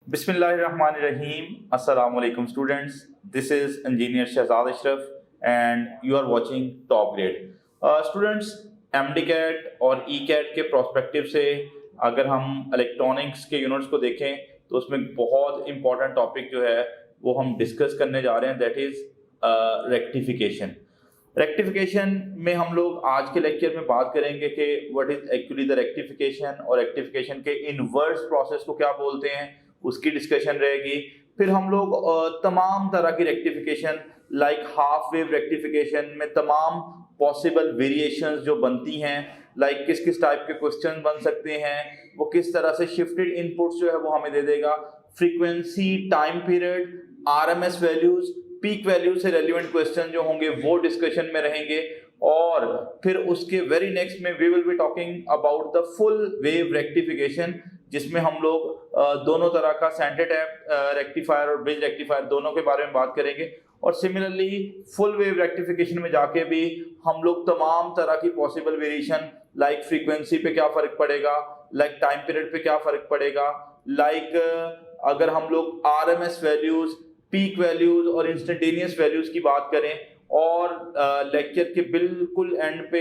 Bismillahirrahmanirrahim. Assalamu alaikum students. This is Engineer Shahzad Ashraf and you are watching Top Grade. Students, MDCAT और ECAT के prospective से अगर हम electronics के units को देखें तो उसमें बहुत इंपॉर्टेंट टॉपिक जो है वो हम डिस्कस करने जा रहे हैं, दैट इज रेक्टिफिकेशन। रेक्टिफिकेशन में हम लोग आज के लेक्चर में बात करेंगे कि what is actually the rectification और रेक्टिफिकेशन के इनवर्स प्रोसेस को क्या बोलते हैं, उसकी डिस्कशन रहेगी। फिर हम लोग तमाम तरह की rectification like half wave rectification में तमाम पॉसिबल वेरिएशंस जो बनती हैं, लाइक किस किस टाइप के क्वेश्चन बन सकते हैं, वो किस तरह से शिफ्टेड इनपुट्स जो है वो हमें दे देगा, frequency, time period, RMS values, peak value से रेलिवेंट क्वेश्चन जो होंगे वो डिस्कशन में रहेंगे। और फिर उसके वेरी नेक्स्ट में we will be talking about the full wave rectification, जिसमें हम लोग दोनों तरह का सेंटर टैप रेक्टिफायर और ब्रिज रेक्टिफायर दोनों के बारे में बात करेंगे। और सिमिलरली फुल वेव रेक्टिफिकेशन में जाके भी हम लोग तमाम तरह की पॉसिबल वेरिएशन लाइक फ्रीक्वेंसी पे क्या फर्क पड़ेगा, लाइक टाइम पीरियड पे क्या फर्क पड़ेगा, लाइक अगर हम लोग आरएमएस वैल्यूज, पीक वैल्यूज और इंस्टेंटेनियस वैल्यूज की बात करें। और लेक्चर के बिल्कुल एंड पे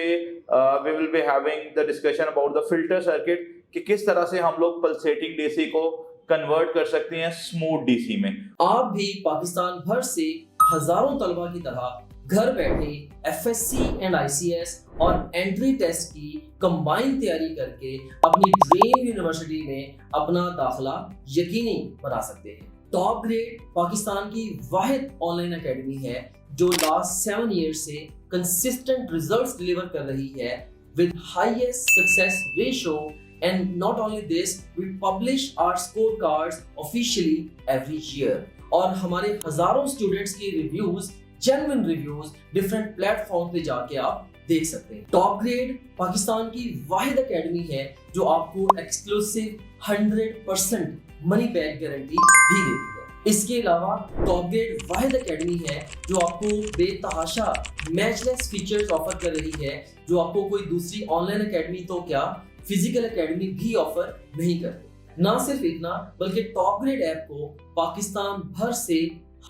we will be having the discussion about the filter circuit कि किस तरह से हम लोग पल्सेटिंग डीसी को कन्वर्ट कर सकते हैं स्मूथ डीसी में। आप भी पाकिस्तान भर से हजारों तलबा की तरह घर बैठे एफएससी एंड आईसीएस और एंट्री टेस्ट की कंबाइन तैयारी करके अपनी ड्रीम यूनिवर्सिटी में अपना दाखिला यकीनी बना सकते हैं। टॉप ग्रेड पाकिस्तान की वाहिद ऑनलाइन एकेडमी है जो लास्ट 7 ईयर्स से कंसिस्टेंट रिजल्ट्स डिलीवर कर रही है with highest success ratio. And not only this, we publish our scorecards officially every year. और हमारे हजारों स्टूडेंट्स के reviews, genuine reviews different platform पे जाके आप देख सकते हैं। टॉप ग्रेड पाकिस्तान की वाहिद एकेडमी है जो आपको एक्सक्लूसिव 100% मनी बैक गारंटी भी देती है। इसके अलावा टॉप ग्रेड वाहिद एकेडमी है जो आपको बेतहाशा मैचलेस फीचर्स ऑफर कर रही है, जो आपको कोई दूसरी ऑनलाइन एकेडमी तो क्या फिजिकल एकेडमी भी ऑफर नहीं करते। ना सिर्फ इतना बल्कि टॉप ग्रेड ऐप को पाकिस्तान भर से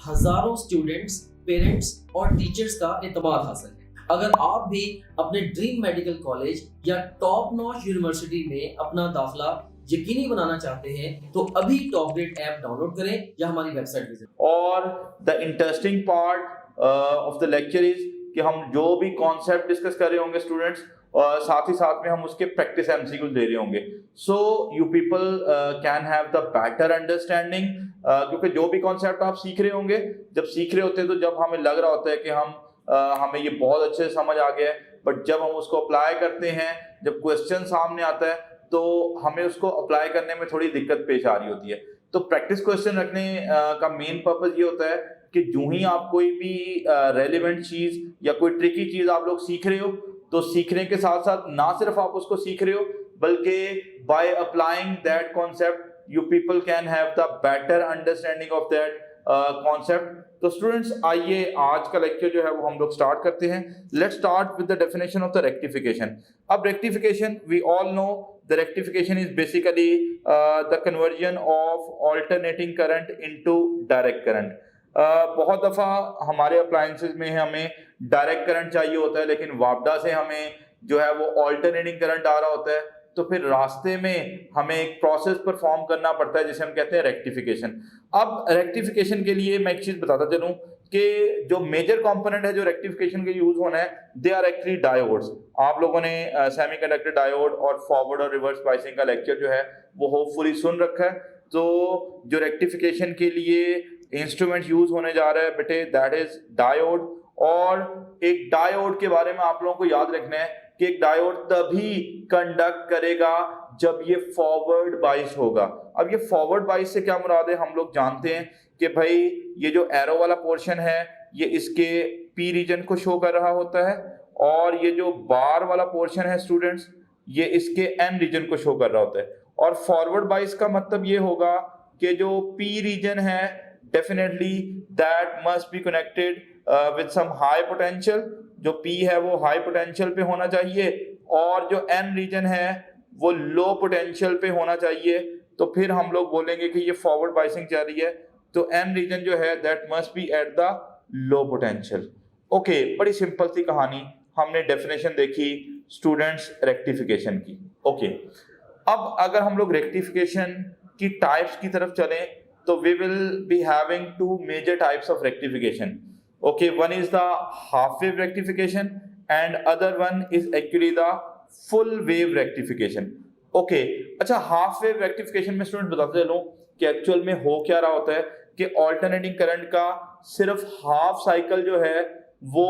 हजारों स्टूडेंट्स, पेरेंट्स और टीचर्स का एतमाद हासिल है। अगर आप भी अपने ड्रीम मेडिकल कॉलेज या टॉप नॉच यूनिवर्सिटी में अपना दाखिला यकीनी बनाना चाहते हैं तो अभी टॉप ग्रेड ऐप डाउनलोड करें या हमारी वेबसाइट विजिट। और the interesting part of the lecture is कि हम जो भी कॉन्सेप्ट डिस्कस कर रहे होंगे स्टूडेंट्स, और साथ ही साथ में हम उसके प्रैक्टिस एमसीक्यू दे रहे होंगे, so you people can have the better understanding. क्योंकि जो भी कॉन्सेप्ट आप सीख रहे होंगे, जब सीख रहे होते हैं तो जब हमें लग रहा होता है कि हमें ये बहुत अच्छे से समझ आ गया है, बट जब हम उसको अप्लाई करते हैं, जब क्वेश्चन सामने आता है तो हमें उसको अप्लाई करने में थोड़ी दिक्कत पेश आ रही होती है। तो प्रैक्टिस क्वेश्चन रखने का मेन पर्पज ये होता है कि जो ही आप कोई भी रेलिवेंट चीज या कोई ट्रिकी चीज आप लोग सीख रहे हो तो सीखने के साथ साथ ना सिर्फ आप उसको सीख रहे हो बल्कि by applying that concept you people can have the better understanding of that concept. तो स्टूडेंट्स आइए आज का लेक्चर जो है वो हम लोग स्टार्ट करते हैं। Let's start with the definition of the rectification. अब rectification we all know the rectification is basically the conversion of alternating current into direct current. बहुत दफ़ा हमारे अप्लायंसेस में हमें डायरेक्ट करंट चाहिए होता है, लेकिन वापडा से हमें जो है वो ऑल्टरनेटिंग करंट आ रहा होता है, तो फिर रास्ते में हमें एक प्रोसेस परफॉर्म करना पड़ता है जिसे हम कहते हैं रेक्टिफिकेशन। अब रेक्टिफिकेशन के लिए मैं एक चीज़ बताता चलूँ कि जो मेजर कंपोनेंट है जो रेक्टिफिकेशन के यूज होना है, दे आर एक्चुअली डायोड्स। आप लोगों ने सेमीकंडक्टर डायोड और फॉरवर्ड और रिवर्स बायसिंग का लेक्चर जो है वो होपफुली सुन रखा है। तो जो रेक्टिफिकेशन के लिए इंस्ट्रूमेंट यूज होने जा रहा है बेटे, दैट इज डायोड। और एक डायोड के बारे में आप लोगों को याद रखना है कि एक डायोड तभी कंडक्ट करेगा जब ये फॉरवर्ड बाइस होगा। अब ये फॉरवर्ड बाइस से क्या मुराद है, हम लोग जानते हैं कि भाई ये जो एरो वाला पोर्शन है ये इसके पी रीजन को शो कर रहा होता है, और ये जो बार वाला पोर्शन है स्टूडेंट्स ये इसके एन रीजन को शो कर रहा होता है। और फॉरवर्ड बाइस का मतलब ये होगा कि जो पी रीजन है definitely that must be connected with some high potential. जो P है वो हाई पोटेंशियल पे होना चाहिए और जो N रीजन है वो लो पोटेंशियल पे होना चाहिए। तो फिर हम लोग बोलेंगे कि ये फॉरवर्ड बाइसिंग चल रही है, तो एन रीजन जो है that must B at the low potential. Okay, बड़ी सिंपल सी कहानी, हमने डेफिनेशन देखी स्टूडेंट्स रेक्टिफिकेशन की। ओके, अब अगर हम लोग रेक्टिफिकेशन की टाइप्स की तरफ चलें तो we will be having two major types of rectification. Okay, one is the half wave rectification and other one is actually the full wave rectification. Okay, अच्छा, हाफ वेव रेक्टिफिकेशन में student बताते चलूं कि actual में हो क्या रहा होता है कि ऑल्टरनेटिंग करंट का सिर्फ हाफ साइकिल जो है वो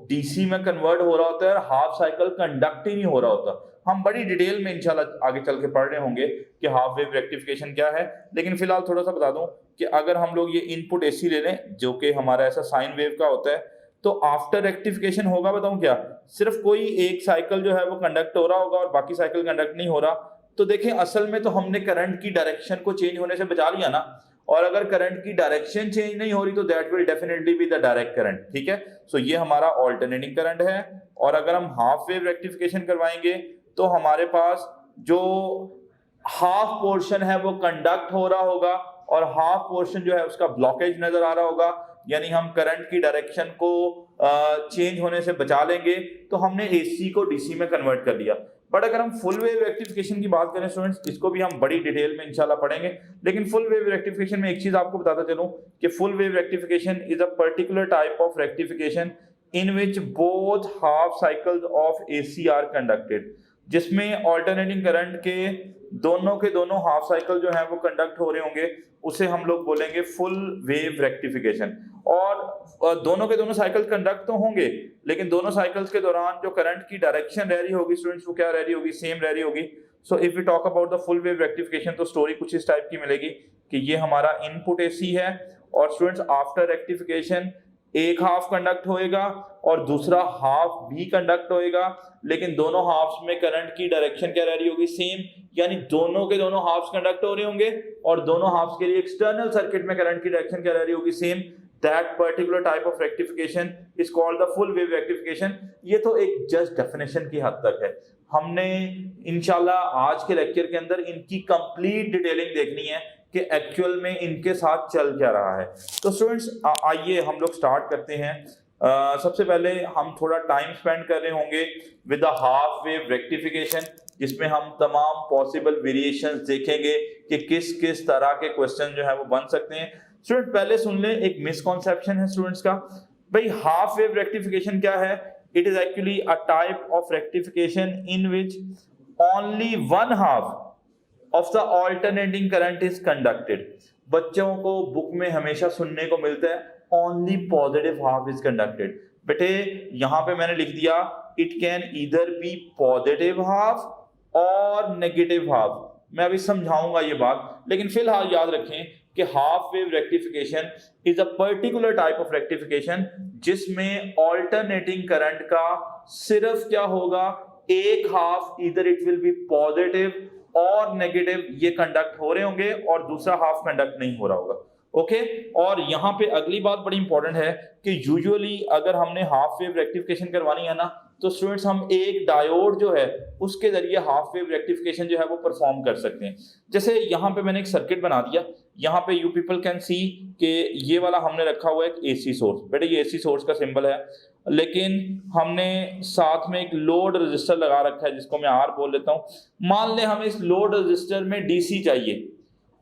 डीसी में कन्वर्ट हो रहा होता है और हाफ साइकिल कंडक्ट ही नहीं हो रहा होता। हम बड़ी डिटेल में इंशाल्लाह आगे चल के पढ़ रहे होंगे कि हाफ वेव रेक्टिफिकेशन क्या है, लेकिन फिलहाल थोड़ा सा बता दूं कि अगर हम लोग ये इनपुट एसी ले लें जो कि हमारा ऐसा साइन वेव का होता है, तो आफ्टर रेक्टिफिकेशन होगा बताऊं क्या, सिर्फ कोई एक साइकिल जो है वो कंडक्ट हो रहा होगा और बाकी साइकिल कंडक्ट नहीं हो रहा। तो देखें, असल में तो हमने करंट की डायरेक्शन को चेंज होने से बचा लिया ना, और अगर करंट की डायरेक्शन चेंज नहीं हो रही तो that will definitely be the direct current. ठीक है, सो ये हमारा ऑल्टरनेटिंग करंट है। और अगर हम हाफ वेव रेक्टिफिकेशन करवाएंगे तो हमारे पास जो हाफ पोर्शन है वो कंडक्ट हो रहा होगा और हाफ पोर्शन जो है उसका ब्लॉकेज नजर आ रहा होगा, यानी हम करंट की डायरेक्शन को चेंज होने से बचा लेंगे, तो हमने एसी को डीसी में कन्वर्ट कर लिया। बट अगर हम फुल वेव रेक्टिफिकेशन की बात करें स्टूडेंट्स, इसको भी हम बड़ी डिटेल में इंशाल्लाह पढ़ेंगे, लेकिन फुल वेव रेक्टिफिकेशन में एक चीज आपको बताता चलूं कि full wave rectification is a particular type of rectification in which both half cycles of AC are conducted, जिसमें ऑल्टरनेटिंग करंट के दोनों हाफ साइकिल जो है वो कंडक्ट हो रहे होंगे, उसे हम लोग बोलेंगे फुल वेव रेक्टिफिकेशन। और दोनों के दोनों साइकिल कंडक्ट तो होंगे, लेकिन दोनों साइकिल्स के दौरान जो करंट की डायरेक्शन रह रही होगी स्टूडेंट्स, वो क्या रह रही होगी, सेम रह रही होगी। So if we talk about the full wave rectification, तो स्टोरी कुछ इस टाइप की मिलेगी कि ये हमारा इनपुट एसी है और स्टूडेंट्स आफ्टर रेक्टिफिकेशन एक हाफ कंडक्ट होएगा और दूसरा हाफ भी कंडक्ट होएगा, लेकिन दोनों हाफ्स में करंट की डायरेक्शन क्या रह रही होगी, सेम, यानी दोनों के दोनों हाफ्स कंडक्ट हो रहे होंगे और दोनों हाफ्स के लिए एक्सटर्नल सर्किट में करंट की डायरेक्शन क्या रह रही होगी, same. That particular type of rectification is called the full wave rectification. ये तो एक जस्ट डेफिनेशन की हद तक है, हमने इंशाल्लाह आज के लेक्चर के अंदर इनकी कंप्लीट डिटेलिंग देखनी है कि एक्चुअल में इनके साथ चल क्या रहा है। तो स्टूडेंट्स आइए हम लोग स्टार्ट करते हैं। सबसे पहले हम थोड़ा टाइम स्पेंड कर रहे होंगे with the half wave rectification, जिसमें हम तमाम पॉसिबल वेरिएशंस देखेंगे कि किस किस तरह के क्वेश्चन जो है वो बन सकते हैं। स्टूडेंट पहले सुन ले, एक मिसकॉन्सेप्शन है स्टूडेंट्स का, भाई हाफ वेव रेक्टिफिकेशन क्या है? It is actually a type of rectification in which only one half of the alternating current is conducted। बच्चों को बुक में हमेशा सुनने को मिलता है only positive half is conducted। बेटे यहां पे मैंने लिख दिया it can either be positive half और negative half। मैं अभी समझाऊंगा ये बात, लेकिन फिलहाल याद रखें कि half wave rectification is a particular type of rectification जिसमें ऑल्टरनेटिंग करंट का सिर्फ क्या होगा, एक हाफ इधर इट विल बी पॉजिटिव और नेगेटिव, ये कंडक्ट हो रहे होंगे और दूसरा हाफ कंडक्ट नहीं हो रहा होगा। ओके, और यहाँ पे अगली बात बड़ी इंपॉर्टेंट है कि यूजुअली अगर हमने हाफ वेव रेक्टिफिकेशन करवानी है ना, तो स्टूडेंट्स हम एक डायोड जो है उसके जरिए हाफ वेव रेक्टिफिकेशन जो है वो परफॉर्म कर सकते हैं। जैसे यहाँ पे मैंने एक सर्किट बना दिया, यहाँ पे यू पीपल कैन सी कि ये वाला हमने रखा हुआ है एक एसी सोर्स। बेटे ये एसी सोर्स का सिंबल है, लेकिन हमने साथ में एक लोड रजिस्टर लगा रखा है जिसको मैं आर बोल लेता हूं। मान ले हमें इस लोड रजिस्टर में डीसी चाहिए,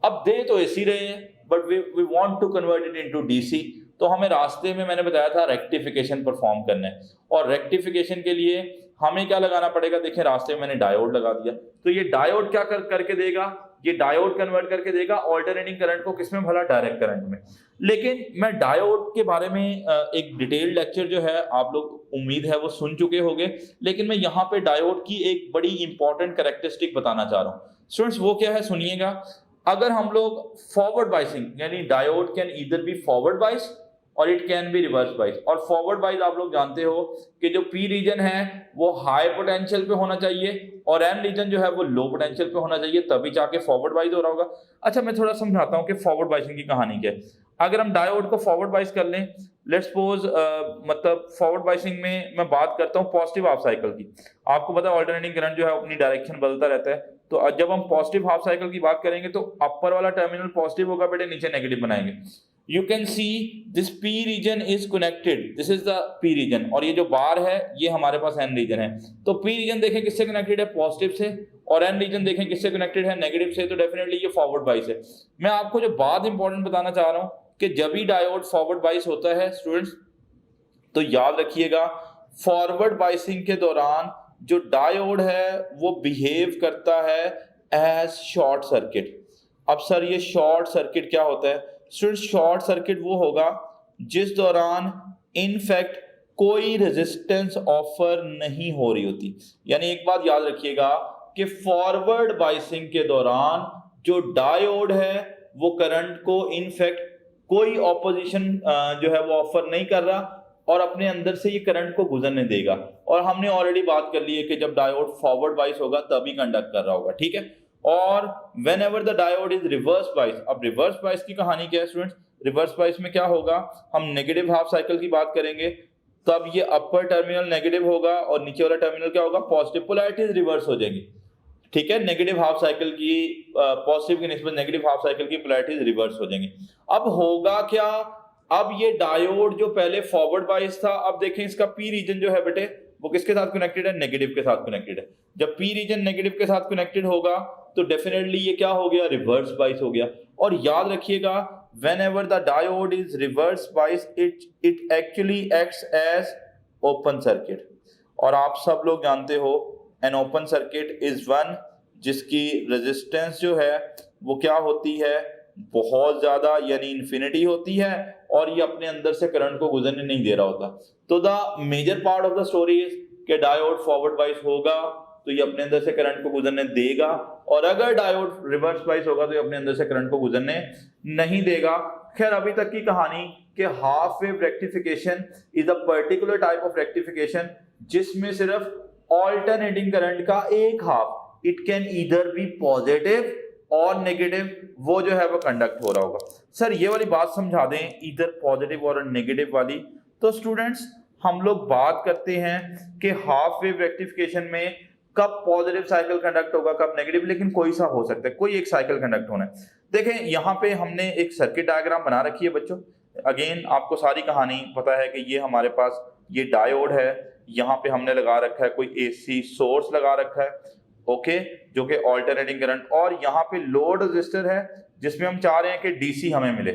अब दे तो एसी रहे हैं but we want to convert it into DC, तो हमें रास्ते में मैंने बताया था रेक्टिफिकेशन परफॉर्म करना है, और रेक्टिफिकेशन के लिए हमें क्या लगाना पड़ेगा, देखें रास्ते में मैंने डायोड लगा दिया, तो ये डायोड क्या करके देगा, ये डायोड कन्वर्ट करके देगा ऑल्टरनेटिंग करंट को किसमें भला, डायरेक्ट करंट में। लेकिन मैं डायोड के बारे में एक डिटेल्ड लेक्चर जो है आप लोग उम्मीद है वो सुन चुके होंगे, लेकिन मैं यहाँ पे डायोड की एक बड़ी इंपॉर्टेंट कैरेक्टरिस्टिक बताना चाह रहा हूँ स्टूडेंट्स। वो क्या है सुनिएगा, अगर हम लोग फॉरवर्ड बाइसिंग, यानी diode can either be forward बाइस और it can be reverse bias. और फॉरवर्ड बाइस आप लोग जानते हो कि जो पी रीजन है वो हाई पोटेंशियल पे होना चाहिए और एन रीजन जो है वो लो पोटेंशियल पे होना चाहिए, तभी जाके फॉरवर्ड बाइस हो रहा होगा। अच्छा, मैं थोड़ा समझाता हूँ कि फॉरवर्ड बाइसिंग की कहानी क्या है। अगर हम डायोड को फॉरवर्ड बाइस कर लें, लेट्स सपोज मतलब फॉरवर्ड बाइसिंग में मैं बात करता हूँ पॉजिटिव हाफ साइकिल की। आपको पता है ऑल्टरनेटिंग करंट जो है अपनी डायरेक्शन बदलता रहता है, तो जब हम पॉजिटिव हाफ साइकिल की बात करेंगे तो अपर वाला टर्मिनल पॉजिटिव होगा बेटे, नीचे नेगेटिव बनाएंगे। You can see this P region is connected, this is the P region, और ये जो बार है ये हमारे पास एन रीजन है। तो पी रीजन देखें किससे कनेक्टेड है, पॉजिटिव से, और एन रीजन देखें किससे कनेक्टेड है, नेगेटिव से। तो डेफिनेटली ये फॉरवर्ड बाइस है। मैं आपको जो बात इंपॉर्टेंट बताना चाह रहा हूं कि जब भी डायोड फॉरवर्ड बाइस होता है स्टूडेंट्स, तो याद रखिएगा फॉरवर्ड बाइसिंग के दौरान जो डायोड है वो बिहेव करता है एज शॉर्ट सर्किट। अब सर ये शॉर्ट सर्किट क्या होता है स्टूडेंट? शॉर्ट सर्किट वो होगा जिस दौरान इनफैक्ट कोई रेजिस्टेंस ऑफर नहीं हो रही होती। यानी एक बात याद रखिएगा कि फॉरवर्ड बाइसिंग के दौरान जो डायोड है वो करंट को इनफैक्ट कोई ऑपोजिशन जो है वो ऑफर नहीं कर रहा और अपने अंदर से ये करंट को गुजरने देगा। और हमने ऑलरेडी बात कर ली है कि जब डायोड फॉरवर्ड बाइस होगा तभी कंडक्ट कर रहा होगा, ठीक है। और when ever the diode is reverse bias, अब रिवर्स बाइस की कहानी क्या है स्टूडेंट्स? रिवर्स बाइस में क्या होगा, हम नेगेटिव हाफ साइकिल की बात करेंगे, तब ये अपर टर्मिनल नेगेटिव होगा और नीचे वाला टर्मिनल क्या होगा, पॉजिटिव। पोलैरिटीज रिवर्स हो जाएंगी, ठीक है। नेगेटिव हाफ साइकिल की पॉजिटिव की निस्बत नेगेटिव हाफ साइकिल की पोलैरिटीज रिवर्स हो जाएंगी। अब होगा क्या, अब ये डायोड जो पहले फॉरवर्ड बाइस था, अब देखें इसका पी रीजन जो है बेटे वो किसके साथ कनेक्टेड है, नेगेटिव के साथ कनेक्टेड है। जब पी रीजन नेगेटिव के साथ कनेक्टेड होगा तो डेफिनेटली ये क्या हो गया, रिवर्स बाइस हो गया। और याद रखिएगा whenever the diode is reverse bias it actually acts as open circuit। और आप सब लोग जानते हो an open circuit is one जिसकी रेजिस्टेंस जो है वो क्या होती है, बहुत ज्यादा यानी इन्फिनिटी होती है, और ये अपने अंदर से करंट को गुजरने नहीं दे रहा होता। तो the major part of the story is कि डायोड फॉरवर्ड बाइस होगा तो ये अपने अंदर से करंट को गुजरने देगा, और अगर डायोड रिवर्स बाइस होगा तो ये अपने अंदर से करंट को गुजरने नहीं देगा। खैर अभी तक की कहानी कि half wave rectification is a particular type of rectification जिसमें सिर्फ ऑल्टरनेटिंग करंट का एक half, it can either be positive और नेगेटिव, वो जो है वो कंडक्ट हो रहा होगा। सर ये वाली बात समझा दें, इधर पॉजिटिव और नेगेटिव वाली। तो स्टूडेंट्स हम लोग बात करते हैं कि हाफ वेव रेक्टिफिकेशन में कब पॉजिटिव साइकिल कंडक्ट होगा कब नेगेटिव, लेकिन कोई सा हो सकता है, कोई एक साइकिल कंडक्ट होना है। देखें यहाँ पे हमने एक सर्किट डायग्राम बना रखी है बच्चों। अगेन आपको सारी कहानी पता है कि ये हमारे पास ये डायोड है, यहाँ पे हमने लगा रखा है कोई एसी सोर्स लगा रखा है, ओके, जो कि ऑल्टरनेटिंग करंट, और यहाँ पे लोड रजिस्टर है जिसमें हम चाह रहे हैं कि डीसी हमें मिले।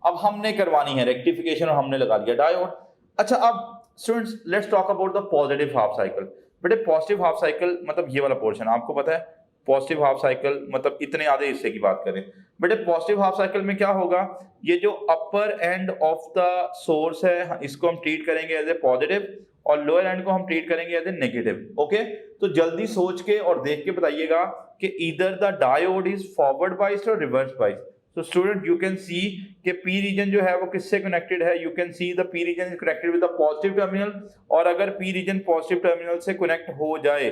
अब हमने करवानी है रेक्टिफिकेशन और हमने लगा दिया डायोड। अच्छा अब students let's talk about the positive half cycle. बेटे पॉजिटिव हाफ साइकिल मतलब ये वाला पोर्शन आपको पता है, पॉजिटिव हाफ साइकिल मतलब इतने आधे हिस्से की बात करें। बेटे पॉजिटिव हाफ साइकिल में क्या होगा, ये जो अपर एंड ऑफ द सोर्स है इसको हम ट्रीट करेंगे एज ए पॉजिटिव और लोअर एंड को हम ट्रीट करेंगे एज ए नेगेटिव, ओके। तो जल्दी सोच के और देख के बताइएगा कि either the diode is forward biased और रिवर्स बाइस्ड। तो स्टूडेंट यू कैन सी कि पी रीजन जो है वो किससे कनेक्टेड है, you can see the P region is connected with the positive terminal, और अगर पी रीजन पॉजिटिव टर्मिनल से कनेक्ट हो जाए,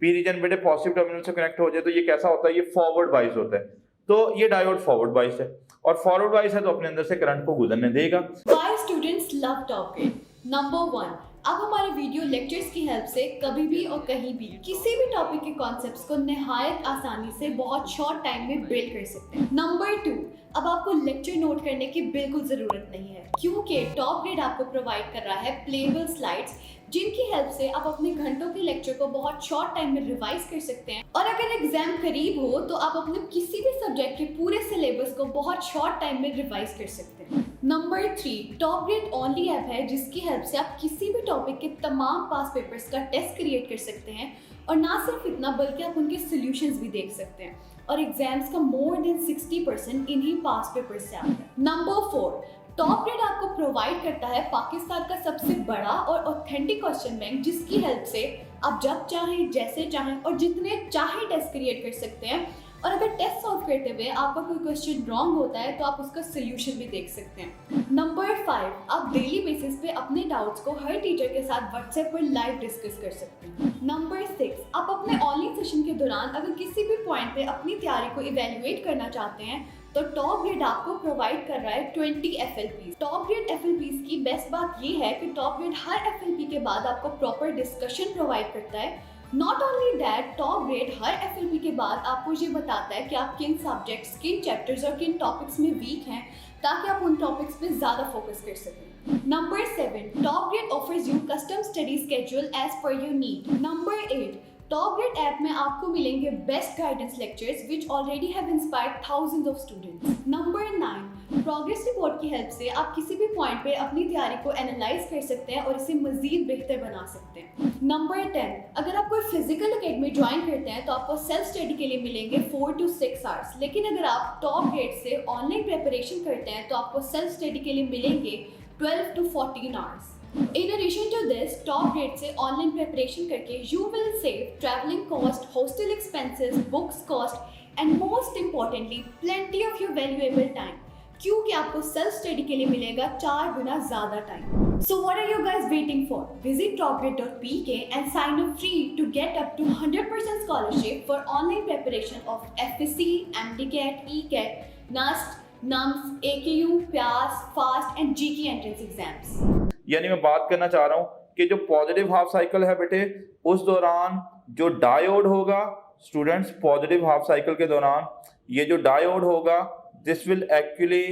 पी रीजन बेटे पॉजिटिव टर्मिनल से कनेक्ट हो जाए तो ये कैसा होता है, ये फॉरवर्ड बाइस होता है। तो ये डायोड फॉरवर्ड बाइस है, और फॉरवर्ड बाइस है तो अपने अंदर से करंट को गुजरने देगा। Why students love Top Grade? Number 1, अब हमारे वीडियो लेक्चर्स की हेल्प से कभी भी और कहीं भी किसी भी टॉपिक के कॉन्सेप्ट्स को निहायत आसानी से बहुत शॉर्ट टाइम में बिल्ड कर सकते हैं। नंबर 2, अब आपको लेक्चर नोट करने की बिल्कुल ज़रूरत नहीं है, क्योंकि टॉप ग्रेड आपको प्रोवाइड कर रहा है प्लेबल स्लाइड्स जिनकी हेल्प से आप अपने घंटों के लेक्चर को बहुत शॉर्ट टाइम में रिवाइज कर सकते हैं। और अगर एग्जाम करीब हो तो आप अपने किसी भी सब्जेक्ट के पूरे सिलेबस को बहुत शॉर्ट टाइम में रिवाइज कर सकते हैं। Number 3, top grade only app है जिसकी हेल्प से आप किसी भी टॉपिक के तमाम पास पेपर्स का टेस्ट क्रिएट कर सकते हैं, और ना सिर्फ इतना बल्कि आप उनके सॉल्यूशंस भी देख सकते हैं, और एग्जाम्स का मोर देन 60% इन्हीं पास पेपर्स से आता है। नंबर 4, टॉप ग्रेड आपको प्रोवाइड करता है पाकिस्तान का सबसे बड़ा और ऑथेंटिक क्वेश्चन बैंक, जिसकी हेल्प से आप जब चाहें, जैसे चाहें और जितने चाहें टेस्ट क्रिएट कर सकते हैं, और अगर टेस्ट सॉल्व करते हुए आपका कोई क्वेश्चन रॉन्ग होता है तो आप उसका सोल्यूशन भी देख सकते हैं। नंबर 5, आप डेली बेसिस पे अपने डाउट्स को हर टीचर के साथ व्हाट्सएप पर लाइव डिस्कस कर सकते हैं। नंबर 6, आप अपने ऑनलाइन सेशन के दौरान अगर किसी भी पॉइंट पे अपनी तैयारी को इवेल्युएट करना चाहते हैं तो टॉप ग्रेड आपको प्रोवाइड कर रहा है 20 FLPs। टॉप ग्रेड FLPs की बेस्ट बात ये है कि टॉप ग्रेड हर FLP के बाद आपको प्रॉपर डिस्कशन प्रोवाइड करता है। Not only that, top grade her FLP के बाद आपको ये बताता है कि आप किन सब्जेक्ट्स, किन चैप्टर्स और किन टॉपिक्स में वीक हैं ताकि आप उन टॉपिक्स पे ज़्यादा फोकस कर सकें। Number 7, top grade offers you custom study schedule as per your need. Number 8, top grade app में आपको मिलेंगे best guidance lectures which already have inspired thousands of students. Number 9, progress report की help से आप किसी भी पॉइंट पे अपनी तैयारी को एनालाइज कर सकते हैं और इसे मजीद बेहतर बना सकते हैं। नंबर 10, अगर आप कोई फिजिकल एकेडमी ज्वाइन करते हैं तो आपको सेल्फ स्टडी के लिए मिलेंगे 4 to 6 आवर्स, लेकिन अगर आप टॉप ग्रेड से ऑनलाइन प्रिपरेशन करते हैं तो आपको सेल्फ स्टडी के लिए मिलेंगे 12 to 14 hours. In addition to this, top grade से ऑनलाइन प्रिपरेशन करके you will save traveling cost, hostel expenses, books cost and most importantly plenty of your valuable time, क्योंकि आपको सेल्फ स्टडी के लिए मिलेगा 4 गुना ज़्यादा time. So what are you guys waiting for? Visit topgrade.pk and sign up free to get up to 100% scholarship for online preparation of FSC, MDCAT, ECAT, NUST, NUMS, AKU, PAS, FAST and GK entrance exams। यानी मैं बात करना चाह रहा हूँ कि जो positive half cycle है बेटे, उस दौरान जो डायोड होगा स्टूडेंट्स, पॉजिटिव हाफ साइकिल के दौरान ये जो डायोड होगा दिस विल एक्चुअली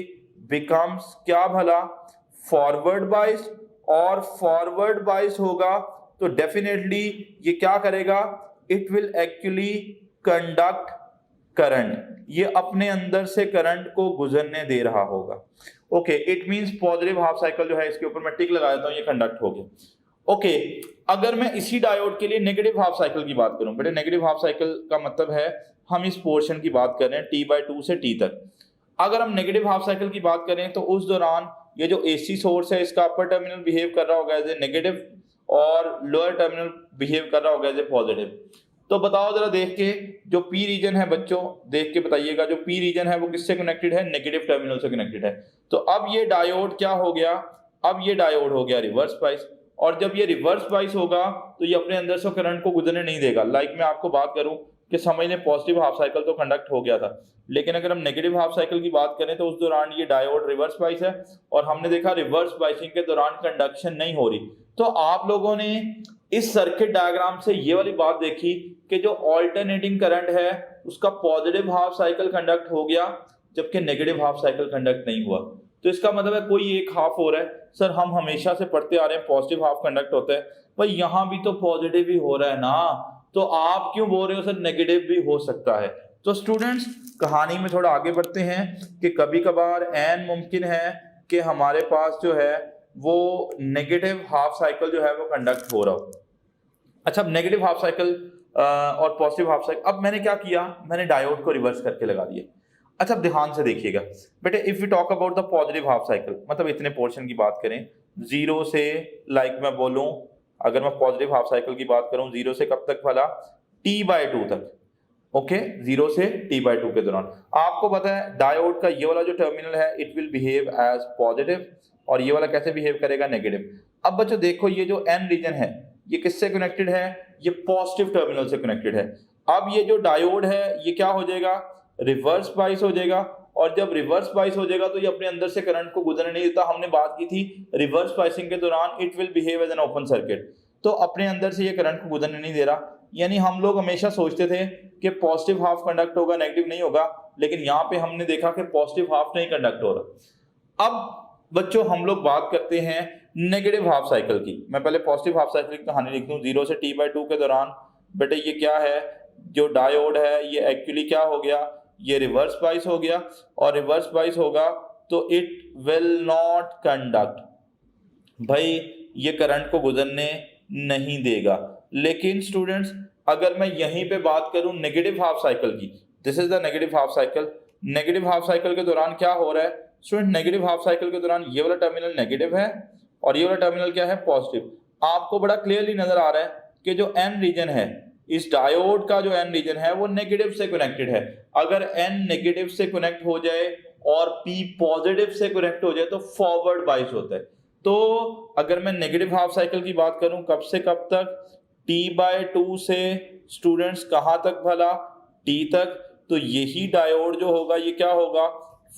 बिकम्स क्या भला, फॉरवर्ड बाइस, और फॉरवर्ड बाइस होगा तो डेफिनेटली ये क्या करेगा, it will actually conduct current, ये अपने अंदर से करंट को गुजरने दे रहा होगा। Okay, it means positive half cycle जो है इसके ऊपर मैं टिक लगा देता हूँ, ये कंडक्ट हो गया। ओके, अगर मैं इसी डायोड के लिए नेगेटिव हाफ साइकिल की बात करूं बेटे, नेगेटिव हाफ साइकिल का मतलब है हम इस पोर्शन की बात कर रहे हैं T/2 से T तक। अगर हम नेगेटिव हाफ साइकिल की बात करें तो उस दौरान ये जो AC सोर्स है इसका अपर टर्मिनल बिहेव कर रहा होगा एज ए नेगेटिव और लोअर टर्मिनल बिहेव कर रहा होगा एज ए पॉजिटिव। तो बताओ जरा देख के, जो P रीजन है बच्चों, देख के बताइएगा, जो P रीजन है वो किससे कनेक्टेड है, नेगेटिव टर्मिनल से कनेक्टेड है। तो अब ये डायोड क्या हो गया, अब ये डायोड हो गया रिवर्स बाइस, और जब ये रिवर्स बाइस होगा तो ये अपने अंदर से करंट को गुजरने नहीं देगा। लाइक मैं आपको बात करूं कि समझ लें पॉजिटिव हाफ साइकिल तो कंडक्ट हो गया था, लेकिन अगर हम नेगेटिव हाफ साइकिल की बात करें तो उस दौरान ये डायोड रिवर्स बाइस है और हमने देखा रिवर्स बाइसिंग के दौरान कंडक्शन नहीं हो रही। तो आप लोगों ने इस सर्किट डायग्राम से ये वाली बात देखी कि जो ऑल्टरनेटिंग करंट है उसका पॉजिटिव हाफ साइकिल कंडक्ट हो गया जबकि नेगेटिव हाफ साइकिल कंडक्ट नहीं हुआ। तो इसका मतलब है कोई एक हाफ हो रहा है, सर हम हमेशा से पढ़ते आ रहे हैं पॉजिटिव हाफ कंडक्ट होता है, भाई यहाँ भी तो पॉजिटिव ही हो रहा है ना, तो आप क्यों बोल रहे हो सर नेगेटिव भी हो सकता है। तो स्टूडेंट्स कहानी में थोड़ा आगे बढ़ते हैं कि कभी कभार ऐन मुमकिन है कि हमारे पास जो है वो नेगेटिव हाफ साइकिल जो है वो कंडक्ट हो रहा हो। अच्छा, अब नेगेटिव हाफ साइकिल और पॉजिटिव हाफ साइकिल, अब मैंने क्या किया, मैंने डायोड को रिवर्स करके लगा दिया। अच्छा, अब ध्यान से देखिएगा बेटे, if you talk about the positive half cycle, मतलब इतने पोर्शन की बात करें जीरो से, लाइक मैं बोलूं अगर मैं पॉजिटिव हाफ साइकिल की बात करूं जीरो से कब तक भला, T/2 तक। ओके, जीरो से T/2 के दौरान आपको पता है डायोड का ये वाला जो टर्मिनल है it will behave as positive और ये वाला कैसे बिहेव करेगा, नेगेटिव। अब बच्चों देखो ये जो N रीजन है ये किससे कनेक्टेड है, ये पॉजिटिव टर्मिनल से कनेक्टेड है। अब ये जो डायोड है ये क्या हो जाएगा, रिवर्स बाइस हो जाएगा, और जब रिवर्स बाइस हो जाएगा तो ये अपने अंदर से करंट को गुजरने नहीं देता। हमने बात की थी रिवर्स बाइसिंग के दौरान it will behave as an open circuit, तो अपने अंदर से ये करंट को गुजरने नहीं दे रहा। यानी हम लोग हमेशा सोचते थे कि पॉजिटिव हाफ कंडक्ट होगा नेगेटिव नहीं होगा, लेकिन यहाँ पे हमने देखा कि पॉजिटिव हाफ नहीं कंडक्ट हो रहा। अब बच्चों हम लोग बात करते हैं नेगेटिव हाफ साइकिल की। मैं पहले पॉजिटिव हाफ साइकिल की कहानी लिख दूं। जीरो से T/2 के दौरान बेटे ये क्या है, जो डायोड है ये एक्चुअली क्या हो गया, ये रिवर्स बाइस हो गया, और रिवर्स बाइस होगा तो इट विल नॉट कंडक्ट, भाई ये करंट को गुजरने नहीं देगा। लेकिन स्टूडेंट्स अगर मैं यहीं पे बात करूं नेगेटिव हाफ साइकिल की, this is the negative half cycle. Negative half cycle के दौरान क्या हो रहा है स्टूडेंट, नेगेटिव हाफ साइकिल के दौरान ये वाला टर्मिनल नेगेटिव है और ये वाला टर्मिनल क्या है, पॉजिटिव। आपको बड़ा क्लियरली नजर आ रहा है कि जो N रीजन है इस डायोड का जो एन रीजन है वो नेगेटिव से कनेक्टेड है। अगर एन नेगेटिव से कनेक्ट हो जाए और पी पॉजिटिव से कनेक्ट हो जाए तो फॉरवर्ड बाइस होता है। तो अगर मैं नेगेटिव हाफ साइकिल की बात करूं कब से कब तक, T/2 से स्टूडेंट्स कहां तक भला, T तक। तो यही डायोड जो होगा ये क्या होगा,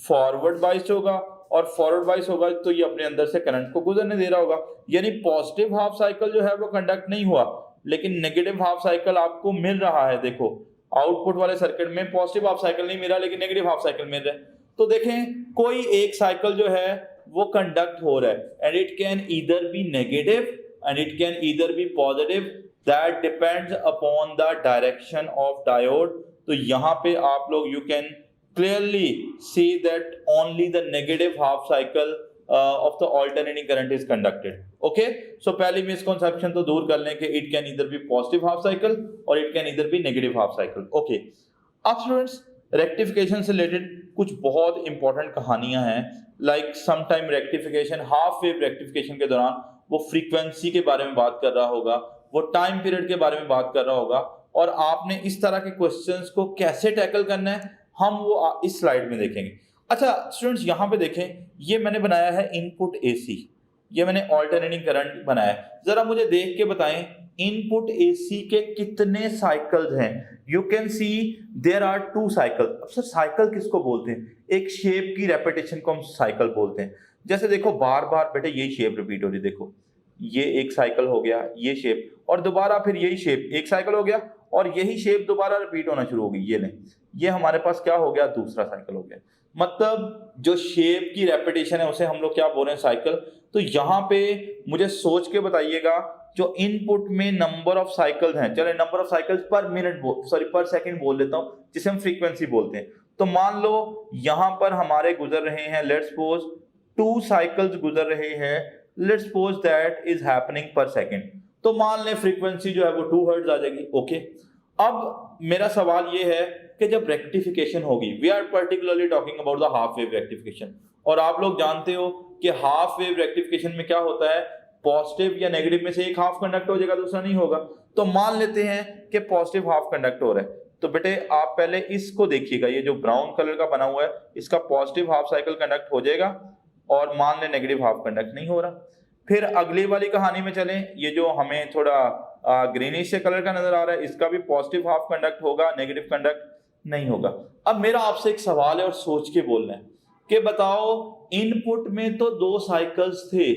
फॉरवर्ड बाइस होगा, और फॉरवर्ड बाइस होगा तो ये अपने अंदर से करंट को गुजरने दे रहा होगा। यानी पॉजिटिव हाफ साइकिल जो है वो कंडक्ट नहीं हुआ, लेकिन नेगेटिव हाफ साइकिल आपको मिल रहा है। देखो आउटपुट वाले सर्किट में पॉजिटिव हाफ साइकिल नहीं मिल रहा, लेकिन नेगेटिव हाफ साइकिल मिल रहा है। तो देखें कोई एक साइकिल जो है वो कंडक्ट हो रहा है, and it can either be negative and it can either be positive, that depends upon the direction of diode. तो यहाँ पे आप लोग you can clearly see that only the negative half cycle of the alternating current is conducted. Okay, so पहली misconception तो दूर कर लें कि it can either be positive half cycle और it can either be negative half cycle. Okay, अब students rectification से related कुछ बहुत इंपॉर्टेंट कहानियां हैं, like some time rectification, half wave rectification के दौरान वो फ्रीक्वेंसी के बारे में बात कर रहा होगा, वो टाइम पीरियड के बारे में बात कर रहा होगा, और आपने इस तरह के क्वेश्चंस को कैसे टैकल करना है हम वो इस स्लाइड में देखेंगे। अच्छा स्टूडेंट्स यहाँ पे देखें, ये मैंने बनाया है इनपुट एसी, ये मैंने ऑल्टरनेटिंग करंट बनाया है। जरा मुझे देख के बताएं इनपुट एसी के कितने साइकिल्स हैं। You can see there are 2 cycle. अब सर साइकिल किसको बोलते हैं, एक शेप की रेपिटेशन को हम साइकिल बोलते हैं। जैसे देखो बार बार बेटे यही शेप रिपीट हो रही, देखो ये एक साइकिल हो गया, ये शेप, और दोबारा फिर यही शेप, एक साइकिल हो गया और यही शेप दोबारा रिपीट होना शुरू हो गई। ये लें, ये हमारे पास क्या हो गया, दूसरा साइकिल हो गया। मतलब जो शेप की रेपिटेशन है उसे हम लोग क्या बोल रहे हैं, साइकिल। तो यहाँ पे मुझे सोच के बताइएगा जो इनपुट में नंबर ऑफ साइकिल्स हैं, चले नंबर ऑफ साइकिल्स पर मिनट पर सेकंड बोल देता हूँ, जिसे हम फ्रीक्वेंसी बोलते हैं। तो मान लो यहाँ पर हमारे गुजर रहे हैं, लेट्स सपोज 2 साइकिल्स गुजर रहे हैं, let's suppose that is happening पर सेकंड। तो मान लें फ्रीक्वेंसी जो है वो 2 हर्ट्ज आ जाएगी। ओके, अब मेरा सवाल ये है कि जब रेक्टिफिकेशन होगी, we are particularly talking about the half wave rectification, और आप लोग जानते हो कि हाफ वेव रेक्टिफिकेशन में क्या होता है, पॉजिटिव या नेगेटिव में से एक हाफ कंडक्ट हो जाएगा, दूसरा नहीं होगा। तो मान लेते हैं कि पॉजिटिव हाफ कंडक्ट हो रहा है, तो बेटे आप पहले इसको देखिएगा, ये जो ब्राउन कलर का बना हुआ है इसका पॉजिटिव हाफ साइकिल कंडक्ट हो जाएगा, और मान लें नेगेटिव हाफ कंडक्ट नहीं हो रहा। फिर अगली वाली कहानी में चलें, ये जो हमें थोड़ा ग्रीनिश से कलर का नजर आ रहा है, इसका भी पॉजिटिव हाफ कंडक्ट होगा, नेगेटिव कंडक्ट नहीं होगा। अब मेरा आपसे एक सवाल है और सोच के बोलना है कि बताओ इनपुट में तो 2 साइकिल्स थे,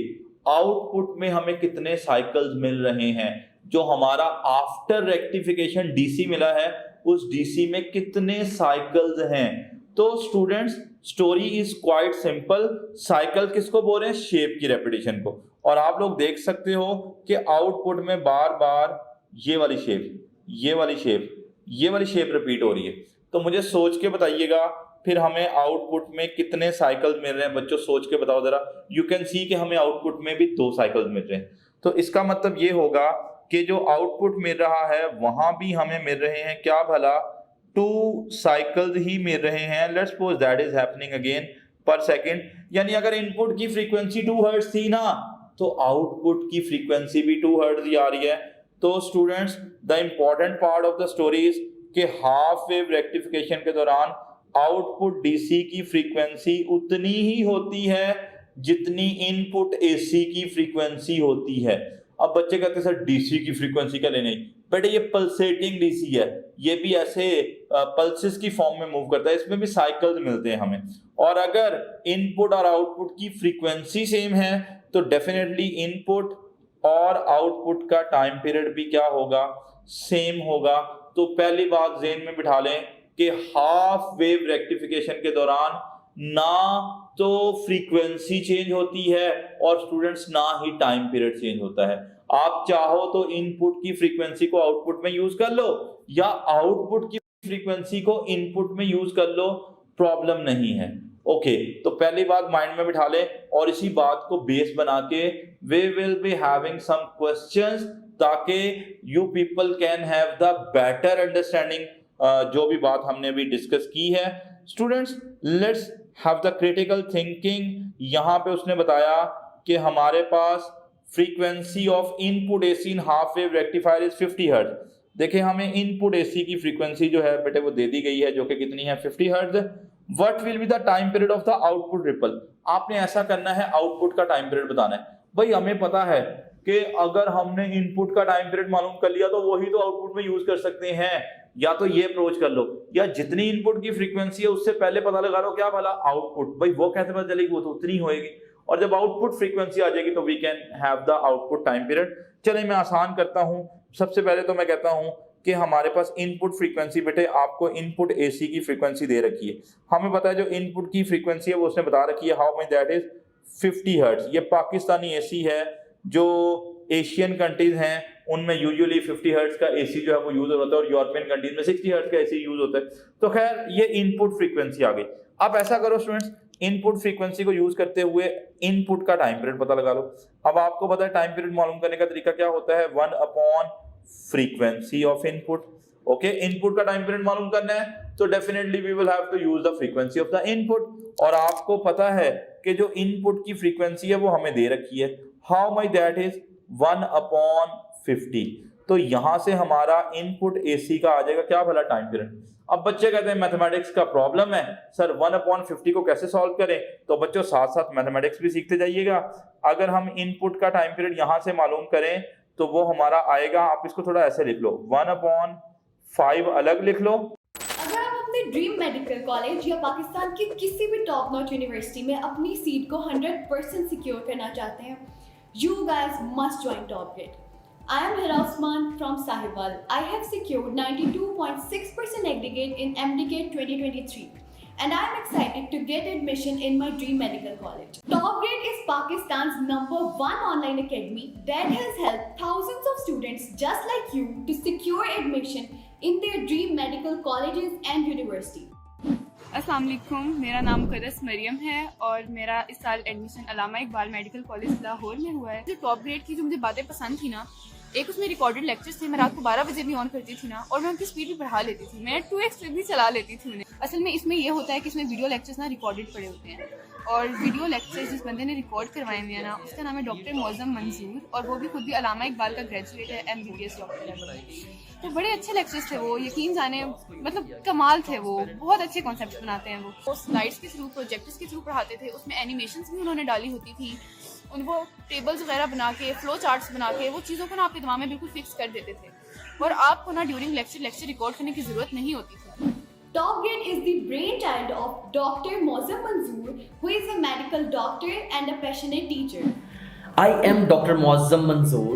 आउटपुट में हमें कितने साइकिल्स मिल रहे हैं। जो हमारा आफ्टर रेक्टिफिकेशन डीसी मिला है उस डीसी में कितने साइकिल्स हैं। तो students story is quite simple. Cycle किसको बोल रहे हैं, शेप की रेपिटेशन को। और आप लोग देख सकते हो कि आउटपुट में बार बार ये वाली शेप, ये वाली शेप, ये वाली शेप रिपीट हो रही है। तो मुझे सोच के बताइएगा फिर हमें आउटपुट में कितने साइकिल मिल रहे हैं। बच्चों सोच के बताओ जरा। यू कैन सी कि हमें आउटपुट में भी 2 साइकिल मिल रहे हैं। तो इसका मतलब ये होगा कि जो आउटपुट मिल रहा है वहां भी हमें मिल रहे हैं क्या भला, 2 साइकिल्स ही मिल रहे हैं। Let's suppose that is happening again पर सेकंड। यानी अगर इनपुट की फ्रीक्वेंसी 2 हर्ट्ज थी ना, तो आउटपुट की फ्रीक्वेंसी भी 2 हर्ट्ज ही आ रही है। तो students the important part of the story is कि हाफ वेव रेक्टिफिकेशन के दौरान आउटपुट डीसी की फ्रीक्वेंसी उतनी ही होती है जितनी इनपुट एसी की फ्रीक्वेंसी होती है। अब बच्चे कहते हैं सर डीसी की फ्रीक्वेंसी क्या लेनी, बेटे ये पल्सेटिंग डीसी है, ये भी ऐसे पल्सेस की फॉर्म में मूव करता है, इसमें भी साइकिल्स मिलते हैं हमें। और अगर इनपुट और आउटपुट की फ्रीक्वेंसी सेम है तो डेफिनेटली इनपुट और आउटपुट का टाइम पीरियड भी क्या होगा, सेम होगा। तो पहली बात ज़हन में बिठा लें कि हाफ वेव रेक्टिफिकेशन के दौरान ना तो फ्रीक्वेंसी चेंज होती है और स्टूडेंट्स ना ही टाइम पीरियड चेंज होता है। आप चाहो तो इनपुट की फ्रीक्वेंसी को आउटपुट में यूज कर लो या आउटपुट की फ्रीक्वेंसी को इनपुट में यूज कर लो, प्रॉब्लम नहीं है। ओके, तो पहली बात माइंड में बिठा ले और इसी बात को बेस बना के we will be having some questions ताकि you people can have the better understanding जो भी बात हमने अभी डिस्कस की है। Students let's have the critical thinking. यहाँ पे उसने बताया कि हमारे पास frequency of input AC in half wave rectifier is 50 hertz. देखिए हमें इनपुट एसी की फ्रीक्वेंसी जो है बेटे वो दे दी गई है, जो कि कितनी है 50 hertz. What will be the time period of the output ripple. आपने ऐसा करना है, आउटपुट का टाइम पीरियड बताना है। भाई हमें पता है कि अगर हमने इनपुट का टाइम पीरियड मालूम कर लिया तो वही तो आउटपुट में यूज कर सकते हैं। या तो ये अप्रोच कर लो, या जितनी इनपुट की फ्रीक्वेंसी है उससे पहले पता लगा लो क्या वाला आउटपुट। भाई वो कैसे पता चलेगी, वो तो उतनी होएगी। और जब आउटपुट फ्रीक्वेंसी आ जाएगी तो we can have the output time period. चले मैं आसान करता हूं। सबसे पहले तो मैं कहता हूं कि हमारे पास इनपुट फ्रीक्वेंसी बेटे आपको इनपुट एसी की फ्रीक्वेंसी दे रखी है। हमें पता है जो इनपुट की फ्रीक्वेंसी है वो उसने बता रखी है, how much that is 50 hertz. ये पाकिस्तानी एसी है। जो एशियन कंट्रीज हैं उनमें यूजुअली 50 हर्ट्ज का एसी जो है वो यूज होता है, और यूरोपियन कंट्रीज में 60 हर्ट्ज का एसी यूज होता है। तो खैर ये इनपुट फ्रीक्वेंसी आ गई। अब ऐसा करो स्टूडेंट्स, इनपुट फ्रीक्वेंसी को यूज करते हुए इनपुट का टाइम पीरियड पता लगा लो। अब आपको पता है टाइम पीरियड मालूम करने का तरीका क्या होता है, 1 upon frequency of input. Okay, input का टाइम पीरियड मालूम करना है तो definitely we will have to use the frequency of the input. और आपको पता है कि जो इनपुट की फ्रीक्वेंसी है वो हमें दे रखी है, how much that is 1 upon 50। तो यहां से हमारा इनपुट एसी का आ जाएगा क्या भला टाइम पीरियड। अब बच्चे कहते हैं मैथमेटिक्स का प्रॉब्लम है सर, 1 अपॉन 50 को कैसे सॉल्व करें। तो बच्चों साथ साथ मैथमेटिक्स भी सीखते जाइएगा। अगर हम इनपुट का टाइम पीरियड यहां से मालूम करें तो वो हमारा आएगा, आप इसको थोड़ा ऐसे लिख लो, 1 अपॉन 5 अलग लिख लो। अगर आप अपने ड्रीम मेडिकल कॉलेज या पाकिस्तान की किसी भी टॉप नॉच यूनिवर्सिटी में अपनी सीट को 100% सिक्योर करना चाहते हैं, you guys must join TopGrade. I am Hira Usman from Sahiwal. I have secured 92.6% aggregate in MDGate 2023 and I am excited to get admission in my dream medical college. TopGrade is Pakistan's #1 online academy that has helped thousands of students just like you to secure admission in their dream medical colleges and universities. अस्सलाम वालेकुम, मेरा नाम करस मरियम है और मेरा इस साल एडमिशन अल्लामा इकबाल मेडिकल कॉलेज लाहौर में हुआ है। जो टॉप ग्रेड की जो मुझे बातें पसंद थी ना, एक उसमें रिकॉर्डेड लेक्चर्स थे। मैं रात को 12 बजे भी ऑन करती थी ना, और मैं उनकी स्पीड भी बढ़ा लेती थी। मैं 2x भी चला लेती थी उन्हें। असल में इसमें ये होता है कि इसमें वीडियो लेक्चर्स ना रिकॉर्डेड पड़े होते हैं, और वीडियो लेक्चर्स जिस बंदे ने रिकॉर्ड करवाए हैं ना, उसका नाम है डॉक्टर मौज़म मंजूर, और वो भी खुद भी अल्लामा इकबाल का ग्रेजुएट है, MBBS डॉक्टर है। तो बड़े अच्छे लेक्चर्स थे वो, यकीन जाने मतलब कमाल थे वो। बहुत अच्छे कॉन्सेप्ट बनाते हैं वो स्लाइड्स के थ्रू, प्रोजेक्टर्स के थ्रू पढ़ाते थे। उसमें एनिमेशंस भी उन्होंने डाली होती थी, उनको टेबल्स वगैरह बना के, फ्लो चार्ट्स बना के, वो चीज़ों को ना आपके दिमाग में बिल्कुल फिक्स कर देते थे, और आपको ना ड्यूरिंग लेक्चर रिकॉर्ड करने की जरूरत नहीं होती थी। TopGrade is the brainchild of Dr. Mozam Manzoor, who is a medical doctor and a passionate teacher. I am Dr. Muazzam Manzoor.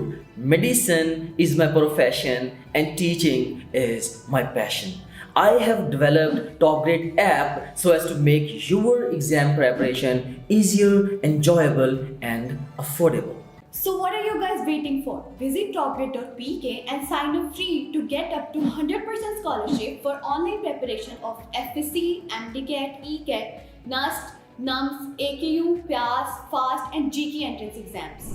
Medicine is my profession and teaching is my passion. I have developed TopGrade app so as to make your exam preparation easier, enjoyable and affordable. So what are you guys waiting for? Visit topgrade.pk and sign up free to get up to 100% scholarship for online preparation of FSC, MDCAT, ECAT, NUST, NUMS, AKU, PAS, FAST and GK entrance exams.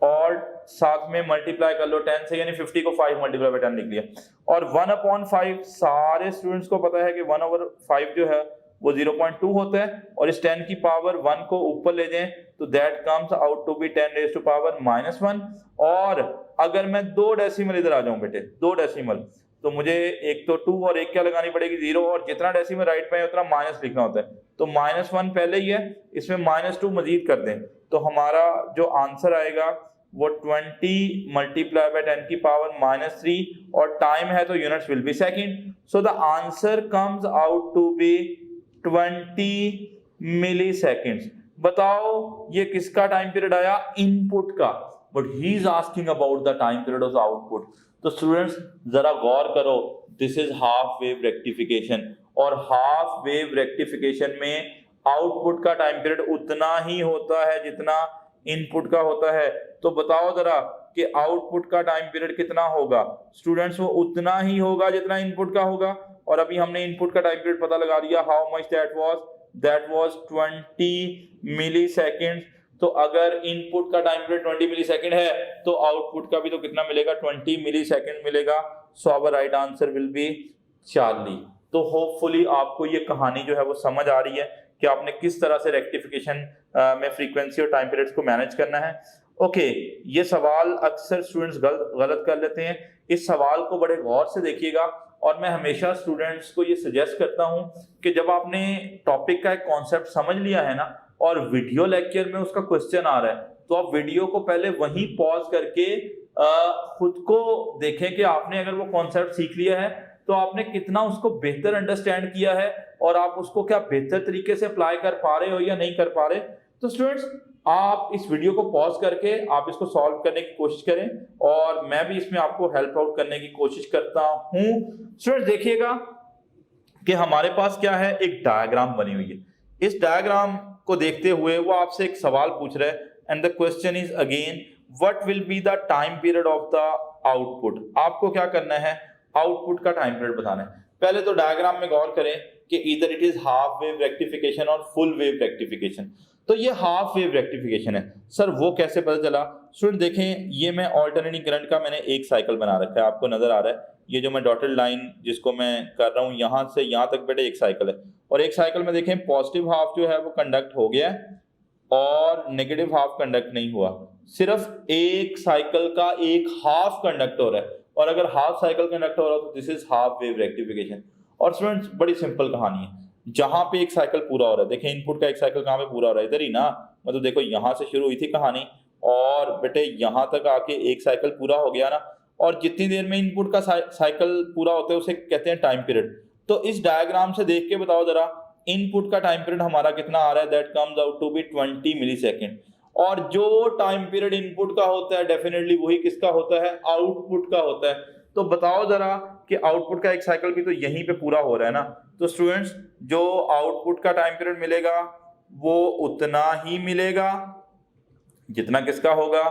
और साथ में multiply कर लो 10 से, यानी 50 को 5 multiply by 10 लिख लिया। और 1 अपॉन 5 सारे स्टूडेंट्स को पता है कि 1 ओवर 5 जो है वो 0.2 होता है, और इस 10 की पावर 1 को ऊपर ले जाएं तो that comes out to be 10 raise to power -1। और अगर मैं 2 डेसिमल इधर आ जाऊं बेटे, 2 डेसिमल, तो मुझे एक तो 2 और एक क्या लगानी पड़ेगी 0, और जितना डेसिमल राइट पे है उतना माइनस लिखना होता है। तो -1 पहले ही है, इसमें -2 मजीद कर दें तो हमारा जो आंसर आएगा वो 20 मल्टीप्लाई बाय 10 की पावर -3, और टाइम है तो units will be second. So the answer comes out to be 20 milliseconds. बताओ ये किसका टाइम पीरियड आया, इनपुट का, but he is asking about the time period of the output. तो स्टूडेंट्स जरा गौर करो, this is half wave rectification, और हाफ वेव रेक्टिफिकेशन में आउटपुट का टाइम पीरियड उतना ही होता है जितना इनपुट का होता है। तो बताओ जरा कि आउटपुट का टाइम पीरियड कितना होगा स्टूडेंट्स, वो उतना ही होगा जितना इनपुट का होगा। और अभी हमने इनपुट का टाइम पीरियड पता लगा दिया, how much that was 20 millisecond. तो अगर इनपुट का टाइम पीरियड 20 मिली सेकेंड है तो आउटपुट का भी तो कितना मिलेगा, 20 मिली सेकेंड मिलेगा। So our right answer will be 40। तो होपफुली आपको ये कहानी जो है वो समझ आ रही है कि आपने किस तरह से रेक्टिफिकेशन में फ्रीक्वेंसी और टाइम पीरियड्स को मैनेज करना है। ओके, ये सवाल अक्सर स्टूडेंट्स गलत कर लेते हैं। इस सवाल को बड़े गौर से देखिएगा। और मैं हमेशा स्टूडेंट्स को ये सजेस्ट करता हूँ कि जब आपने टॉपिक का एक कॉन्सेप्ट समझ लिया है ना और वीडियो लेक्चर में उसका क्वेश्चन आ रहा है, तो आप वीडियो को पहले वहीं पॉज करके खुद को देखें कि आपने अगर वो कॉन्सेप्ट सीख लिया है तो आपने कितना उसको बेहतर अंडरस्टैंड किया है और आप उसको क्या बेहतर तरीके से अप्लाई कर पा रहे हो या नहीं कर पा रहे। तो स्टूडेंट्स, आप इस वीडियो को पॉज करके आप इसको सॉल्व करने की कोशिश करें और मैं भी इसमें आपको हेल्प आउट करने की कोशिश करता हूं। स्टूडेंट्स देखिएगा कि हमारे पास क्या है, एक डायग्राम बनी हुई है। इस डायग्राम को देखते हुए वो आपसे एक सवाल पूछ रहा है and the question is again what will be the time period of the output. आपको क्या करना है, आउटपुट का टाइम पीरियड बताना है। पहले तो डायग्राम में गौर करें कि इधर it is half wave rectification और फुल वेव रेक्टिफिकेशन। तो ये हाफ वेव रेक्टिफिकेशन है। सर वो कैसे पता चला? स्टूडेंट देखें, ये मैं ऑल्टरनेटिंग करंट का मैंने एक साइकिल बना रखा है, आपको नजर आ रहा है। ये जो मैं डॉटेड लाइन जिसको मैं कर रहा हूँ यहाँ से यहाँ तक बेटे एक साइकिल है, और एक साइकिल में देखें पॉजिटिव हाफ जो है वो कंडक्ट हो गया है और नेगेटिव हाफ कंडक्ट नहीं हुआ। सिर्फ एक साइकिल का एक हाफ कंडक्ट हो रहा है, और अगर हाफ साइकिल कंडक्ट हो रहा है तो this is half wave rectification. और स्टूडेंट्स बड़ी सिंपल कहानी है, जहां पे एक साइकिल पूरा हो रहा है, देखें इनपुट का एक साइकिल कहां पे पूरा हो रहा है, इधर ही ना। मतलब देखो यहां से शुरू हुई थी कहानी और बेटे यहां तक आके एक साइकिल पूरा हो गया ना, और जितनी देर में इनपुट का साइकिल पूरा होता है उसे कहते हैं टाइम पीरियड। तो इस डायग्राम से देख के बताओ जरा, इनपुट का टाइम पीरियड हमारा कितना आ रहा है, that comes out to be 20 millisecond. और जो टाइम पीरियड इनपुट का होता है डेफिनेटली वही किसका होता है, आउटपुट का होता है। तो बताओ जरा कि आउटपुट का एक साइकिल भी तो यहीं पे पूरा हो रहा है ना। तो स्टूडेंट्स जो आउटपुट का टाइम पीरियड मिलेगा वो उतना ही मिलेगा जितना किसका होगा,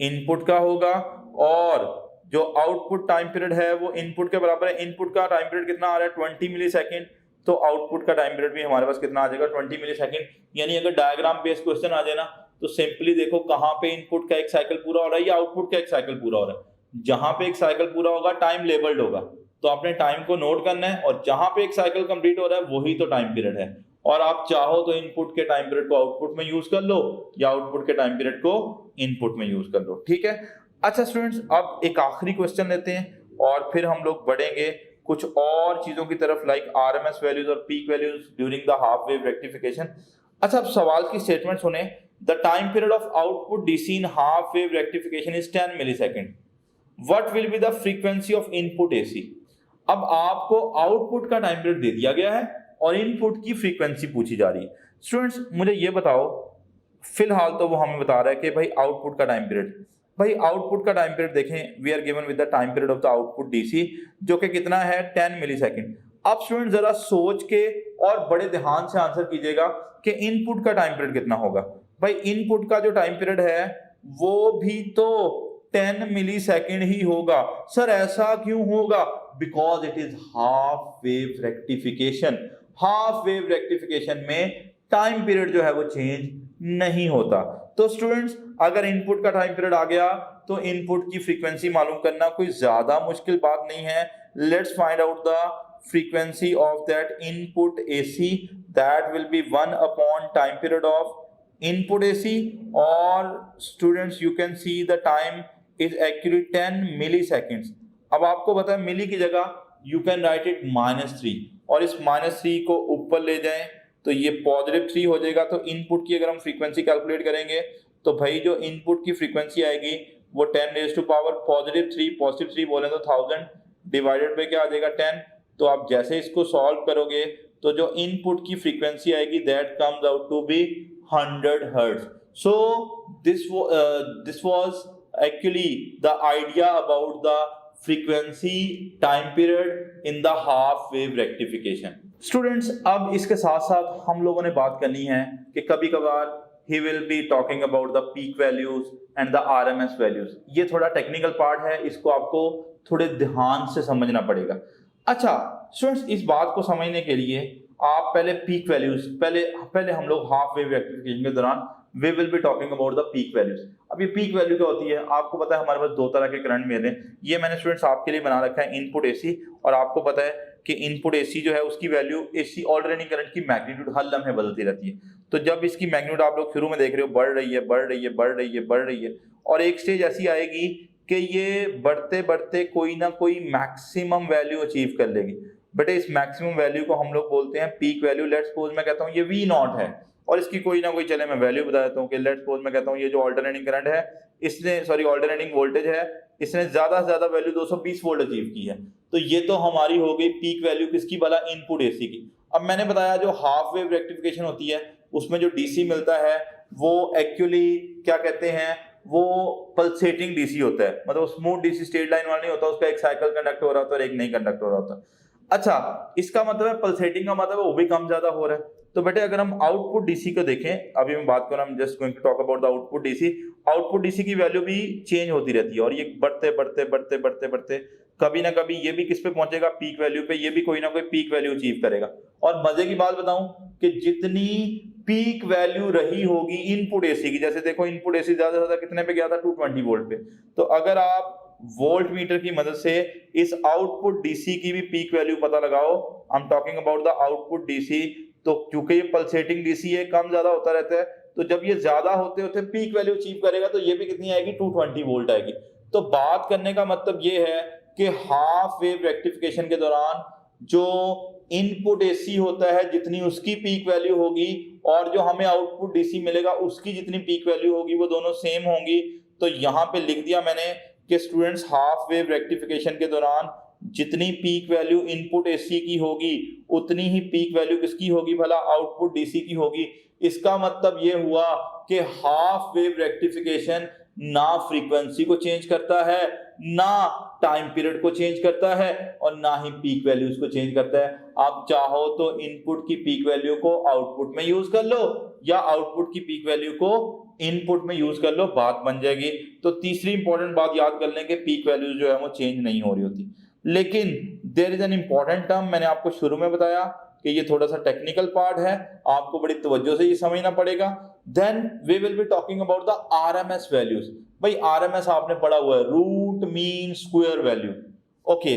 इनपुट का होगा। और जो आउटपुट टाइम पीरियड है वो इनपुट के बराबर है। इनपुट का टाइम पीरियड कितना आ रहा है, 20 मिलीसेकंड। तो आउटपुट का टाइम पीरियड भी हमारे पास कितना आ जाएगा, 20 मिलीसेकंड। यानी अगर डायग्राम बेस्ड क्वेश्चन आ जाए ना तो सिंपली देखो कहां पे इनपुट का एक साइकिल पूरा हो रहा है या आउटपुट का एक साइकिल पूरा हो रहा है। जहां पे एक साइकिल पूरा होगा टाइम लेबल्ड होगा, तो आपने टाइम को नोट करना है, और जहां पे एक साइकिल कंप्लीट हो रहा है वही तो टाइम पीरियड है। और आप चाहो तो इनपुट के टाइम पीरियड को आउटपुट में यूज कर लो या आउटपुट के टाइम पीरियड को इनपुट में यूज कर लो, ठीक है। अच्छा स्टूडेंट्स, अब एक आखिरी क्वेश्चन लेते हैं और फिर हम लोग बढ़ेंगे कुछ और चीजों की तरफ, लाइक आरएमएस वैल्यूज और peak values during the half wave rectification. अच्छा, अब सवाल की स्टेटमेंट सुने। The time period of output DC in half wave rectification is 10 millisecond. What will be the frequency of input AC. अब आपको output का time period दे दिया गया है और इनपुट की फ्रीक्वेंसी पूछी जा रही है। स्टूडेंट्स मुझे ये बताओ, फिलहाल तो वो हमें बता रहा है कि भाई आउटपुट का टाइम पीरियड, भाई आउटपुट का टाइम पीरियड देखें, we are given with the time period of the output DC जो कि कितना है 10 मिलीसेकंड। अब स्टूडेंट जरा सोच के और बड़े ध्यान से आंसर कीजिएगा कि इनपुट का टाइम पीरियड कितना होगा। भाई इनपुट का जो टाइम पीरियड है वो भी तो 10 मिलीसेकंड ही होगा। सर ऐसा क्यों होगा? Because it is half wave rectification. Half wave rectification में टाइम पीरियड जो है वो चेंज नहीं होता। तो स्टूडेंट्स अगर इनपुट का टाइम पीरियड आ गया तो इनपुट की फ्रीक्वेंसी मालूम करना कोई ज्यादा मुश्किल बात नहीं है। Let's find out the frequency of that input AC, that will be 1 upon time period of input AC, or students you can see the time is actually 10 milliseconds। अब आपको पता है मिली की जगह you can write it -3, और इस -3 को ऊपर ले जाएं तो ये +3 हो जाएगा। तो इनपुट की अगर हम फ्रीक्वेंसी कैलकुलेट करेंगे तो भाई जो इनपुट की फ्रीक्वेंसी आएगी वो 10 raised to power +3 बोले तो 1000 डिवाइडेड पे क्या आ जाएगा 10। तो आप जैसे इसको सॉल्व करोगे तो जो इनपुट की फ्रीक्वेंसी आएगी that comes out to be 100 hertz। So this was actually the idea about the frequency time period in the half wave rectification। Students अब इसके साथ साथ हम लोगों ने बात करनी है कि कभी कभार he will be talking about the peak values and the RMS values। ये थोड़ा टेक्निकल पार्ट है, इसको आपको थोड़े ध्यान से समझना पड़ेगा। अच्छा स्टूडेंट्स, इस बात को समझने के लिए आप पहले पीक वैल्यूज, पहले हम लोग हाफ वेव रेक्टिफिकेशन के दौरान we will be talking about the peak values. अब ये पीक वैल्यू क्या होती है? आपको पता है हमारे पास दो तरह के करंट मिल रहे हैं। ये मैंने स्टूडेंट्स आपके लिए बना रखा है इनपुट एसी, और आपको पता है कि इनपुट एसी जो है उसकी वैल्यू एसी ऑल्टरनेटिंग करंट की मैग्नीट्यूड हर लम्हे बदलती रहती है। तो जब इसकी मैग्नीट्यूड आप लोग शुरू में देख रहे हो बढ़ रही है, और एक स्टेज ऐसी आएगी कि ये बढ़ते बढ़ते कोई ना कोई मैक्सिमम वैल्यू अचीव कर लेगी। बट इस मैक्सिमम वैल्यू को हम लोग बोलते हैं पीक वैल्यू। लेट्स सपोज मैं कहता हूँ ये V नॉट है और इसकी कोई ना कोई, चले मैं वैल्यू बता देता हूँ कि लेट्स सपोज मैं कहता हूँ ये जो ऑल्टरनेटिंग करंट है इसने, सॉरी ऑल्टरनेटिंग वोल्टेज है, इसने ज्यादा से ज्यादा वैल्यू 220 वोल्ट अचीव की है। तो ये तो हमारी हो गई पीक वैल्यू किसकी भला, इनपुट AC की। अब मैंने बताया जो हाफ वेव रेक्टिफिकेशन होती है उसमें जो DC मिलता है वो एक्चुअली क्या कहते हैं, वो पल्सेटिंग DC होता है, मतलब स्मूथ DC स्ट्रेट लाइन वाला नहीं होता, उसका एक साइकिल कंडक्ट हो रहा होता है और एक नहीं कंडक्ट हो रहा होता। अच्छा, इसका मतलब है पल्सेटिंग का मतलब है वो भी कम ज्यादा हो रहा है। तो बेटे अगर हम आउटपुट DC को देखें, अभी मैं बात कर रहा हूं, just going to talk about the output DC। Output DC की वैल्यू भी चेंज होती रहती है और ये बढ़ते बढ़ते बढ़ते बढ़ते बढ़ते कभी ना कभी ये भी किस पे पहुंचेगा, पीक वैल्यू पे। ये भी कोई ना कोई पीक वैल्यू अचीव करेगा। और मजे की बात बताऊं कि जितनी पीक वैल्यू रही होगी इनपुट AC की, जैसे देखो इनपुट AC ज्यादा से ज्यादा कितने पे गया था, 220 वोल्ट पे। तो अगर आप वोल्ट मीटर की मदद से इस आउटपुट DC की भी पीक वैल्यू पता लगाओ, I am talking about the output DC, तो क्योंकि ये पल्सेटिंग DC है, कम ज्यादा होता रहता है, तो जब ये ज्यादा होते होते पीक वैल्यू अचीव करेगा तो ये भी कितनी आएगी, 220 वोल्ट आएगी। तो बात करने का मतलब ये है कि हाफ वेव रेक्टिफिकेशन के दौरान जो इनपुट AC होता है जितनी उसकी पीक वैल्यू होगी और जो हमें आउटपुट DC मिलेगा उसकी जितनी पीक वैल्यू होगी वो दोनों सेम होंगी। तो यहाँ पे लिख दिया मैंने कि स्टूडेंट्स हाफ वेव रेक्टिफिकेशन के दौरान जितनी पीक वैल्यू इनपुट AC की होगी उतनी ही पीक वैल्यू किसकी होगी भला, आउटपुट DC की होगी। इसका मतलब ये हुआ कि हाफ वेव रेक्टिफिकेशन ना फ्रीक्वेंसी को चेंज करता है, ना टाइम पीरियड को चेंज करता है और ना ही पीक वैल्यूज को चेंज करता है। आप चाहो तो इनपुट की पीक वैल्यू को आउटपुट में यूज कर लो या आउटपुट की पीक वैल्यू को इनपुट में यूज कर लो, बात बन जाएगी। तो तीसरी इंपॉर्टेंट बात याद कर लें कि पीक वैल्यूज जो है वो चेंज नहीं हो रही होती। लेकिन there is an important term, मैंने आपको शुरू में बताया कि ये थोड़ा सा टेक्निकल पार्ट है, आपको बड़ी तवज्जो से ये समझना पड़ेगा। Then we will be talking about the RMS values. भाई RMS आपने पढ़ा हुआ है, root mean square value. Okay,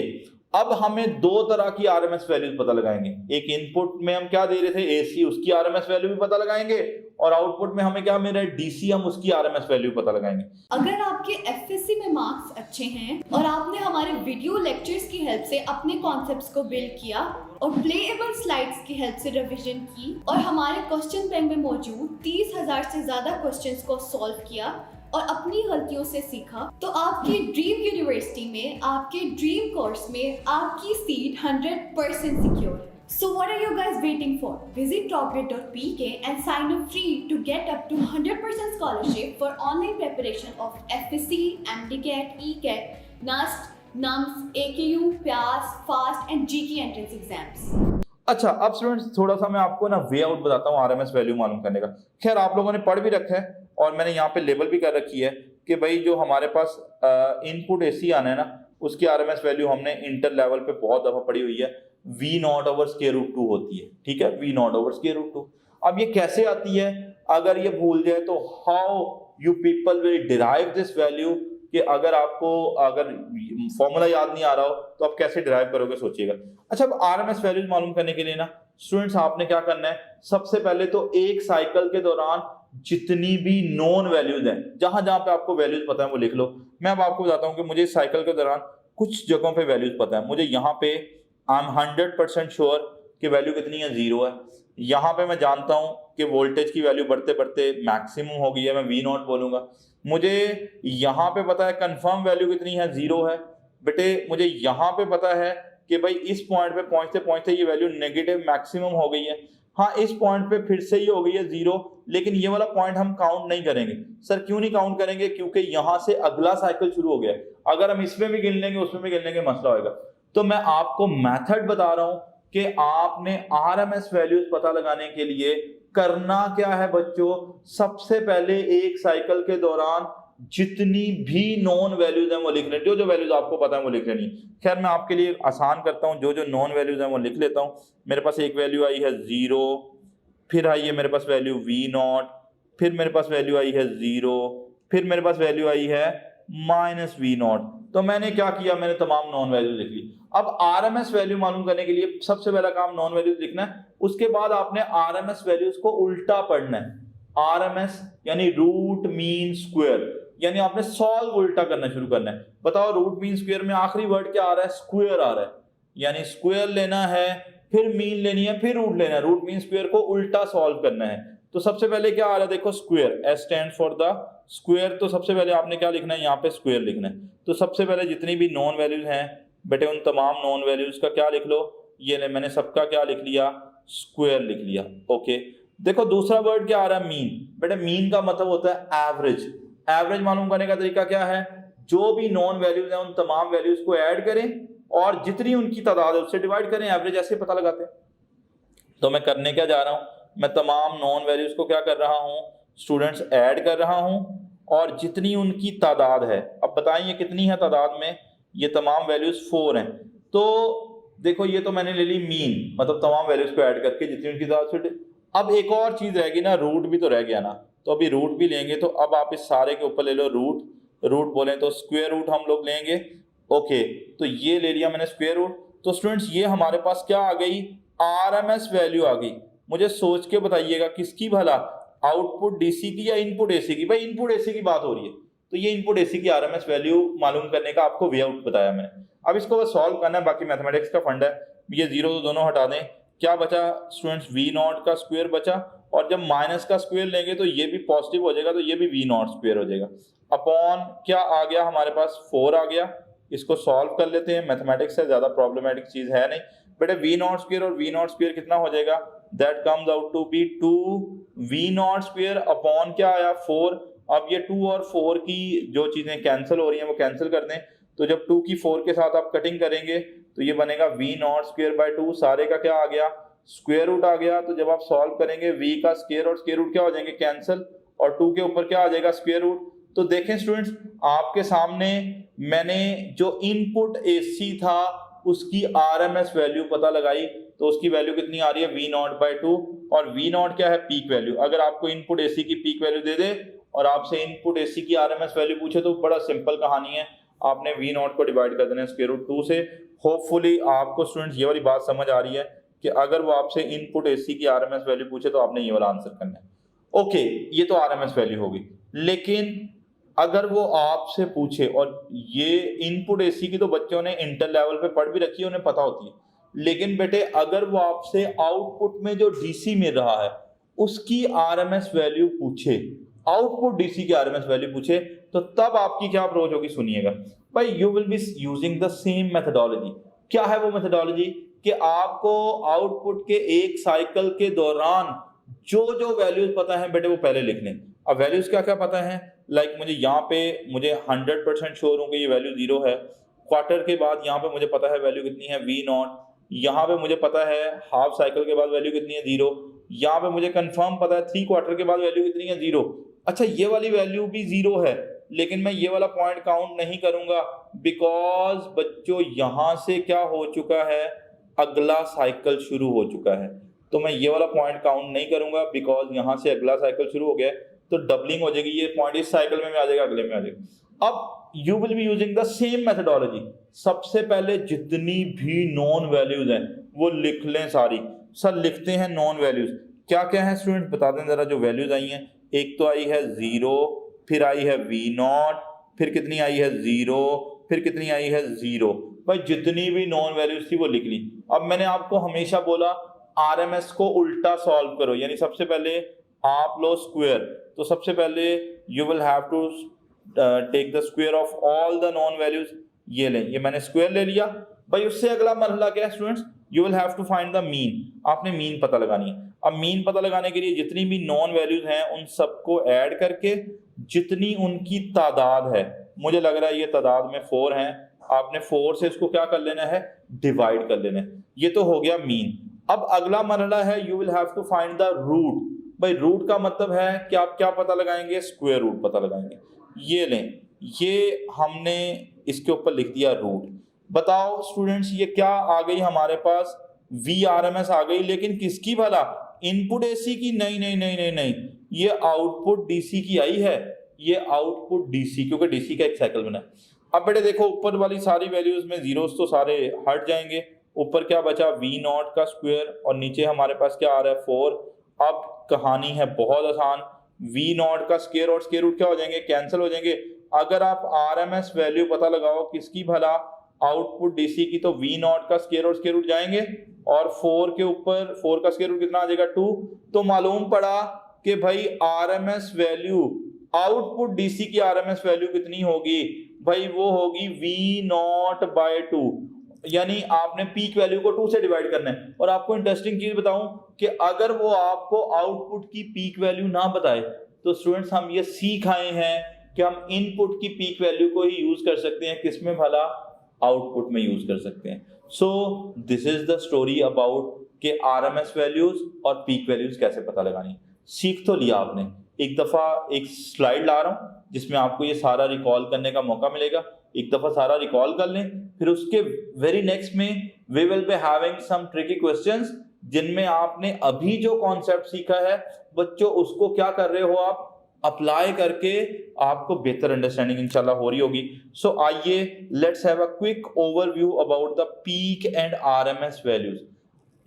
अब हमें दो तरह की RMS वैल्यूज पता लगाएंगे। एक इनपुट में हम क्या दे रहे थे AC, उसकी RMS वैल्यू भी पता लगाएंगे और आउटपुट में हमें क्या मिल रहा है DC, हम उसकी RMS वैल्यू पता लगाएंगे। अगर आपके FSC में मार्क्स अच्छे हैं और आपने हमारे वीडियो लेक्चर्स की हेल्प से अपने कॉन्सेप्ट्स को बिल्ड किया और प्लेएबल स्लाइड्स की हेल्प से रिवीजन की और हमारे क्वेश्चन बैंक में मौजूद 30,000 से ज्यादा क्वेश्चंस को सॉल्व किया और अपनी गलतियों से सीखा, तो आपकी ड्रीम यूनिवर्सिटी में, आपके ड्रीम कोर्स में आपकी सीट 100% सिक्योर है। So what are you guys waiting for? Visit topgrade.pk and sign up free to get up to 100% scholarship for online preparation of FSC, MDCAT, ECAT, NAST, NUMS, AKU, PAS, FAST and GK entrance exams. अच्छा, अब students थोड़ा सा मैं आपको ना way out बताता हूँ RMS value मालूम करने का। खैर आप लोगों ने पढ़ भी रखा है और मैंने यहाँ पे लेबल भी कर रखी है कि भाई जो हमारे पास इनपुट AC आना है ना, उसकी RMS वैल्यू हमने इंटर लेवल पे बहुत दफा पढ़ी हुई है, V naught over square root 2 होती है। ठीक है, V naught over square root 2। अब ये कैसे आती है, अगर ये भूल जाए तो how you people will derive this value, कि अगर आपको अगर फॉर्मूला याद नहीं आ रहा हो तो आप कैसे डिराइव करोगे, सोचिएगा। अच्छा, अब RMS वैल्यूज मालूम करने के लिए ना स्टूडेंट्स आपने क्या करना है, सबसे पहले तो एक साइकिल के दौरान जितनी भी नोन वैल्यूज हैं, जहां जहां पे आपको वैल्यूज पता है वो लिख लो। मैं अब आपको बताता हूं कि मुझे साइकिल के दौरान कुछ जगहों पे वैल्यूज पता है। मुझे यहाँ पे आई एम 100% श्योर कि वैल्यू कितनी है, 0 है। यहाँ पे मैं जानता हूँ कि वोल्टेज की वैल्यू बढ़ते बढ़ते मैक्सिमम हो गई है, मैं V नॉट बोलूंगा। मुझे यहाँ पे पता है कंफर्म वैल्यू कितनी है, 0 है। बेटे मुझे यहाँ पे पता है कि भाई इस पॉइंट पे पहुंचते पहुंचते ये वैल्यू नेगेटिव मैक्सिमम हो गई है। हाँ, इस पॉइंट पे फिर से ही हो गई है 0, लेकिन ये वाला पॉइंट हम काउंट नहीं करेंगे। सर क्यों नहीं काउंट करेंगे, क्योंकि यहाँ से अगला साइकिल शुरू हो गया। अगर हम इसमें भी गिन लेंगे उसमें भी गिन लेंगे, मसला होगा। तो मैं आपको मेथड बता रहा हूं कि आपने RMS वैल्यूज पता लगाने के लिए करना क्या है बच्चों। सबसे पहले एक साइकिल के दौरान जितनी भी नॉन वैल्यूज हैं वो लिख लें, जो जो वैल्यूज आपको पता है वो लिख लेनी। खैर मैं आपके लिए आसान करता हूं, जो जो नॉन वैल्यूज हैं वो लिख लेता हूं। मेरे पास एक वैल्यू आई है 0, फिर आई है मेरे पास वैल्यू V नॉट, फिर मेरे पास वैल्यू आई है 0, फिर मेरे पास वैल्यू आई है -V नॉट। तो मैंने क्या किया, मैंने तमाम नॉन वैल्यू लिख ली। अब RMS वैल्यू मालूम करने के लिए सबसे पहला काम नॉन वैल्यूज लिखना है। उसके बाद आपने RMS वैल्यूज को उल्टा पढ़ना है। RMS यानी रूट मीन स्क्वायर। यानी आपने सॉल्व उल्टा करना शुरू करना है। बताओ रूट मीन स्क्वायर में आखिरी वर्ड क्या आ रहा है, स्क्वायर आ रहा है, यानी स्क्वायर लेना है, फिर मीन लेनी है, फिर रूट लेना है। रूट मीन स्क्वायर को उल्टा सॉल्व करना है। तो सबसे पहले क्या आ रहा है, देखो square, S stand for the square. तो सबसे पहले आपने क्या लिखना है, यहाँ पे स्क्वायर लिखना है। तो सबसे पहले जितनी भी नॉन वैल्यूज हैं बेटे उन तमाम नॉन वैल्यूज का क्या लिख लो, ये ले मैंने सबका क्या लिख लिया, स्क्वायर लिख लिया। ओके, देखो दूसरा वर्ड क्या आ रहा है, मीन। बेटे मीन का मतलब होता है एवरेज। एवरेज मालूम करने का तरीका क्या है, जो भी नॉन वैल्यूज हैं उन तमाम वैल्यूज को ऐड करें और जितनी उनकी तादाद है उससे डिवाइड करें, एवरेज ऐसे पता लगाते हैं। तो मैं करने क्या जा रहा हूं, मैं तमाम नॉन वैल्यूज को क्या कर रहा हूं स्टूडेंट्स, ऐड कर रहा हूं और जितनी उनकी तादाद है, अब बताएं ये कितनी है तादाद में, ये तमाम वैल्यूज 4 हैं। तो देखो ये तो मैंने ले ली मीन, मतलब तमाम वैल्यूज को ऐड करके जितनी उनकी तादाद से। अब एक और चीज रहेगी ना, रूट भी तो रह गया ना, तो अभी रूट भी लेंगे। तो अब आप इस सारे के ऊपर ले लो रूट, रूट बोले तो स्क्वायर रूट हम लोग लेंगे। ओके, तो ये ले लिया मैंने स्क्वायर रूट। तो स्टूडेंट्स ये हमारे पास क्या आ गई, आरएमएस वैल्यू आ गई। मुझे सोच के बताइएगा किसकी भला, आउटपुट डीसी की या इनपुट एसी की। भाई इनपुट एसी की बात हो रही है, तो ये इनपुट एसी की आरएमएस वैल्यू मालूम करने का आपको वे आउट बताया मैंने। अब इसको बस सॉल्व करना है, बाकी मैथमेटिक्स का फंड है। ये जीरो तो दोनों हटा दें, क्या बचा स्टूडेंट्स, वी नॉट का स्क्वायर बचा, और जब माइनस का स्क्वायर लेंगे तो ये भी पॉजिटिव हो जाएगा, तो ये भी वी नॉट स्क्वायर हो जाएगा। अपॉन क्या आ गया हमारे पास, 4 आ गया। इसको सॉल्व कर लेते हैं, मैथमेटिक्स से ज्यादा प्रॉब्लमेटिक चीज है नहीं बेटे। वी नॉट स्क्वायर और वी नॉट स्क्वायर कितना हो जाएगा, that comes out to be 2 V naught square upon क्या आया 4। अब ये 2 और 4 की जो चीजें कैंसिल हो रही हैं वो कैंसिल कर दें। तो जब 2 की 4 के साथ आप कटिंग करेंगे तो ये बनेगा वी नॉट स्क्वायर बाय 2, सारे का क्या आ गया, स्क्वायर रूट आ गया। तो जब आप सॉल्व करेंगे वी का स्क्वायर और स्क्वायर रूट क्या हो जाएंगे, कैंसिल, और 2 के ऊपर क्या आ जाएगा, स्क्वायर रूट। तो देखें स्टूडेंट्स, आपके सामने मैंने जो इनपुट एसी था उसकी आरएमएस वैल्यू पता लगाई, तो उसकी वैल्यू कितनी आ रही है, वी नॉट बाय 2। और वी नॉट क्या है, पीक वैल्यू। अगर आपको इनपुट एसी की पीक वैल्यू दे दे और आपसे इनपुट एसी की आरएमएस वैल्यू पूछे तो बड़ा सिंपल कहानी है, आपने वी नॉट को डिवाइड कर देना है स्क्वायर रूट 2 से। होपफुली आपको स्टूडेंट्स ये वाली बात समझ आ रही है कि अगर वो आपसे इनपुट एसी की आरएमएस वैल्यू पूछे तो आपने ये वाला आंसर करना है। ओके, ये तो आरएमएस वैल्यू होगी। लेकिन अगर वो आपसे पूछे, और ये इनपुट एसी की तो बच्चों ने इंटर लेवल पे पढ़ भी रखी है, उन्हें पता होती है, लेकिन बेटे अगर वो आपसे आउटपुट में जो डीसी मिल रहा है उसकी आरएमएस वैल्यू पूछे, आउटपुट डीसी की आरएमएस वैल्यू पूछे, तो तब आपकी क्या अप्रोच होगी, सुनिएगा भाई। You will be using the same methodology. क्या है वो मेथोडोलॉजी, कि आपको आउटपुट के एक साइकिल के दौरान जो जो वैल्यूज पता है बेटे वो पहले लिख लें। अब वैल्यूज क्या क्या पता है, लाइक मुझे यहाँ पे मुझे 100% श्योर हूँ कि ये वैल्यू 0 है। क्वार्टर के बाद यहाँ पे मुझे पता है वैल्यू कितनी है, वी नॉट। यहाँ पे मुझे पता है हाफ साइकिल के बाद वैल्यू कितनी है, 0। यहाँ पे मुझे कंफर्म पता है 3 क्वार्टर के बाद वैल्यू कितनी है, 0। अच्छा, ये वाली वैल्यू भी 0 है, लेकिन मैं ये वाला पॉइंट काउंट नहीं करूंगा, बिकॉज बच्चों यहाँ से क्या हो चुका है, अगला साइकिल शुरू हो चुका है। तो मैं ये वाला पॉइंट काउंट नहीं करूंगा, बिकॉज यहाँ से अगला साइकिल शुरू हो गया है, तो डबलिंग हो जाएगी। ये पॉइंट इस साइकिल में आ जाएगा, अगले में आ जाएगा। अब you will be using the same methodology. सबसे पहले जितनी भी नॉन वैल्यूज हैं वो लिख लें सारी। सर लिखते हैं नॉन वैल्यूज, क्या क्या है स्टूडेंट बता दें जरा जो वैल्यूज आई हैं। एक तो आई है 0, फिर आई है वी नॉट, फिर कितनी आई है 0, फिर कितनी आई है 0। भाई जितनी भी नॉन वैल्यूज थी वो लिख ली। अब मैंने आपको हमेशा बोला आरएमएस को उल्टा सॉल्व करो, यानी सबसे पहले आप लो स्क्वायर। तो सबसे पहले you will have to take the square of all the known values. ये लें, ये मैंने स्क्वायर ले लिया। भाई उससे अगला मरहला क्या है students, you will have to find the mean. आपने मीन पता लगानी है। अब मीन पता लगाने के लिए जितनी भी नॉन वैल्यूज हैं उन सबको ऐड करके जितनी उनकी तादाद है, मुझे लग रहा है ये तादाद में 4 हैं, आपने 4 से इसको क्या कर लेना है, डिवाइड कर लेना है। ये तो हो गया मीन। अब अगला मरहला है you will have to find the root. भाई रूट का मतलब है कि आप क्या पता लगाएंगे, स्क्वायर रूट पता लगाएंगे। ये लें, ये हमने इसके ऊपर लिख दिया रूट। बताओ स्टूडेंट्स ये क्या आ गई हमारे पास, वी आरएमएस आ गई, लेकिन किसकी भला, इनपुट एसी की? नहीं नहीं नहीं नहीं नहीं, ये आउटपुट डीसी की आई है, ये आउटपुट डीसी, क्योंकि डीसी का एक साइकिल बना है। अब बेटे देखो ऊपर वाली सारी वैल्यूज में जीरोस तो सारे हट जाएंगे, ऊपर क्या बचा, वी नॉट का स्क्वायर, और नीचे हमारे पास क्या आ रहा है 4। अब कहानी है बहुत आसान, वी नॉट का स्क्वायर और स्क्वायर रूट क्या हो जाएंगे, कैंसिल हो जाएंगे। अगर आप आरएमएस वैल्यू पता लगाओ किसकी भला, आउटपुट डीसी की, तो वी नॉट का स्क्वायर और स्क्वायर रूट जाएंगे और 4 के ऊपर 4 का स्क्वायर रूट कितना आ जाएगा 2। तो मालूम पड़ा कि भाई आरएमएस वैल्यू, आउटपुट डीसी की आरएमएस वैल्यू कितनी होगी भाई, वो होगी वी नॉट बाय 2, यानी आपने पीक वैल्यू को 2 से डिवाइड करना है। और आपको इंटरेस्टिंग चीज बताऊं कि अगर वो आपको आउटपुट की पीक वैल्यू ना बताए तो स्टूडेंट्स हम ये सीख आए हैं कि हम इनपुट की पीक वैल्यू को ही यूज कर सकते हैं, किसमें भला, आउटपुट में यूज कर सकते हैं। So this is the story about के आरएमएस वैल्यूज और पीक वैल्यूज कैसे पता लगानी। सीख तो लिया आपने। एक दफा एक स्लाइड ला रहा हूं जिसमें आपको ये सारा रिकॉल करने का मौका मिलेगा, एक दफा सारा रिकॉल कर लें, फिर उसके वेरी नेक्स्ट में we will be having some tricky questions जिनमें आपने अभी जो कॉन्सेप्ट सीखा है बच्चों उसको क्या कर रहे हो आप, अप्लाई करके आपको बेहतर अंडरस्टैंडिंग इंशाल्लाह हो रही होगी। सो आइए let's have a quick overview about the peak and RMS values.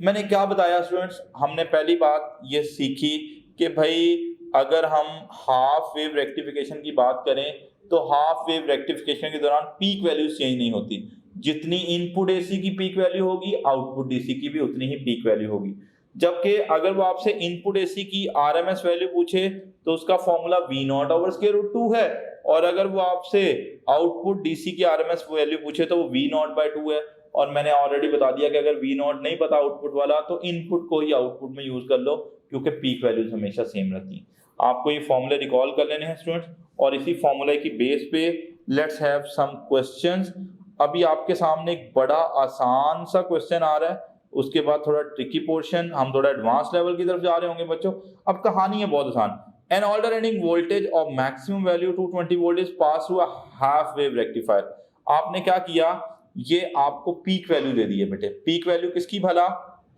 मैंने क्या बताया स्टूडेंट्स, हमने पहली बात ये सीखी कि भाई अगर हम हाफ वेव रेक्टिफिकेशन की बात करें तो हाफ वेव रेक्टिफिकेशन के दौरान पीक वैल्यूज चेंज नहीं होती, जितनी इनपुट एसी की पीक वैल्यू होगी आउटपुट डीसी की भी उतनी ही पीक वैल्यू होगी। जबकि अगर वो आपसे इनपुट एसी की आरएमएस वैल्यू पूछे तो उसका formula V naught over square root 2 है, और अगर वो आपसे आउटपुट डीसी की आरएमएस वैल्यू पूछे तो वो वी नॉट बाय 2 है। और मैंने ऑलरेडी बता दिया कि अगर वी नॉट नहीं पता आउटपुट वाला तो इनपुट को ही आउटपुट में यूज कर लो, क्योंकि पीक वैल्यूज हमेशा सेम रहती हैं। आपको ये फॉर्मूले रिकॉल कर लेने हैं स्टूडेंट्स, और इसी फॉर्मूले की बेस पे लेट्स हैव सम क्वेश्चंस। अभी आपके सामने एक बड़ा आसान सा क्वेश्चन आ रहा है, उसके बाद थोड़ा ट्रिकी पोर्शन, हम थोड़ा एडवांस लेवल की तरफ जा रहे होंगे बच्चों। अब कहानी है बहुत आसान। An alternating voltage of maximum value 220 volt is pass through a half wave rectifier. आपने क्या किया, ये आपको पीक वैल्यू दे दी है बेटे। पीक वैल्यू किसकी भला,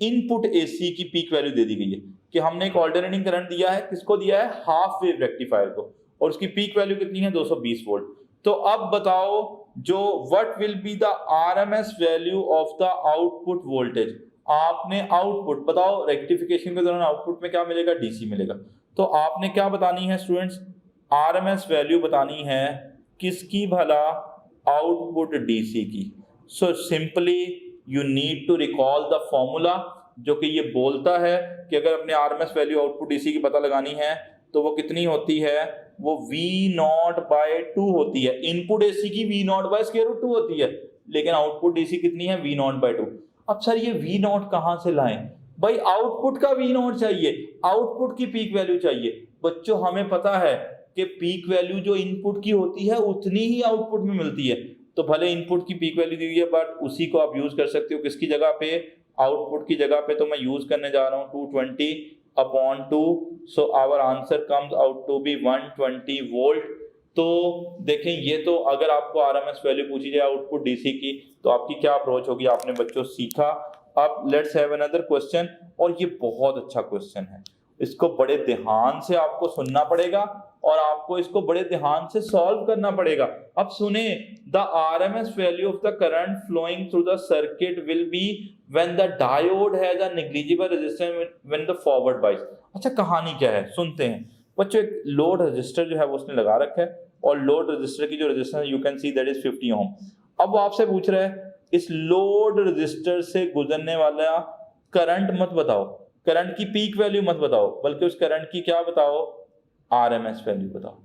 इनपुट एसी की पीक वैल्यू दे दी गई है कि हमने एक ऑल्टरनेटिंग करंट दिया है, किसको दिया है, हाफ वेव रेक्टिफायर को, और उसकी पीक वैल्यू कितनी है 220 वोल्ट। तो अब बताओ जो what will be the RMS value of the output voltage. आपने आउटपुट बताओ, रेक्टिफिकेशन के दौरान आउटपुट में क्या मिलेगा, डीसी मिलेगा। तो आपने क्या बतानी है स्टूडेंट्स, आरएमएस वैल्यू बतानी है किसकी भला, आउटपुट डीसी की। So simply you need to recall the formula जो कि ये बोलता है कि अगर अपने आरएमएस वैल्यू आउटपुट डीसी की पता लगानी है तो वो कितनी होती है, वो वी नॉट बाय 2 होती है। इनपुट एसी की V not by square root 2 होती है, लेकिन आउटपुट डीसी कितनी है, वी नॉट बाय 2। अब सर ये वी नॉट कहां से लाएं भाई, आउटपुट का वी नॉट चाहिए, आउटपुट की पीक वैल्यू चाहिए। बच्चों हमें पता है कि पीक वैल्यू जो इनपुट की होती है उतनी ही आउटपुट में मिलती है। तो भले इनपुट की पीक वैल्यू दी हुई है बट उसी को आप यूज कर सकते हो किसकी जगह पे, आउटपुट की जगह पे। तो मैं यूज करने जा रहा हूँ 220/2। So our answer comes out to be 120 volt. तो देखें, ये तो अगर आपको आरएमएस वैल्यू पूछी जाए आउटपुट डीसी की तो आपकी क्या अप्रोच होगी, आपने बच्चों सीखा। अब लेट्स हैव अनदर क्वेश्चन, और ये बहुत अच्छा क्वेश्चन है, इसको बड़े ध्यान से आपको सुनना पड़ेगा और आपको इसको बड़े ध्यान से सॉल्व करना पड़ेगा। अब सुने, the RMS value of the current flowing through the circuit will be when the diode has a negligible resistance when the forward bias. अच्छा कहानी क्या है, सुनते हैं बच्चों। एक लोड रजिस्टर जो है वो उसने लगा रखा है, और लोड रजिस्टर की जो resistance you can see that is 50 ओम। अब वो आपसे पूछ रहा है इस लोड रजिस्टर से गुजरने वाला करंट मत बताओ, करंट की पीक वैल्यू मत बताओ, बल्कि उस करंट की क्या बताओ, आरएमएस वैल्यू बताओ।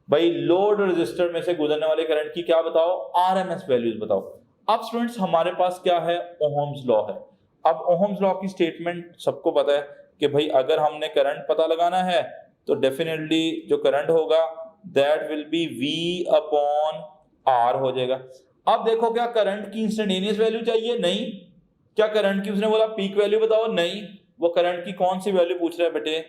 भाई लोड रजिस्टर में से गुजरने वाले करंट की क्या बताओ, आरएमएस वैल्यूज बताओ। अब स्टूडेंट्स हमारे पास क्या है, ओहम्स लॉ है। अब ओहम्स लॉ की स्टेटमेंट सबको पता है कि भाई अगर हमने करंट पता लगाना है तो डेफिनेटली जो करंट होगा that will be V upon R हो जाएगा। अब देखो, क्या करंट की इंस्टेंटेनियस वैल्यू चाहिए, नहीं। क्या करंट की उसने बोला पीक वैल्यू बताओ, नहीं। वो करंट की कौन सी वैल्यू पूछ रहा है बेटे,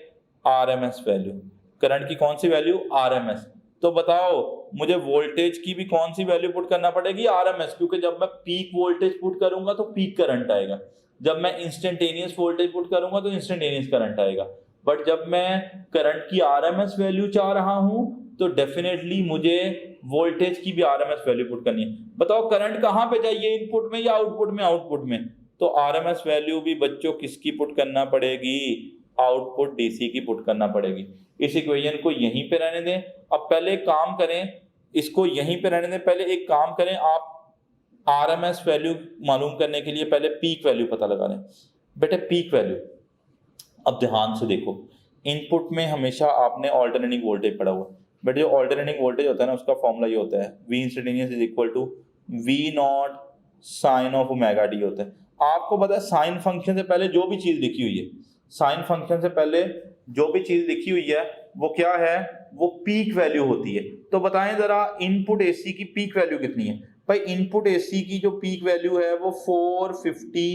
आरएमएस वैल्यू। करंट की कौन सी वैल्यू, आरएमएस। तो बताओ मुझे वोल्टेज की भी कौन सी वैल्यू पुट करना पड़ेगी, आरएमएस, क्योंकि जब मैं पीक वोल्टेज पुट करूंगा तो पीक करंट आएगा, जब मैं इंस्टेंटेनियस वोल्टेज पुट करूंगा तो इंस्टेंटेनियस करंट आएगा। बट जब मैं करंट की आरएमएस वैल्यू चाह रहा हूं तो डेफिनेटली मुझे वोल्टेज की भी आरएमएस वैल्यू पुट करनी है। बताओ करंट कहां पे चाहिए, इनपुट में या आउटपुट में, आउटपुट में। तो आरएमएस वैल्यू भी बच्चों किसकी पुट करना पड़ेगी, आउटपुट डीसी की पुट करना पड़ेगी। इस इक्वेशन को यहीं पे रहने दें। अब पहले एक काम करें, इसको यहीं पे रहने दें। पहले एक काम करें, आप आरएमएस वैल्यू मालूम करने के लिए पहले पीक वैल्यू पता लगा लें। बेटे पीक वैल्यू, अब ध्यान से देखो, इनपुट में हमेशा आपने ऑल्टरनेटिंग वोल्टेज पढ़ा हुआ। बट जो ऑल्टरनेटिंग वोल्टेज होता है ना, उसका फॉर्मूला ये होता है, V instantaneous is equal to V not sine of omega D होता है। आपको पता है साइन फंक्शन से पहले जो भी चीज़ लिखी हुई है, साइन फंक्शन से पहले जो भी चीज़ लिखी हुई है वो क्या है, वो पीक वैल्यू होती है। तो बताएं जरा इनपुट एसी की पीक वैल्यू कितनी है। भाई इनपुट एसी की जो पीक वैल्यू है वो 450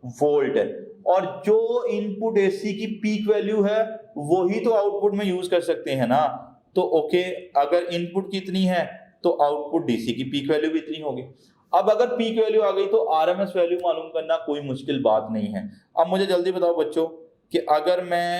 वोल्ट है, और जो इनपुट एसी की पीक वैल्यू है वही तो आउटपुट में यूज कर सकते हैं ना। तो ओके, अगर इनपुट कितनी है तो आउटपुट डीसी की पीक वैल्यू भी इतनी होगी। अब अगर पीक वैल्यू आ गई तो आरएमएस वैल्यू मालूम करना कोई मुश्किल बात नहीं है। अब मुझे जल्दी बताओ बच्चों कि अगर मैं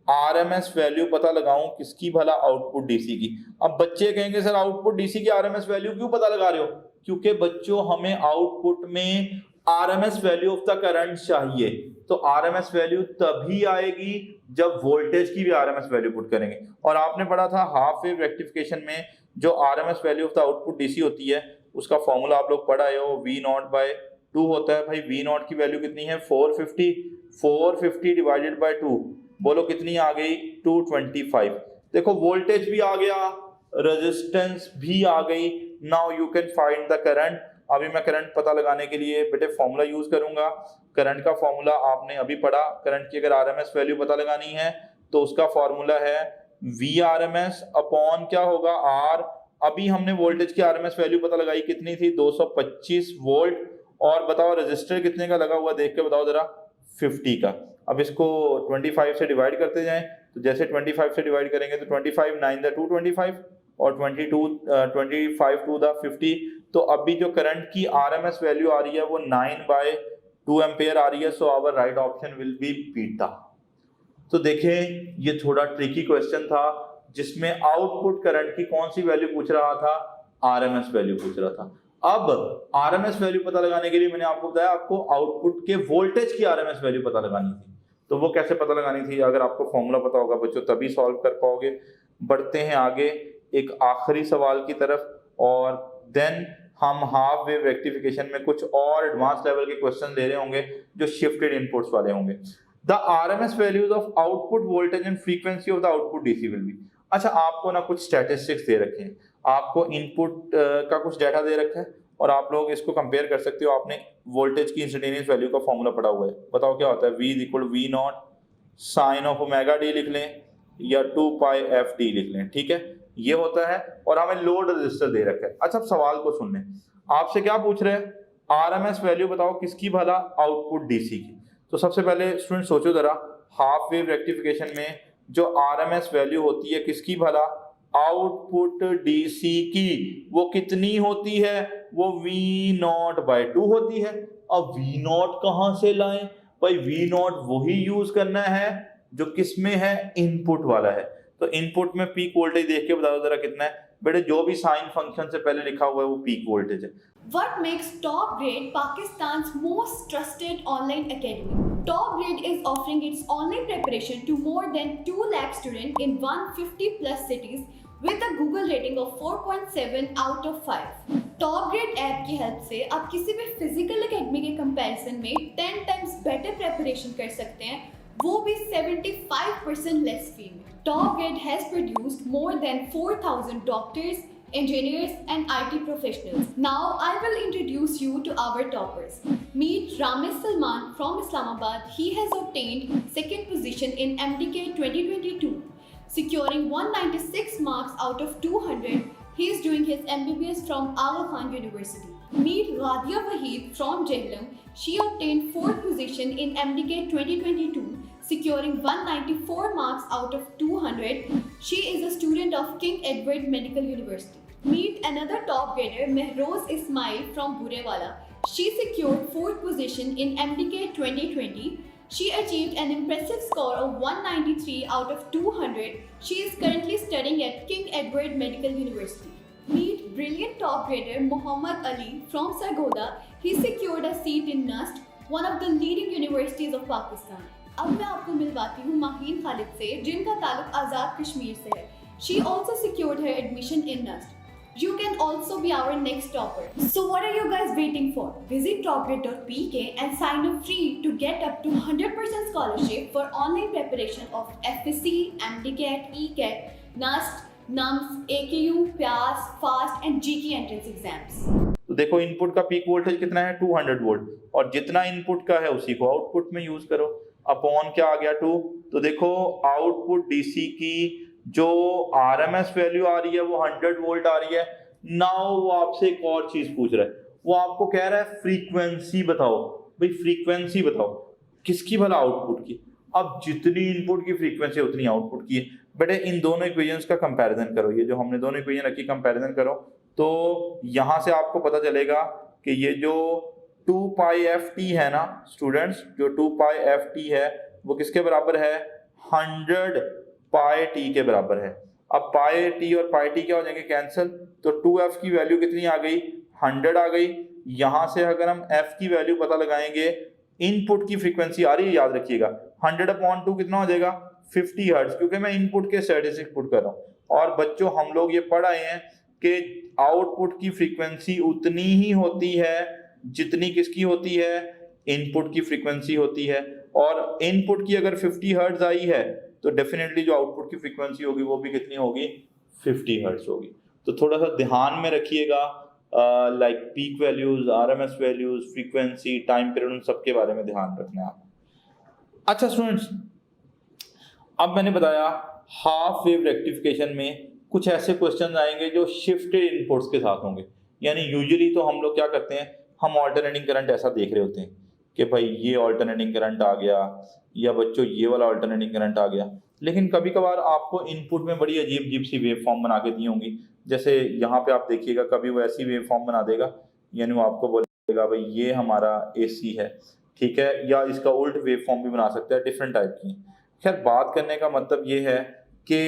आरएमएस वैल्यू पता लगाऊं किसकी, भला आउटपुट डीसी की। अब बच्चे कहेंगे सर आउटपुट डीसी की आरएमएस वैल्यू क्यों पता लगा रहे हो? क्योंकि बच्चों हमें आउटपुट में RMS value of the current चाहिए। तो आरएमएस वैल्यू तभी आएगी जब वोल्टेज की भी आरएमएस वैल्यू पुट करेंगे। और आपने पढ़ा था हाफ वेव रेक्टिफिकेशन में जो RMS value of the output DC होती है उसका फॉर्मूला आप लोग पढ़ा हो, V नॉट बाय 2 होता है। भाई V नॉट की वैल्यू कितनी है, 450 डिवाइडेड बाय 2, बोलो कितनी आ गई, 225। देखो वोल्टेज भी आ गया, रेजिस्टेंस भी आ गई। Now you can find the current. अभी मैं करंट पता लगाने के लिए बेटे फॉर्मूला यूज करूंगा। करंट का फॉर्मूला आपने अभी पढ़ा। करंट की अगर आरएमएस वैल्यू पता लगानी है तो उसका फॉर्मूला है V आरएमएस अपॉन क्या होगा, R। अभी हमने वोल्टेज की आरएमएस वैल्यू पता लगाई, कितनी थी, 225 वोल्ट। और बताओ रजिस्टर कितने का लगा हुआ, देख के बताओ जरा, 50 का। अब इसको 25 से डिवाइड करते जाएं, तो जैसे 25 से डिवाइड करेंगे तो 25 9 द 225 और 25 टू द 50। तो अभी जो करंट की आरएमएस वैल्यू आ रही है वो 9/2 एम्पेयर आ रही है। So our right option will be beta. तो देखें ये थोड़ा ट्रिकी क्वेश्चन था जिसमें आउटपुट करंट की कौन सी वैल्यू पूछ रहा था, आरएमएस वैल्यू पूछ रहा था। अब आरएमएस वैल्यू पता लगाने के लिए मैंने आपको बताया आपको आउटपुट के वोल्टेज की आरएमएस वैल्यू पता लगानी थी। तो वो कैसे पता लगानी थी, अगर आपको फॉर्मूला पता होगा बच्चों तभी सॉल्व कर पाओगे। बढ़ते हैं आगे एक आखिरी सवाल की तरफ, और देन हम हाफ वेव रेक्टिफिकेशन में कुछ और एडवांस लेवल के क्वेश्चन ले रहे होंगे जो शिफ्टेड इनपुट्स वाले होंगे। The RMS values of output voltage and frequency of the output DC will be. अच्छा, आपको ना कुछ स्टैटिस्टिक्स दे रखे हैं, आपको इनपुट का कुछ डाटा दे रखा है और आप लोग इसको कंपेयर कर सकते हो। आपने वोल्टेज की इंस्टेंटेनियस वैल्यू का फॉर्मूला पढ़ा हुआ है, बताओ क्या होता है, V is equal V not sine of omega D लिख लें या 2π/f लिख लें, ठीक है, ये होता है। और हमें लोड रजिस्टर दे रखा है। अच्छा, अब सवाल को सुन लें, आपसे क्या पूछ रहे हैं, आरएमएस वैल्यू बताओ किसकी, भला आउटपुट डीसी की। तो सबसे पहले स्टूडेंट सोचो जरा, हाफ वेव रेक्टिफिकेशन में जो आरएमएस वैल्यू होती है किसकी, भला आउटपुट डीसी की, वो कितनी होती है, वो V नॉट बाय 2 होती है। अब V नॉट कहां से लाएं, भाई V नॉट वही यूज करना है जो किसमें है, इनपुट वाला है। तो इनपुट में पीक वोल्टेज देख के बताओ जरा कितना है। बेटे जो भी साइन फंक्शन से पहले लिखा हुआ है वो पीक वोल्टेज है। What makes Top Grade Pakistan's most trusted online academy? Top Grade is offering its online preparation to more than 2 lakh students in 150 plus cities with a Google rating of 4.7 out of 5. Top Grade app की help से आप किसी भी physical academy के comparison में 10 times better preparation कर सकते हैं, वो भी 75% less fee में। Top Grade has produced more than 4,000 doctors, engineers and IT professionals. Now I will introduce you to our toppers. Meet Ramesh Salman from Islamabad. He has obtained second position in MDK 2022, securing 196 marks out of 200. He is doing his MBBS from Aga Khan University. Meet Radia Waheed from Jhelum. She obtained fourth position in MDK 2022, securing 194 marks out of 200. She is a student of King Edward Medical University. Meet another top grader, Mehroz Ismail from Burewala. She secured fourth position in MDK 2020. She achieved an impressive score of 193 out of 200. She is currently studying at King Edward Medical University. Meet brilliant top grader Muhammad Ali from Sargodha. He secured a seat in NUST, one of the leading universities of Pakistan. अब मैं आपको मिलवाती हूँ माहीन खालिद से, जिनका ताल्लुक आज़ाद कश्मीर से है। She also secured her admission in NUST. You can also be our next topper. So what are you guys waiting for? Visit topgrade.pk and sign up free to get up to 100% scholarship for online preparation of FSC, MDCAT, ECAT, NUST, NUMS, AKU, PAS, FAST and GK entrance exams. तो देखो input का peak voltage कितना है 200 volt, और जितना input का है उसी को आउटपुट में यूज करो। अपॉन क्या आ गया 2, तो देखो आउटपुट डीसी की जो आरएमएस वैल्यू आ रही है वो 100 वोल्ट आ रही है। नाउ वो आपसे एक और चीज पूछ रहा है, वो आपको कह रहा है फ्रीक्वेंसी बताओ। भाई फ्रीक्वेंसी बताओ किसकी, भला आउटपुट की। अब जितनी इनपुट की फ्रीक्वेंसी उतनी आउटपुट की है। बेटे इन दोनों इक्वेशंस का कंपैरिजन करो, ये जो हमने दोनों इक्वेशन रखी कंपैरिजन करो, तो यहां से आपको पता चलेगा कि ये जो 2 पाई एफ टी है ना स्टूडेंट्स, जो 2 पाई एफ टी है वो किसके बराबर है 100 पाई टी के बराबर है। अब पाई टी और पाई टी क्या हो जाएंगे कैंसिल, तो 2f की वैल्यू कितनी आ गई 100 आ गई। यहां से अगर हम f की वैल्यू पता लगाएंगे, इनपुट की फ्रीक्वेंसी आ रही है याद रखिएगा 100/2 कितना हो जाएगा 50 हर्ट्ज, क्योंकि मैं इनपुट के स्टैटिस्टिक्स पुट कर रहा हूँ। और बच्चों हम लोग ये पढ़ आए हैं कि आउटपुट की फ्रीक्वेंसी उतनी ही होती है जितनी किसकी होती है, इनपुट की फ्रीक्वेंसी होती है। और इनपुट की अगर 50 हर्ट्ज आई है तो डेफिनेटली जो आउटपुट की फ्रीक्वेंसी होगी वो भी कितनी होगी 50 हर्ट्ज होगी। तो थोड़ा सा ध्यान में रखिएगा, like peak values, RMS values, frequency, time period, उन सब के बारे में ध्यान रखना है आप। अच्छा स्टूडेंट्स, अब मैंने बताया हाफ वेव रेक्टिफिकेशन में कुछ ऐसे क्वेश्चन आएंगे जो शिफ्टेड इनपुट्स के साथ होंगे। यानी यूजुअली तो हम लोग क्या करते हैं, हम ऑल्टरनेटिंग करंट ऐसा देख रहे होते हैं कि भाई ये ऑल्टरनेटिंग करंट आ गया या बच्चों ये वाला ऑल्टरनेटिंग करंट आ गया। लेकिन कभी कभार आपको इनपुट में बड़ी अजीब अजीब सी वेव फॉर्म बना के दी होंगी। जैसे यहाँ पे आप देखिएगा, कभी वो ऐसी वेव फॉर्म बना देगा, यानी वो आपको बोलेगा भाई ये हमारा एसी है, ठीक है, या इसका उल्ट वेव फॉर्म भी बना सकता है, डिफरेंट टाइप की। खैर बात करने का मतलब ये है कि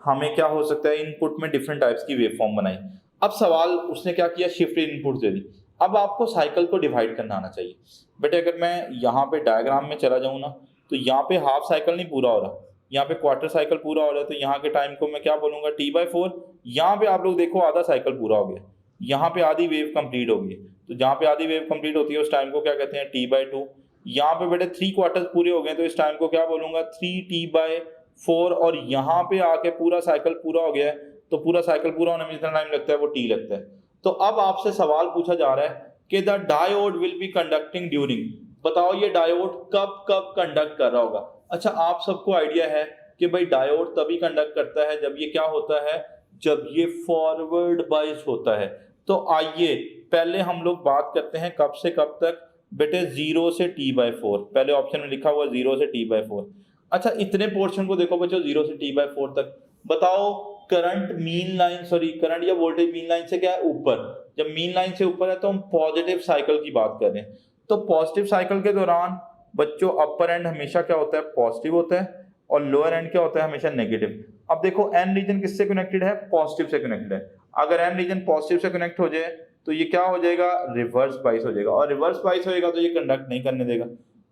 हमें क्या हो सकता है, इनपुट में डिफरेंट टाइप्स की वेव फॉर्म बनाई। अब सवाल उसने क्या किया, शिफ्टेड इनपुट दे दी। अब आपको साइकिल को डिवाइड करना आना चाहिए। बेटे अगर मैं यहाँ पे डायग्राम में चला जाऊँ ना, तो यहाँ पे हाफ साइकिल नहीं पूरा हो रहा, यहाँ पे क्वार्टर साइकिल पूरा हो रहा है, तो यहाँ के टाइम को मैं क्या बोलूँगा T/4। यहाँ पे आप लोग देखो आधा साइकिल पूरा हो गया, यहाँ पे आधी वेव कंप्लीट हो गई। तो जहाँ पे आधी वेव कंप्लीट होती है उस टाइम को क्या कहते हैं T/2। यहाँ पे बेटे 3 क्वार्टर्स पूरे हो गए, तो इस टाइम को क्या बोलूँगा 3T/4। और यहाँ पे आके पूरा साइकिल पूरा हो गया है, तो पूरा साइकिल पूरा होने में जितना टाइम लगता है वो T लगता है। तो अब आपसे सवाल पूछा जा रहा है कि the diode will be conducting during, बताओ ये डायोड कब कब कंडक्ट कर रहा होगा। अच्छा आप सबको आइडिया है कि भाई डायोड तभी कंडक्ट करता है जब ये क्या होता है, जब ये फॉरवर्ड बाइस होता है। तो आइए पहले हम लोग बात करते हैं कब से कब तक, बेटे 0 से T/4। पहले ऑप्शन में लिखा हुआ 0 से T/4। अच्छा इतने पोर्शन को देखो बच्चों 0 से T/4 तक, बताओ current mean line, sorry current या वोल्टेज मीन लाइन से क्या है ऊपर। जब मीन लाइन से ऊपर है तो हम पॉजिटिव साइकिल की बात कर रहे हैं। तो पॉजिटिव साइकिल के दौरान बच्चों अपर एंड हमेशा क्या होता है पॉजिटिव होता है, और लोअर एंड क्या होता है हमेशा नेगेटिव। अब देखो एन रीजन किससे कनेक्टेड है, पॉजिटिव से कनेक्टेड है। अगर एन रीजन पॉजिटिव से कनेक्ट हो जाए तो ये क्या हो जाएगा, रिवर्स बाइस हो जाएगा, और रिवर्स बाइस होएगा तो ये कंडक्ट नहीं करने देगा।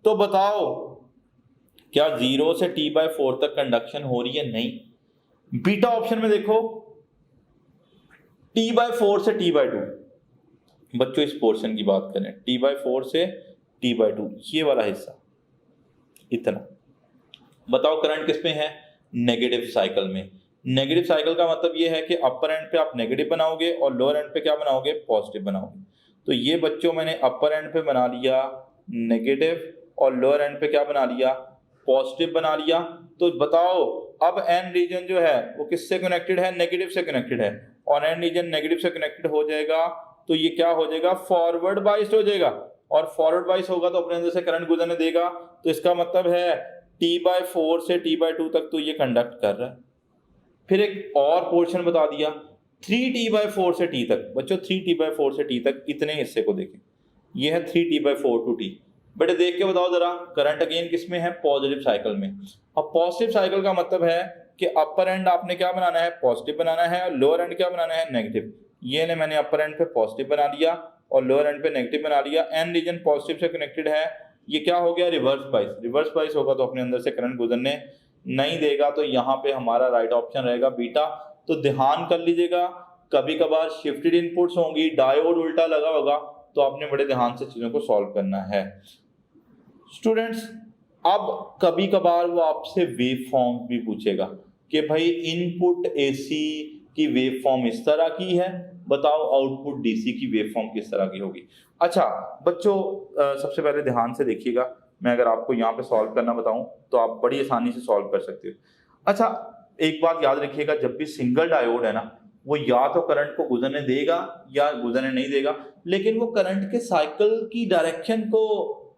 तो बताओ क्या 0 से T/4 तक कंडक्शन हो रही है, नहीं। बीटा ऑप्शन में देखो T/4 से T/2, बच्चों इस पोर्शन की बात करें T/4 से T/2, ये वाला हिस्सा इतना। बताओ करंट किस पे है, नेगेटिव साइकिल में। नेगेटिव साइकिल का मतलब ये है कि अपर एंड पे आप नेगेटिव बनाओगे और लोअर एंड पे क्या बनाओगे, पॉजिटिव बनाओगे। तो ये बच्चों मैंने अपर एंड पे बना लिया नेगेटिव और लोअर एंड पे क्या बना लिया, पॉजिटिव बना लिया। तो बताओ अब एन रीजन जो है वो किससे कनेक्टेड है, नेगेटिव से कनेक्टेड है, और एन रीजन नेगेटिव से कनेक्टेड हो जाएगा तो ये क्या हो जाएगा, फॉरवर्ड बाइस्ड हो जाएगा। और फॉरवर्ड बाइस होगा तो अपने अंदर से करंट गुजरने देगा। तो इसका मतलब है T/4 से T/2 तक तो ये कंडक्ट कर रहा है। फिर एक और पोर्शन बता दिया 3T/4 से T तक। बच्चों 3T/4 से T तक इतने हिस्से को देखें, ये है 3T/4 to T। बेटे देख के बताओ जरा, करंट अगेन किस में है, पॉजिटिव साइकिल में। अब पॉजिटिव साइकिल का मतलब है कि अपर एंड आपने क्या बनाना है, पॉजिटिव बनाना है, और लोअर एंड क्या बनाना है, नेगेटिव। ये ने मैंने अपर एंड पे पॉजिटिव बना लिया और लोअर एंड पे नेगेटिव बना लिया। एन रीजन पॉजिटिव से कनेक्टेड है ये क्या हो गया, रिवर्स बाइस। रिवर्स बाइस होगा तो अपने अंदर से करंट गुजरने नहीं देगा, तो यहाँ पे हमारा राइट ऑप्शन रहेगा बीटा। तो ध्यान कर लीजिएगा, कभी कभार शिफ्टेड इनपुट्स होंगी, डायोड उल्टा लगा होगा, तो आपने बड़े ध्यान से चीजों को सॉल्व करना है स्टूडेंट्स। अब कभी कभार वो आपसे वेव फॉर्म भी पूछेगा कि भाई इनपुट एसी की वेव फॉर्म इस तरह की है, बताओ आउटपुट डीसी की वेव फॉर्म किस तरह की होगी। अच्छा बच्चों, सबसे पहले ध्यान से देखिएगा, मैं अगर आपको यहाँ पे सॉल्व करना बताऊं तो आप बड़ी आसानी से सॉल्व कर सकते हो। अच्छा एक बात याद रखिएगा, जब भी सिंगल डायोड है ना, वो या तो करंट को गुजरने देगा या गुजरने नहीं देगा, लेकिन वो करंट के साइकिल की डायरेक्शन को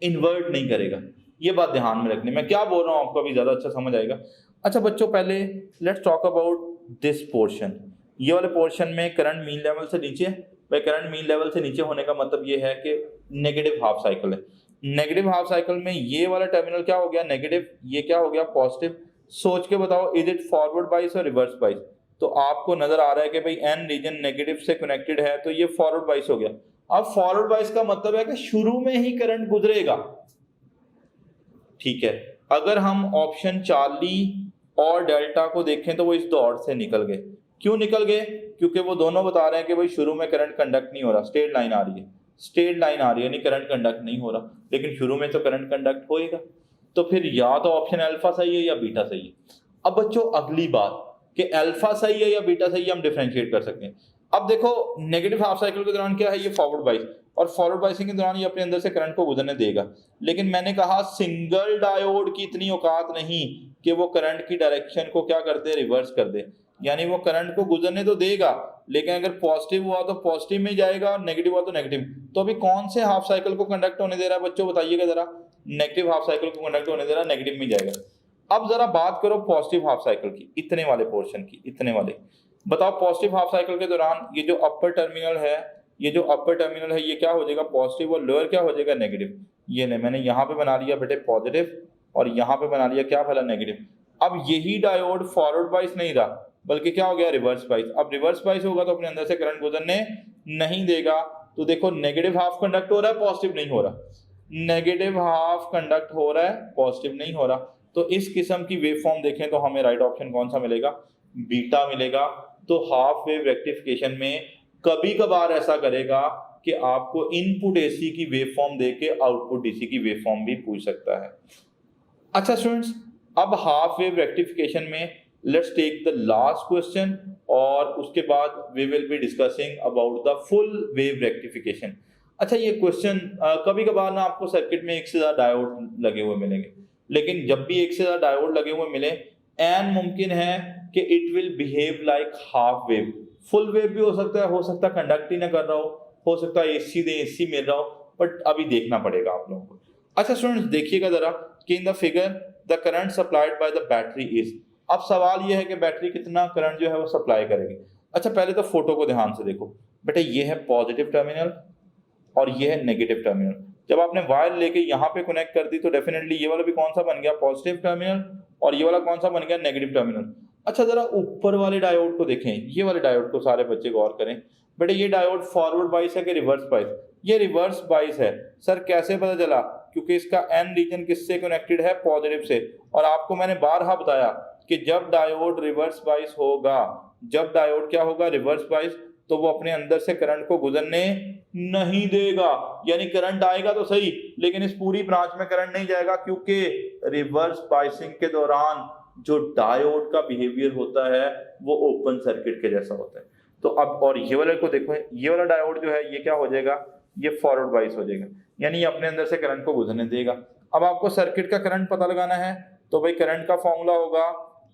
इन्वर्ट नहीं करेगा। ये बात ध्यान में रखनी, मैं क्या बोल रहा हूँ आपको अभी ज्यादा अच्छा समझ आएगा। अच्छा बच्चों, पहले let's talk about this portion. ये वाले पोर्शन में करंट मीन लेवल से नीचे है। भाई करंट मीन लेवल से नीचे होने का मतलब ये है कि नेगेटिव हाफ साइकिल है। नेगेटिव हाफ साइकिल में ये वाला टर्मिनल क्या हो गया, नेगेटिव, ये क्या हो गया, पॉजिटिव। सोच के बताओ, इज इट फॉरवर्ड बाइस और रिवर्स बाइस? तो आपको नजर आ रहा है कि भाई एन रीजन नेगेटिव से कनेक्टेड है, तो ये फॉरवर्ड बाइस हो गया। अब फॉरवर्ड बाइस का मतलब है कि शुरू में ही करंट गुजरेगा, ठीक है। अगर हम ऑप्शन चार्ली और डेल्टा को देखें तो वो इस दौड़ से निकल गए। क्यों निकल गए? क्योंकि वो दोनों बता रहे हैं कि भाई शुरू में करंट कंडक्ट नहीं हो रहा, स्ट्रेट लाइन आ रही है, स्ट्रेट लाइन आ रही है, यानी करंट कंडक्ट नहीं हो रहा, लेकिन शुरू में तो करंट कंडक्ट होएगा। तो फिर या तो ऑप्शन अल्फा सही है या बीटा सही है। अब बच्चों अगली बात कि अल्फा सही है या बीटा सही है, हम डिफरेंशिएट कर सकते हैं। अब देखो नेगेटिव हाफ साइकिल के दौरान क्या है, ये फॉरवर्ड बाइस, और फॉरवर्ड बाइसिंग के दौरान ये अपने अंदर से करंट को गुजरने देगा। लेकिन मैंने कहा सिंगल डायोड की इतनी औकात नहीं कि वो करंट की डायरेक्शन को क्या कर दे, रिवर्स कर दे। यानी वो करंट को गुजरने तो देगा, लेकिन अगर पॉजिटिव हुआ तो पॉजिटिव में जाएगा और नेगेटिव हुआ तो नेगेटिव। तो अभी कौन से हाफ साइकिल को कंडक्ट होने दे रहा है बच्चों, बताइएगा जरा। नेगेटिव हाफ साइकिल को कंडक्ट होने दे रहा है, नेगेटिव में जाएगा। अब जरा बात करो पॉजिटिव हाफ साइकिल की, इतने वाले पोर्शन की, इतने वाले। बताओ पॉजिटिव हाफ साइकिल के दौरान ये जो अपर टर्मिनल है, ये जो अपर टर्मिनल है, ये क्या हो जाएगा, पॉजिटिव, और लोअर क्या हो जाएगा, नेगेटिव। ये नहीं, मैंने यहाँ पे बना लिया बेटे पॉजिटिव और यहाँ पे बना लिया क्या भला, नेगेटिव। अब यही डायोड फॉरवर्ड बाइस नहीं रहा, बल्कि क्या हो गया, रिवर्स बाइस। अब रिवर्स बाइस होगा तो अपने अंदर से करंट गुजरने नहीं देगा। तो देखो नेगेटिव हाफ कंडक्ट हो रहा है, पॉजिटिव नहीं हो रहा, नेगेटिव हाफ कंडक्ट हो रहा है, पॉजिटिव नहीं हो रहा। तो इस किस्म की वेव फॉर्म देखें तो हमें राइट ऑप्शन कौन सा मिलेगा, बीटा मिलेगा। तो हाफ वेव रेक्टिफिकेशन में कभी कभार ऐसा करेगा कि आपको इनपुट एसी की वेव फॉर्म देके आउटपुट डीसी की वेव फॉर्म भी पूछ सकता है। अच्छा स्टूडेंट्स, अब हाफ वेव रेक्टिफिकेशन में let's take the last question, और उसके बाद we will be discussing about the full wave rectification. अच्छा ये क्वेश्चन कभी कभार ना आपको सर्किट में एक से ज्यादा डायोड लगे हुए मिलेंगे, लेकिन जब भी एक से ज्यादा डायोड लगे हुए मिले, एन मुमकिन है कि it will behave like half wave. Full wave भी हो सकता है कंडक्ट ही ना कर रहा हो सकता है एसी दे एसी मिल रहा हो, बट अभी देखना पड़ेगा आप लोगों को। अच्छा स्टूडेंट्स देखिएगा जरा कि in the figure the current supplied by the battery is. अब सवाल यह है कि बैटरी कितना करंट जो है वो सप्लाई करेगी। अच्छा पहले तो फोटो को ध्यान से देखो बेटा, ये है पॉजिटिव टर्मिनल और ये है नेगेटिव टर्मिनल। जब आपने वायर लेके यहाँ पे कनेक्ट कर दी तो डेफिनेटली ये वाला भी कौन सा बन गया, पॉजिटिव टर्मिनल, और ये वाला कौन सा बन गया, नेगेटिव टर्मिनल। अच्छा जरा ऊपर वाले डायोड को देखें, ये वाले डायोड को सारे बच्चे गौर करें बेटे, ये डायोड फॉरवर्ड बाइस है कि रिवर्स बाइस? ये रिवर्स बाइस है। सर कैसे पता चला? क्योंकि इसका एन रीजन किससे कनेक्टेड है, पॉजिटिव से। और आपको मैंने बारहा बताया कि जब डायोड रिवर्स बाइस होगा, जब डायोड क्या होगा, रिवर्स बाइस, तो वो अपने अंदर से करंट को गुजरने नहीं देगा। यानी करंट आएगा तो सही, लेकिन इस पूरी ब्रांच में करंट नहीं जाएगा, क्योंकि रिवर्स बाइसिंग के दौरान जो डायोड का बिहेवियर होता है वो ओपन सर्किट के जैसा होता है। तो अब और ये वाले को देखो, ये वाला डायोड जो है ये क्या हो जाएगा, ये फॉरवर्ड बाइस हो जाएगा, यानी ये अपने अंदर से करंट को गुजरने देगा। अब आपको सर्किट का करंट पता लगाना है, तो भाई करंट का फॉर्मूला होगा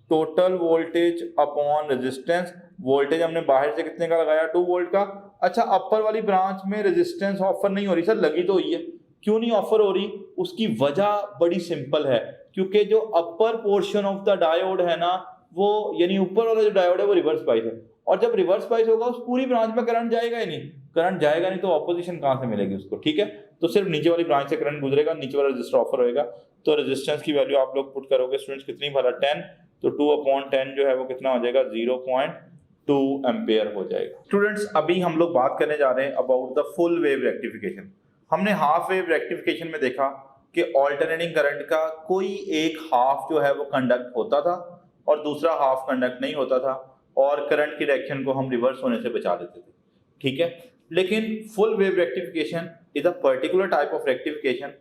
total voltage upon resistance. Voltage हमने बाहर से कितने का लगाया, 2 वोल्ट का। अच्छा अपर वाली ब्रांच में रेजिस्टेंस ऑफर नहीं हो रही, सर लगी तो हुई है, क्यों नहीं ऑफर हो रही? उसकी वजह बड़ी सिंपल है, क्योंकि जो upper portion of the diode है ना, वो यानी ऊपर वाला जो डायोड है वो रिवर्स बाइस है, और जब रिवर्स बाइस होगा उस पूरी ब्रांच में करंट जाएगा ही नहीं। करंट जाएगा नहीं तो ऑपोजिशन कहां से मिलेगी उसको, ठीक है। तो सिर्फ नीचे वाली ब्रांच से करंट गुजरेगा, नीचे वाला रजिस्टर ऑफर होएगा। तो रेजिस्टेंस की वैल्यू आप लोग पुट करोगे स्टूडेंट्स कितनी भला, 10, तो 2/10 जो है वो कितना हो जाएगा, 0.2 एम्पेयर हो जाएगा। स्टूडेंट्स अभी हम लोग बात करने जा रहे हैं about the full wave rectification. हमने हाफ वेव रेक्टिफिकेशन में देखा कि ऑल्टरनेटिंग करंट का कोई एक हाफ जो है वो कंडक्ट होता था और दूसरा हाफ कंडक्ट नहीं होता था, और करंट की डायरेक्शन को हम रिवर्स होने से बचा देते थे, ठीक है। लेकिन full wave rectification is a particular type of rectification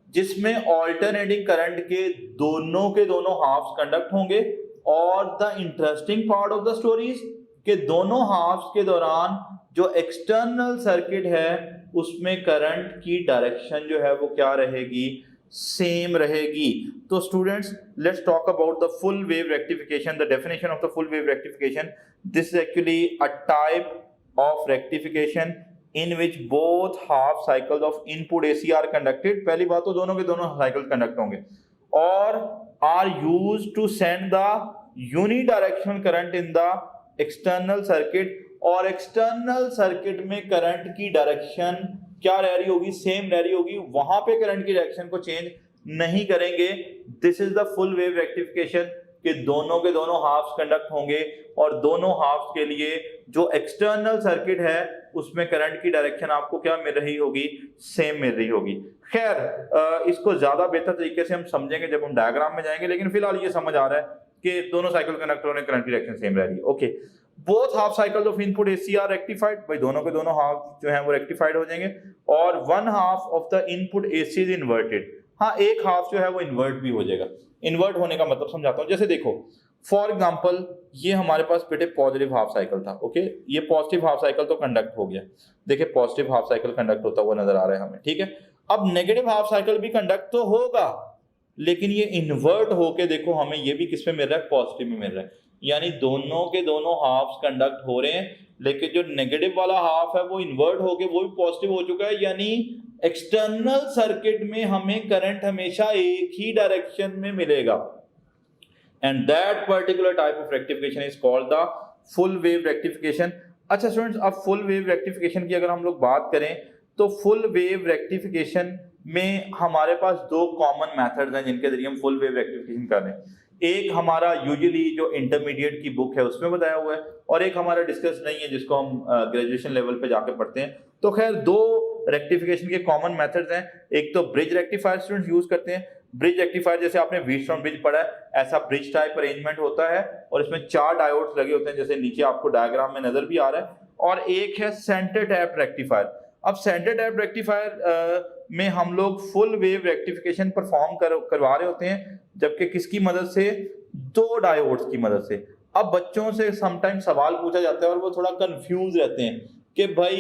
जिसमें ऑल्टरनेटिंग करंट के दोनों हाफ्स कंडक्ट होंगे, और the interesting part of the stories के दोनों हाफ्स के दौरान जो एक्सटर्नल सर्किट है उसमें करंट की डायरेक्शन जो है वो क्या रहेगी, सेम रहेगी। तो students, let's talk about the full wave rectification, the definition of the full wave rectification. This is actually a type of rectification in which both half cycles of input AC are conducted। पहली बात तो दोनों के दोनों cycle conduct होंगे और are used to send the unidirectional current in the external circuit, और external circuit में करंट की डायरेक्शन क्या रह रही होगी, सेम रह रही होगी, वहां पे करंट की डायरेक्शन को चेंज नहीं करेंगे। This is the full wave rectification कि दोनों के दोनों हाफ्स कंडक्ट होंगे और दोनों हाफ्स के लिए जो एक्सटर्नल सर्किट है उसमें करंट की डायरेक्शन आपको क्या मिल रही होगी, सेम मिल रही होगी। खैर इसको ज्यादा बेहतर तरीके से हम समझेंगे जब हम डायग्राम में जाएंगे, लेकिन फिलहाल ये समझ आ रहा है कि दोनों साइकिल कंडक्टरों में करंट की डायरेक्शन सेम रह रही है। Okay, both half cycles of input AC are rectified, भाई दोनों के दोनों हाफ जो है वो रेक्टिफाइड हो जाएंगे, और one half of the input AC is inverted. हाँ, एक हाफ जो है वो इन्वर्ट भी हो जाएगा। इन्वर्ट होने का मतलब समझाता हूँ। जैसे देखो फॉर एग्जांपल ये हमारे पास बेटे पॉजिटिव हाफ साइकिल था, ओके, ये पॉजिटिव हाफ साइकिल तो कंडक्ट हो गया, देखिए पॉजिटिव हाफ साइकिल कंडक्ट होता हुआ नजर आ रहा है हमें, ठीक है। अब नेगेटिव हाफ साइकिल भी कंडक्ट तो होगा, लेकिन ये इन्वर्ट होके देखो हमें ये भी किस में मिल रहा है, पॉजिटिव में मिल रहा है, यानी दोनों के दोनों हाफ्स कंडक्ट हो रहे हैं, लेकिन जो नेगेटिव वाला हाफ है वो इन्वर्ट होके वो भी पॉजिटिव हो चुका है, यानी एक्सटर्नल सर्किट में हमें करंट हमेशा एक ही डायरेक्शन में मिलेगा। And that particular type of rectification is called the full wave rectification. अच्छा स्टूडेंट्स, अब फुल वेव रेक्टिफिकेशन की अगर हम लोग बात करें तो फुल वेव रेक्टिफिकेशन में हमारे पास दो कॉमन मेथड्स हैं जिनके जरिए हम फुल वेव रेक्टिफिकेशन कर रहे हैं। एक हमारा यूजुअली जो इंटरमीडिएट की बुक है उसमें बताया हुआ है, और एक हमारा डिस्कस नहीं है जिसको हम ग्रेजुएशन लेवल पे जाके पढ़ते हैं। तो खैर दो रेक्टिफिकेशन के कॉमन मेथड्स हैं। एक तो ब्रिज रेक्टिफायर स्टूडेंट्स यूज करते हैं। ब्रिज रेक्टिफायर जैसे आपने व्हीटस्टोन ब्रिज पढ़ा है, ऐसा ब्रिज टाइप अरेंजमेंट होता है और इसमें 4 डायोड्स लगे होते हैं जैसे नीचे आपको डायग्राम में नजर भी आ रहा है। और एक है सेंटर टैप रेक्टिफायर। अब सेंटर टैप रेक्टिफायर में हम लोग फुल वेव रेक्टिफिकेशन परफॉर्म करवा रहे होते हैं, जबकि किसकी मदद से, 2 डायोड्स की मदद से। अब बच्चों से समटाइम सवाल पूछा जाता है और वो थोड़ा कंफ्यूज रहते हैं कि भाई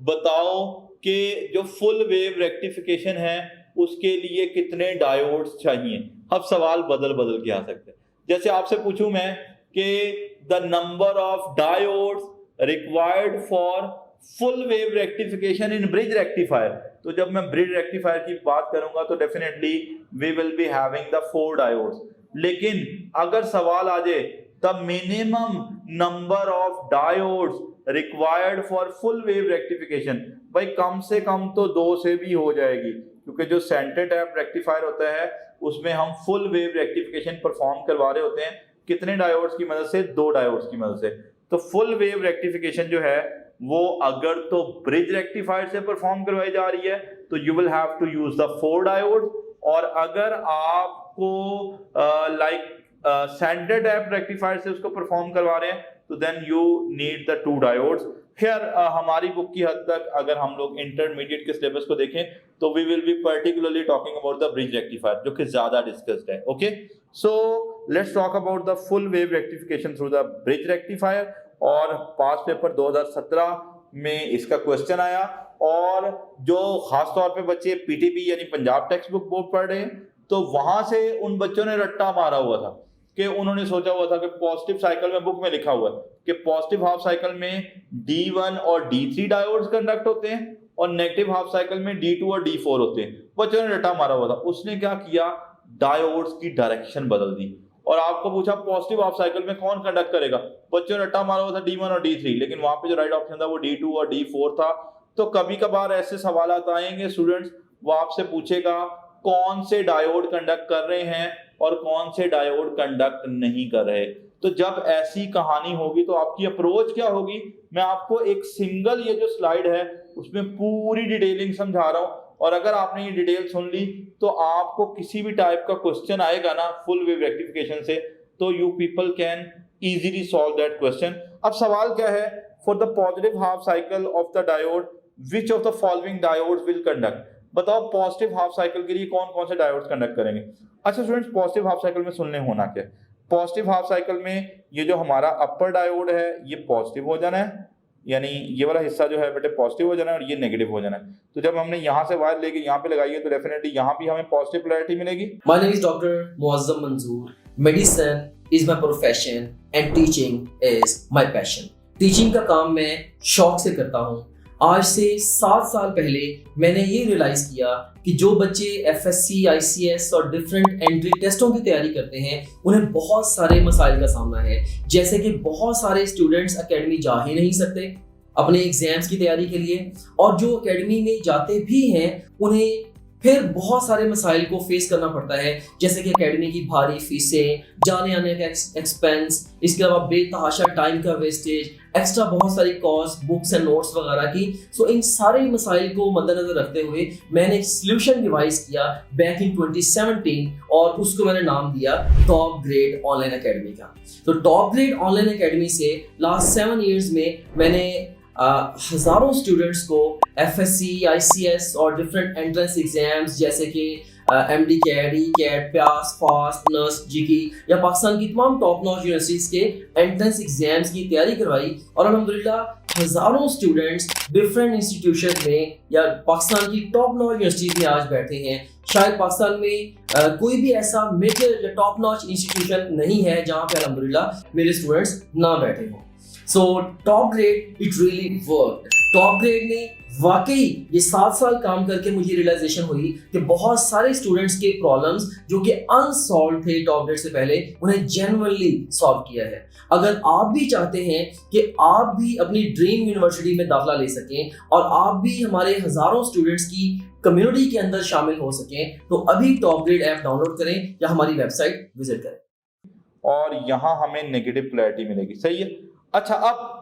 बताओ कि जो फुल वेव रेक्टिफिकेशन है उसके लिए कितने डायोड्स चाहिए। अब सवाल बदल के आ सकते हैं। जैसे आपसे पूछूं मैं कि the number of diodes required for full wave rectification in bridge rectifier, तो जब मैं ब्रिज रेक्टिफायर की बात करूंगा तो definitely we will be having the 4 diodes. लेकिन अगर सवाल आ जाए the minimum number of diodes required for full wave rectification, भाई कम से कम तो 2 से भी हो जाएगी, क्योंकि जो सेंटर टैप रेक्टिफायर होता है उसमें हम फुल वेव रेक्टिफिकेशन परफॉर्म करवा रहे होते हैं कितने डायोड्स की मदद से, 2 डायोड्स की मदद से। तो फुल वेव रेक्टिफिकेशन जो है वो अगर तो ब्रिज रेक्टिफायर से परफॉर्म करवाई जा रही है तो you will have to use the 4 diode, और अगर आपको लाइक सेंटर टैप रेक्टिफायर से उसको परफॉर्म करवा रहे हैं तो then you need the 2 diodes. खैर हमारी बुक की हद तक अगर हम लोग इंटरमीडिएट के सिलेबस को देखें तो we will be particularly talking about the bridge rectifier जो कि ज्यादा डिस्कस्ड है। Okay, so let's talk about the full wave rectification through the bridge rectifier. और पास पेपर 2017 में इसका क्वेश्चन आया, और जो खास तौर पे बच्चे पीटीबी यानी पंजाब टेक्स्ट बुक बोर्ड पढ़ रहे हैं तो वहां से उन बच्चों ने रट्टा मारा हुआ था कि उन्होंने सोचा हुआ था कि पॉजिटिव साइकिल में बुक में लिखा हुआ है कि पॉजिटिव हाफ साइकिल में D1 और D3 डायोड्स कंडक्ट होते हैं और नेगेटिव हाफ साइकिल में D2 और D4 होते हैं। बच्चों ने रट्टा मारा हुआ था। उसने क्या किया, डायोड्स की डायरेक्शन बदल दी और आपको पूछा पॉजिटिव हाफ साइकिल में कौन कंडक्ट करेगा। बच्चों ने रट्टा मारा हुआ था D1 और D3, लेकिन वहां पे जो राइट ऑप्शन था वो D2 और D4 था। तो कभी कभार ऐसे सवाल आएंगे स्टूडेंट्स, वो आपसे पूछेगा कौन से डायोड कंडक्ट कर रहे हैं और कौन से डायोड कंडक्ट नहीं कर रहे। तो जब ऐसी कहानी होगी तो आपकी अप्रोच क्या होगी, मैं आपको एक सिंगल ये जो स्लाइड है उसमें पूरी डिटेलिंग समझा रहा हूं और अगर आपने ये डिटेल सुन ली तो आपको किसी भी टाइप का क्वेश्चन आएगा ना फुल वेव रेक्टिफिकेशन से, तो you people can easily solve that question. अब सवाल क्या है, for the positive half cycle of the diode which of the following diodes will conduct. बताओ पॉजिटिव हाफ साइकिल के लिए कौन कौन से डायोड्स कंडक्ट करेंगे। अच्छा स्टूडेंट्स, पॉजिटिव हाफ साइकिल में सुनने होना क्या है, पॉजिटिव हाफ साइकिल में ये जो हमारा अपर डायोड है ये पॉजिटिव हो जाना है, यानी ये वाला हिस्सा जो है बेटे पॉजिटिव हो जाना है और ये नेगेटिव हो जाना है। तो जब हमने यहाँ से वायर लेके यहाँ पे लगाई है तो डेफिनेटली यहाँ भी हमें पॉजिटिव पोलैरिटी मिलेगी। My name is Dr. Muazzam Manzoor. Medicine is my profession and teaching is my passion. Teaching का काम मैं शौक से करता हूँ। आज से 7 साल पहले मैंने ये रियलाइज किया कि जो बच्चे FSC, ICS और डिफरेंट एंट्री टेस्टों की तैयारी करते हैं उन्हें बहुत सारे मसाइल का सामना है। जैसे कि बहुत सारे स्टूडेंट्स एकेडमी जा ही नहीं सकते अपने एग्जाम्स की तैयारी के लिए, और जो एकेडमी में जाते भी हैं उन्हें फिर बहुत सारे मसाइल को फेस करना पड़ता है, जैसे कि एकेडमी की भारी फीसें, जाने आने का एक्सपेंस, इसके अलावा बेतहाशा टाइम का वेस्टेज, एक्स्ट्रा बहुत सारी कॉस्ट, बुक्स एंड नोट्स वगैरह की। सो इन सारे मसाइल को मद्देनजर रखते हुए मैंने एक सोल्यूशन डिवाइस किया बैक इन 2017 और उसको मैंने नाम दिया टॉप ग्रेड ऑनलाइन एकेडमी का। तो टॉप ग्रेड ऑनलाइन एकेडमी से लास्ट 7 इयर्स में मैंने हजारों स्टूडेंट्स को FSC, ICS और डिफरेंट एंट्रेंस एग्जाम्स जैसे कि MD कैट, ECAT, प्यास, फास्ट, नर्स, जीकी या पाकिस्तान की तमाम टॉप नॉच यूनिवर्सिटीज के एंट्रेंस एग्जाम्स की तैयारी करवाई, और अल्हम्दुलिल्लाह हजारों स्टूडेंट्स डिफरेंट इंस्टीट्यूशन में या पाकिस्तान की टॉप नॉच यूनिवर्सिटीज में आज बैठे हैं। शायद पाकिस्तान में कोई भी ऐसा मेजर या टॉप नॉच इंस्टीट्यूशन नहीं है जहाँ पे अल्हम्दुलिल्लाह मेरे स्टूडेंट्स ना बैठे हों। So top grade it really work. Top grade ने वाकई ये 7 साल काम करके मुझे रियलाइजेशन हुई कि बहुत सारे स्टूडेंट्स के प्रॉब्लम्स जो कि अनसॉल्व थे टॉप ग्रेड से पहले, उन्हें जेन्युइनली सॉल्व किया है। अगर आप भी चाहते हैं कि आप भी अपनी ड्रीम यूनिवर्सिटी में दाखिला ले सकें और आप भी हमारे हजारों स्टूडेंट्स की कम्युनिटी के अंदर शामिल हो सकें, तो अभी टॉप ग्रेड ऐप डाउनलोड करें या हमारी वेबसाइट विजिट करें और यहाँ हमें नेगेटिव पोलैरिटी मिलेगी। सही है। अच्छा, अब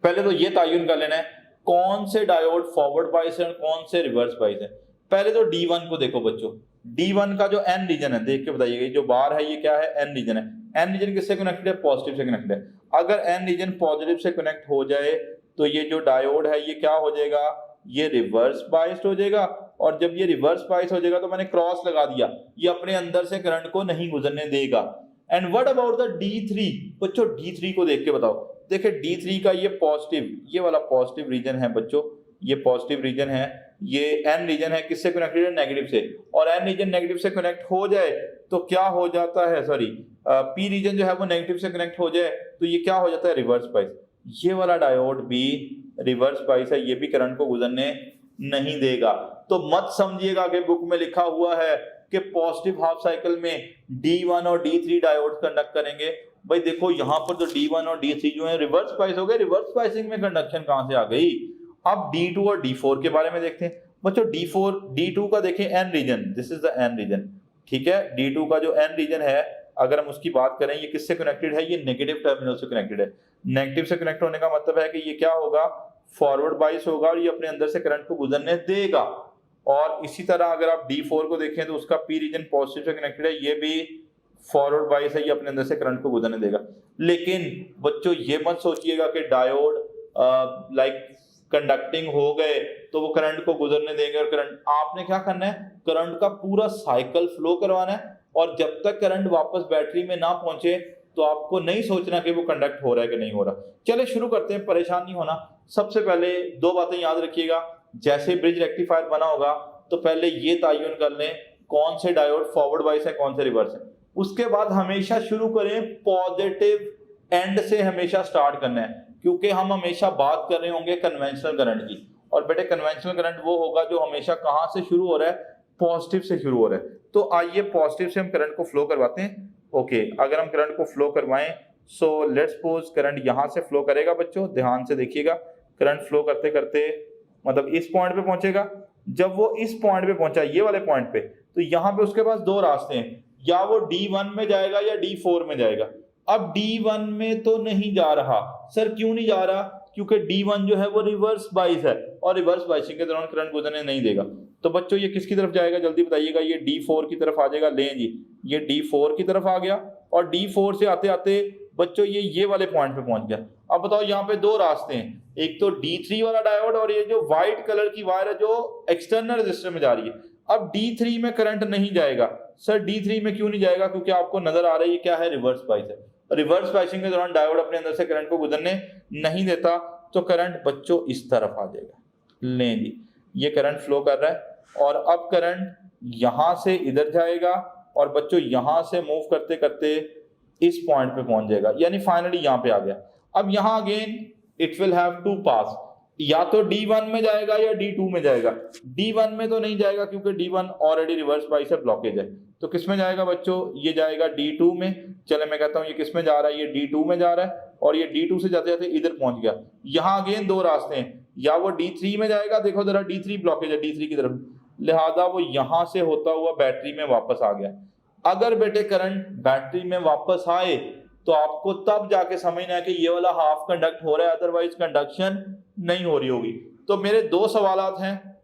पहले तो ये तयन कर लेना है कौन से डायोड फॉरवर्ड बाइस है और कौन से रिवर्स बाइस है। पहले तो D1 को देखो बच्चों, D1 का जो N रीजन है देख के बताइएगा, जो बार है ये क्या है, N रीजन है। N रीजन किससे कनेक्टेड है, पॉजिटिव से कनेक्टेड है। अगर N रीजन पॉजिटिव से कनेक्ट हो जाए तो ये जो डायोड है ये क्या हो जाएगा, ये रिवर्स बाइस्ड हो जाएगा, और जब ये रिवर्स बाइस हो जाएगा तो मैंने क्रॉस लगा दिया, ये अपने अंदर से करंट को नहीं गुजरने देगा। And what about the D3 बच्चों, D3 को देख के बताओ। देखिए D3 का ये पॉजिटिव, ये वाला पॉजिटिव रीजन है बच्चों, ये पॉजिटिव रीजन है, ये N रीजन है किससे कनेक्टेड है, नेगेटिव से, और N रीजन नेगेटिव से कनेक्ट हो जाए तो क्या हो जाता है, सॉरी P रीजन जो है वो नेगेटिव से कनेक्ट हो जाए तो ये क्या हो जाता है, रिवर्स बाइस। ये वाला डायोड भी रिवर्स बाइस है, ये भी करंट को गुजरने नहीं देगा। तो मत समझिएगा कि बुक में लिखा हुआ है कि पॉजिटिव हाफ साइकिल में D1 और D3 डायोड कंडक्ट करेंगे। भाई देखो यहाँ पर जो D1 और D3 जो है रिवर्स बाइस हो गए, रिवर्स बाइसिंग में कंडक्शन कहां से आ गई। अब D2 और D4 के बारे में देखते हैं बच्चों। D2 का देखें N region, this is the N region, ठीक है। D2 का जो N रीजन है अगर हम उसकी बात करें, ये किससे कनेक्टेड है, ये नेगेटिव टर्मिनल से कनेक्टेड है। नेगेटिव से कनेक्ट होने का मतलब है कि ये क्या होगा, फॉरवर्ड बाइस होगा और ये अपने अंदर से करंट को गुजरने देगा। और इसी तरह अगर आप D4 को देखें तो उसका P रीजन पॉजिटिव से कनेक्टेड है, ये भी फॉरवर्ड बाइस है, ये अपने अंदर से करंट को गुजरने देगा। लेकिन बच्चों ये मत सोचिएगा कि डायोड लाइक कंडक्टिंग हो गए तो वो करंट को गुजरने देंगे। और करंट आपने क्या करना है, करंट का पूरा साइकिल फ्लो करवाना है, और जब तक करंट वापस बैटरी में ना पहुंचे तो आपको नहीं सोचना कि वो कंडक्ट हो रहा है कि नहीं हो रहा। चले शुरू करते हैं, परेशान नहीं होना। सबसे पहले 2 बातें याद रखिएगा, जैसे ब्रिज रेक्टिफायर बना होगा तो पहले ये तयन कर लें कौन से डायोड फॉरवर्ड बाइस है कौन से रिवर्स है। उसके बाद हमेशा शुरू करें पॉजिटिव एंड से, हमेशा स्टार्ट करना है, क्योंकि हम हमेशा बात कर रहे होंगे कन्वेंशनल करंट की। और बेटे कन्वेंशनल करंट वो होगा जो हमेशा कहां से शुरू हो रहा है, पॉजिटिव से शुरू हो रहा है। तो आइए पॉजिटिव से हम करंट को फ्लो करवाते हैं। ओके, अगर हम करंट को फ्लो करवाएं, सो लेट्स सपोज करंट यहां से फ्लो करेगा बच्चों, ध्यान से देखिएगा। करंट फ्लो करते करते मतलब इस पॉइंट पे पहुंचेगा। जब वो इस पॉइंट पे पहुंचा, ये वाले पॉइंट पे, तो यहाँ पे उसके पास 2 रास्ते हैं, या वो D1 में जाएगा या D4 में जाएगा। अब D1 में तो नहीं जा रहा। सर क्यों नहीं जा रहा, क्योंकि D1 जो है वो रिवर्स बाइस है और रिवर्स बाइसिंग के दौरान करंट गुजरने नहीं देगा। तो बच्चों ये किसकी तरफ जाएगा जल्दी बताइएगा, ये D4 की तरफ आ जाएगा। लें जी, ये D4 की तरफ आ गया और D4 से आते आते बच्चों ये वाले पॉइंट पे पहुंच गया। अब बताओ यहाँ पे दो रास्ते हैं, एक तो D3 वाला डायोड और ये जो व्हाइट कलर की वायर है जो एक्सटर्नल रेजिस्टर में जा रही है। अब D3 में करंट नहीं जाएगा। सर D3 में क्यों नहीं जाएगा? क्योंकि आपको नजर आ रहा है ये क्या है, रिवर्स बाइस है। रिवर्स बाइसिंग के दौरान डायोड अपने अंदर से करंट को गुजरने नहीं देता, तो करंट बच्चों इस तरफ आ जाएगा। लें जी, ये करंट फ्लो कर रहा है और अब करंट यहां से इधर जाएगा और बच्चों यहां से मूव करते करते इस पॉइंट पे पहुंच जाएगा, यानी फाइनली यहां पे आ गया। अब यहां again it will have to pass, या तो D1 में जाएगा या D2 में जाएगा। D1 में तो नहीं जाएगा क्योंकि D1 ऑलरेडी रिवर्स बाइस है, ब्लॉकेज है। तो किस में जाएगा बच्चों, ये जाएगा D2 में। चले मैं कहता हूं ये किस में जा रहा है, ये D2 में जा रहा है और ये D2 से जाते जाते इधर पहुंच गया। यहाँ अगेन दो रास्ते हैं, या वो D3 में जाएगा, देखो जरा D3 ब्लॉकेज है D3 की तरफ, लिहाजा वो यहां से होता हुआ बैटरी में वापस आ गया। अगर बेटे करंट बैटरी में वापस आए तो आपको तब जाके समझना है कि ये वाला हाफ कंडक्ट हो रहा है, अदरवाइज कंडक्शन नहीं हो रही होगी। तो मेरे दो सवालात हैं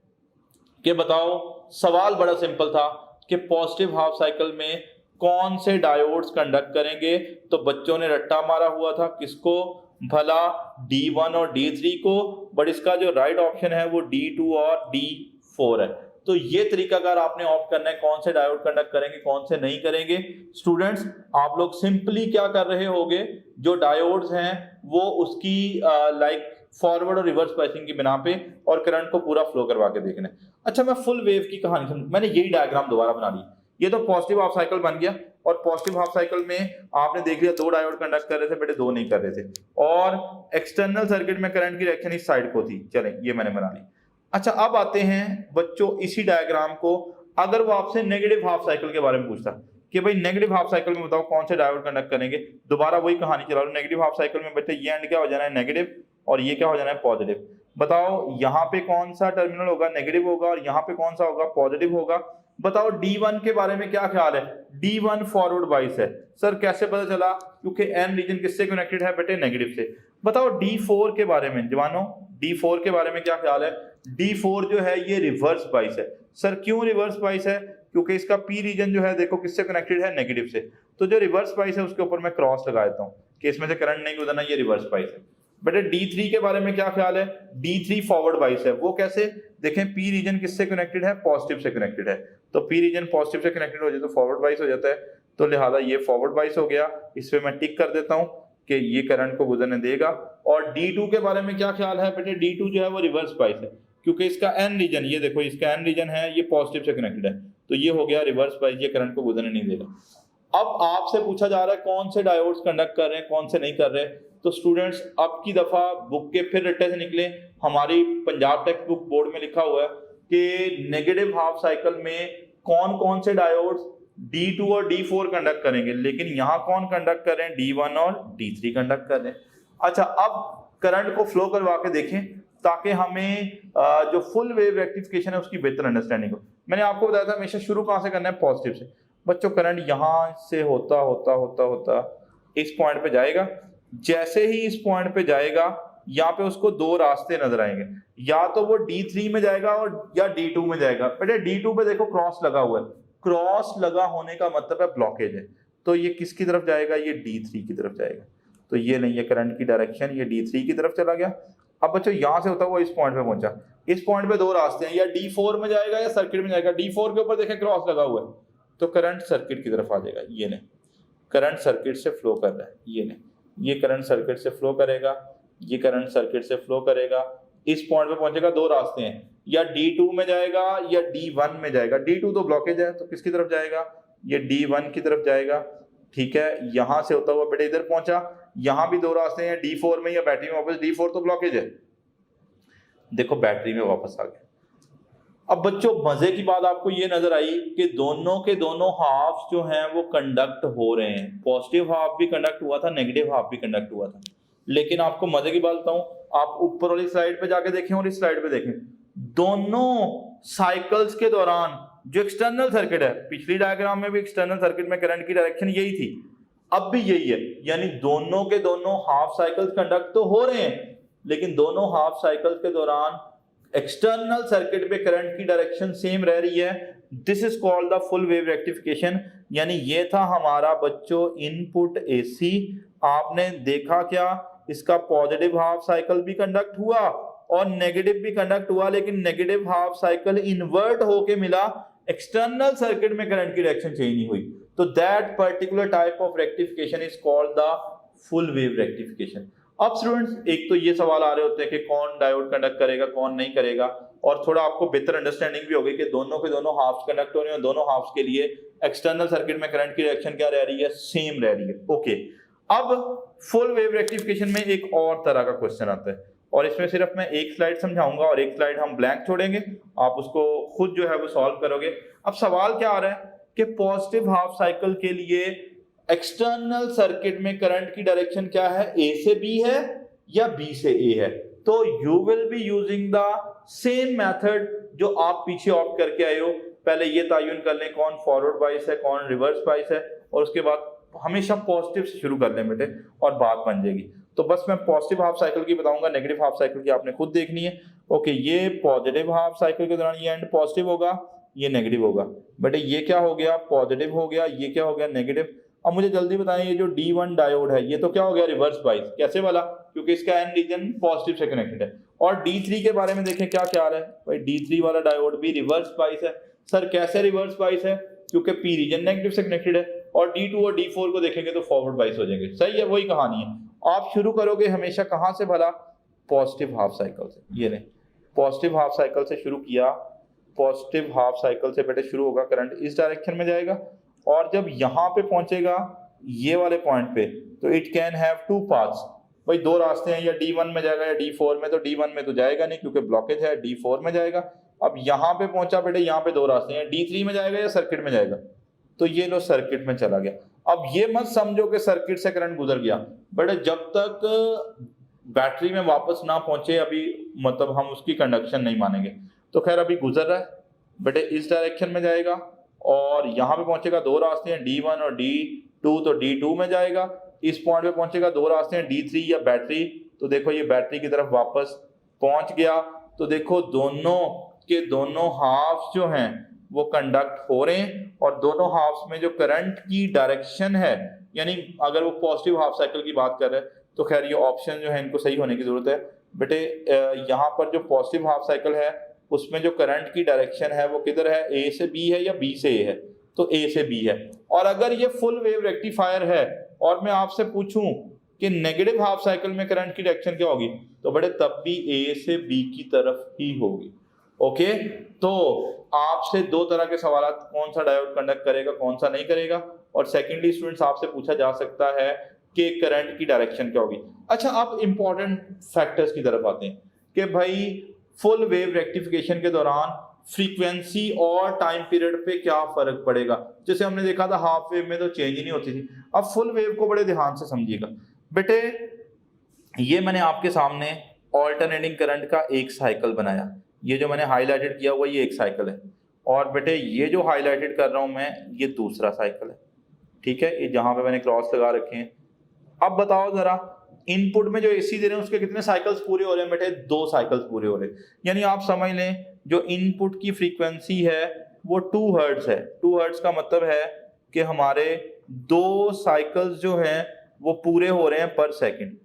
कि बताओ, सवाल बड़ा सिंपल था कि पॉजिटिव हाफ साइकिल में कौन से डायोड्स कंडक्ट करेंगे। तो बच्चों ने रट्टा मारा हुआ था किसको, भला D1 और D3 को, बट इसका जो राइट ऑप्शन है वो D2 और D4 है। तो ये तरीकाकार आपने ऑप्ट करना है कौन से डायोड कंडक्ट करेंगे कौन से नहीं करेंगे। स्टूडेंट्स आप लोग सिंपली क्या कर रहे होगे, जो डायोड्स हैं वो उसकी लाइक फॉरवर्ड और रिवर्स बाइसिंग की बिना पे और करंट को पूरा फ्लो करवा के देखना है। अच्छा, मैं फुल वेव की कहानी समझ, मैंने यही डायग्राम दोबारा बना ली। ये तो पॉजिटिव हाफ साइकिल बन गया और पॉजिटिव हाफ साइकिल में आपने देख लिया दो डायोड कंडक्ट कर रहे थे बेटे, दो नहीं कर रहे थे, और एक्सटर्नल सर्किट में करंट की डायरेक्शन इस साइड को थी। चलें ये मैंने बना ली। अच्छा, अब आते हैं बच्चों इसी डायग्राम को, अगर वो आपसे नेगेटिव हाफ साइकिल के बारे में पूछता कि भाई नेगेटिव हाफ साइकिल में बताओ कौन से डायोड कंडक्ट करेंगे, दोबारा वही कहानी चला लो। नेगेटिव हाफ साइकिल में बच्चे ये एंड क्या हो जाना है नेगेटिव और ये क्या हो जाना है पॉजिटिव। बताओ यहाँ पे कौन सा टर्मिनल होगा, नेगेटिव होगा, और यहाँ पे कौन सा होगा, पॉजिटिव होगा। बताओ D1 के बारे में क्या ख्याल है, D1 फॉरवर्ड बाइस है। सर कैसे पता चला, क्योंकि N रीजन किससे कनेक्टेड है बेटे, नेगेटिव से। बताओ D4 के बारे में जवानों, D4 के बारे में क्या ख्याल है, D4 जो है ये रिवर्स बाइस है। सर क्यों रिवर्स बाइस है, क्योंकि इसका P रीजन जो है देखो किससे कनेक्टेड है, नेगेटिव से। तो जो रिवर्स बाइस है उसके ऊपर मैं क्रॉस लगा देता हूँ कि इसमें से करंट नहीं गुजरना, ये रिवर्स बाइस है। बेटे D3 के बारे में क्या ख्याल है, D3 फॉरवर्ड बाइस है। वो कैसे, देखें P रीजन किससे कनेक्टेड है, पॉजिटिव से कनेक्टेड है। तो P रीजन पॉजिटिव से कनेक्टेड हो जाए तो फॉरवर्ड बाइस हो जाता है, तो लिहाजा ये फॉरवर्ड बाइस हो गया। इस पे मैं टिक कर देता हूं कि ये करंट को गुजरने देगा। और D2 के बारे में क्या ख्याल है बेटे, D2 जो है वो रिवर्स बाइस है, क्योंकि इसका N रीजन, ये देखो इसका N रीजन है, ये पॉजिटिव से कनेक्टेड है, तो ये हो गया रिवर्स बाइस, ये करंट को गुजरने नहीं देगा। अब आपसे पूछा जा रहा है कौन से डायोड्स कंडक्ट कर रहे हैं कौन से नहीं कर रहे। तो स्टूडेंट्स अब की दफा बुक के फिर रट्टे से निकले, हमारी पंजाब टेक्स्ट बुक बोर्ड में लिखा हुआ है कि नेगेटिव हाफ साइकिल में कौन कौन से डायोड्स D2 और D4 कंडक्ट करेंगे, लेकिन यहाँ कौन कंडक्ट कर रहे हैं, D1 और D3 कंडक्ट कर रहे हैं। अच्छा, अब करंट को फ्लो करवा के देखें ताकि हमें जो फुल वेव रेक्टिफिकेशन है उसकी बेहतर अंडरस्टैंडिंग हो। मैंने आपको बताया था हमेशा शुरू कहाँ से करना है, पॉजिटिव से। बच्चों करंट यहाँ से होता होता होता होता इस पॉइंट पे जाएगा। जैसे ही इस पॉइंट पे जाएगा यहाँ पे उसको दो रास्ते नजर आएंगे, या तो वो D3 में जाएगा और या D2 में जाएगा। बेटे D2 पे देखो क्रॉस लगा हुआ है, क्रॉस लगा होने का मतलब है ब्लॉकेज है, तो ये किसकी तरफ जाएगा, ये D3 की तरफ जाएगा। तो ये नहीं है करंट की डायरेक्शन, ये D3 की तरफ चला गया। अब बच्चों यहाँ से होता हुआ इस पॉइंट पे पहुंचा, इस पॉइंट पे दो रास्ते हैं, या D4 में जाएगा या सर्किट में जाएगा। D4 के ऊपर देखें क्रॉस लगा हुआ है, तो करंट सर्किट की तरफ आ जाएगा। ये नहीं, करंट सर्किट से फ्लो कर रहा है, ये नहीं, ये करंट सर्किट से फ्लो करेगा, ये करंट सर्किट से फ्लो करेगा, इस पॉइंट पे पहुंचेगा। दो रास्ते हैं, या D2 में जाएगा या D1 में जाएगा। D2 तो ब्लॉकेज है, तो किसकी तरफ जाएगा, ये D1 की तरफ जाएगा। ठीक है, यहां से होता हुआ बेटे इधर पहुंचा, यहां भी दो रास्ते हैं, D4 में या बैटरी में वापस। D4 तो ब्लॉकेज है, देखो बैटरी में वापस आ गया। अब बच्चों मजे की बात आपको ये नजर आई कि दोनों के दोनों हाफ जो हैं वो कंडक्ट हो रहे हैं। पॉजिटिव हाफ भी कंडक्ट हुआ था, नेगेटिव हाफ भी कंडक्ट हुआ था। लेकिन आपको मजे की बात बताऊं, आप ऊपर वाली स्लाइड पे जाके देखें और इस स्लाइड पे देखें, दोनों साइकिल्स के दौरान जो एक्सटर्नल सर्किट है, पिछली डायग्राम में भी एक्सटर्नल सर्किट में करंट की डायरेक्शन यही थी, अब भी यही है, यानी दोनों के दोनों हाफ साइकिल्स कंडक्ट तो हो रहे हैं, लेकिन दोनों हाफ साइकिल्स के दौरान एक्सटर्नल सर्किट पे करंट की डायरेक्शन सेम रह रही है, this is called the full wave rectification. यानी ये था हमारा बच्चों इनपुट एसी, आपने देखा क्या, इसका पॉजिटिव हाफ साइकिल भी कंडक्ट हुआ और नेगेटिव भी कंडक्ट हुआ, लेकिन नेगेटिव हाफ साइकिल इन्वर्ट होके मिला, एक्सटर्नल सर्किट में करंट की डायरेक्शन चेंज नहीं हुई। तो that particular type of rectification is called the full wave rectification. अब स्टूडेंट्स एक तो ये सवाल आ रहे होते हैं कि कौन डायोड कंडक्ट करेगा कौन नहीं करेगा, और थोड़ा आपको बेहतर अंडरस्टैंडिंग भी होगी कि दोनों के दोनों हाफ्स कंडक्ट हो रहे हैं, दोनों हाफ्स के लिए एक्सटर्नल सर्किट में करंट की डायरेक्शन क्या रह रही है, सेम रह रही है। ओके, अब फुल वेव रेक्टिफिकेशन में एक और तरह का क्वेश्चन आता है, और इसमें सिर्फ मैं एक स्लाइड समझाऊंगा और एक स्लाइड हम ब्लैंक छोड़ेंगे, आप उसको खुद जो है वो सॉल्व करोगे। अब सवाल क्या आ रहा है कि पॉजिटिव हाफ साइकिल के लिए एक्सटर्नल सर्किट में करंट की डायरेक्शन क्या है, ए से बी है या बी से ए है। तो you will be using the same method जो आप पीछे ऑप्ट करके आए हो। पहले ये तयन कर लें कौन फॉरवर्ड बाइस है कौन रिवर्स बाइस है, और उसके बाद हमेशा पॉजिटिव से शुरू कर लें बेटे और बात बन जाएगी। तो बस मैं पॉजिटिव हाफ साइकिल की बताऊंगा, नेगेटिव हाफ साइकिल की आपने खुद देखनी है। ओके, ये पॉजिटिव हाफ साइकिल के दौरान ये एंड पॉजिटिव होगा, ये नेगेटिव होगा। बेटे ये क्या हो गया, पॉजिटिव हो गया, ये क्या हो गया, नेगेटिव। अब मुझे जल्दी बताएं, ये जो D1 डायोड है ये तो क्या हो गया, रिवर्स बाइस। कैसे वाला, क्योंकि इसका एन रीजन पॉजिटिव से कनेक्टेड है। और D3 के बारे में देखें क्या क्या आ रहा है भाई, D3 वाला डायोड भी रिवर्स बाइस है। सर कैसे रिवर्स बाइस है, क्योंकि P रीजन नेगेटिव से कनेक्टेड है, और D2 और D4 को देखेंगे तो फॉरवर्ड बाइस हो जाएंगे। सही है, वही कहानी है। आप शुरू करोगे हमेशा कहां से भला, पॉजिटिव हाफ साइकिल से। ये नहीं, पॉजिटिव हाफ साइकिल से शुरू किया, पॉजिटिव हाफ साइकिल से बेटे शुरू होगा, करंट इस डायरेक्शन में जाएगा, और जब यहां पे पहुंचेगा ये वाले पॉइंट पे, तो it can have two paths. भाई दो रास्ते हैं, या D1 में जाएगा या D4 में। तो D1 में तो जाएगा नहीं क्योंकि ब्लॉकेज है, D4 में जाएगा। अब यहाँ पे पहुंचा बेटे, यहाँ पे दो रास्ते हैं, D3 में जाएगा या सर्किट में जाएगा। तो ये लो सर्किट में चला गया। अब ये मत समझो कि सर्किट से करंट गुजर गया, बट जब तक बैटरी में वापस ना पहुंचे अभी मतलब हम उसकी कंडक्शन नहीं मानेंगे। तो खैर अभी गुजर रहा है बेटे, इस डायरेक्शन में जाएगा और यहाँ पे पहुंचेगा, दो रास्ते हैं D1 और D2, तो D2 में जाएगा। इस पॉइंट पे पहुंचेगा, दो रास्ते हैं D3 या बैटरी, तो देखो ये बैटरी की तरफ वापस पहुंच गया। तो देखो दोनों के दोनों हाफ्स जो हैं वो कंडक्ट हो रहे हैं, और दोनों हाफ्स में जो करंट की डायरेक्शन है, यानी अगर वो पॉजिटिव हाफ साइकिल की बात कर रहे हैं तो खैर ये ऑप्शन जो है इनको सही होने की जरूरत है बेटे। यहाँ पर जो पॉजिटिव हाफ साइकिल है उसमें जो करंट की डायरेक्शन है वो किधर है, ए से बी है या बी से ए है, तो ए से बी है। और अगर ये फुल वेव रेक्टिफायर है और मैं आपसे पूछूं कि नेगेटिव हाफ साइकिल में करंट की डायरेक्शन क्या होगी, तो बेटे तब भी ए से बी की तरफ ही होगी। ओके, तो आपसे दो तरह के सवाल, कौन सा डायोड कंडक्ट करेगा कौन सा नहीं करेगा, और सेकेंडली स्टूडेंट्स आपसे पूछा जा सकता है कि करंट की डायरेक्शन क्या होगी। अच्छा, अब इंपॉर्टेंट फैक्टर्स की तरफ आते हैं कि भाई फुल वेव रेक्टिफिकेशन के दौरान फ्रीक्वेंसी और टाइम पीरियड पे क्या फर्क पड़ेगा। जैसे हमने देखा था हाफ वेव में तो चेंज ही नहीं होती थी, अब फुल वेव को बड़े ध्यान से समझिएगा बेटे। ये मैंने आपके सामने ऑल्टरनेटिंग करंट का एक साइकिल बनाया, ये जो मैंने हाईलाइटेड किया हुआ ये एक साइकिल है, और बेटे ये जो हाईलाइटेड कर रहा हूं मैं ये दूसरा साइकिल है, ठीक है, ये जहां पे मैंने क्रॉस लगा रखे हैं। अब बताओ जरा, इनपुट में जो एसी दे रहे हैं उसके कितने साइकिल्स पूरे हो रहे हैं बेटे, दो साइकिल्स पूरे हो रहे हैं। यानी आप समझ लें जो इनपुट की फ्रीक्वेंसी है वो 2 हर्ट्ज है। 2 हर्ट्ज का मतलब है कि हमारे दो साइकिल्स जो हैं वो पूरे हो रहे हैं पर सेकंड।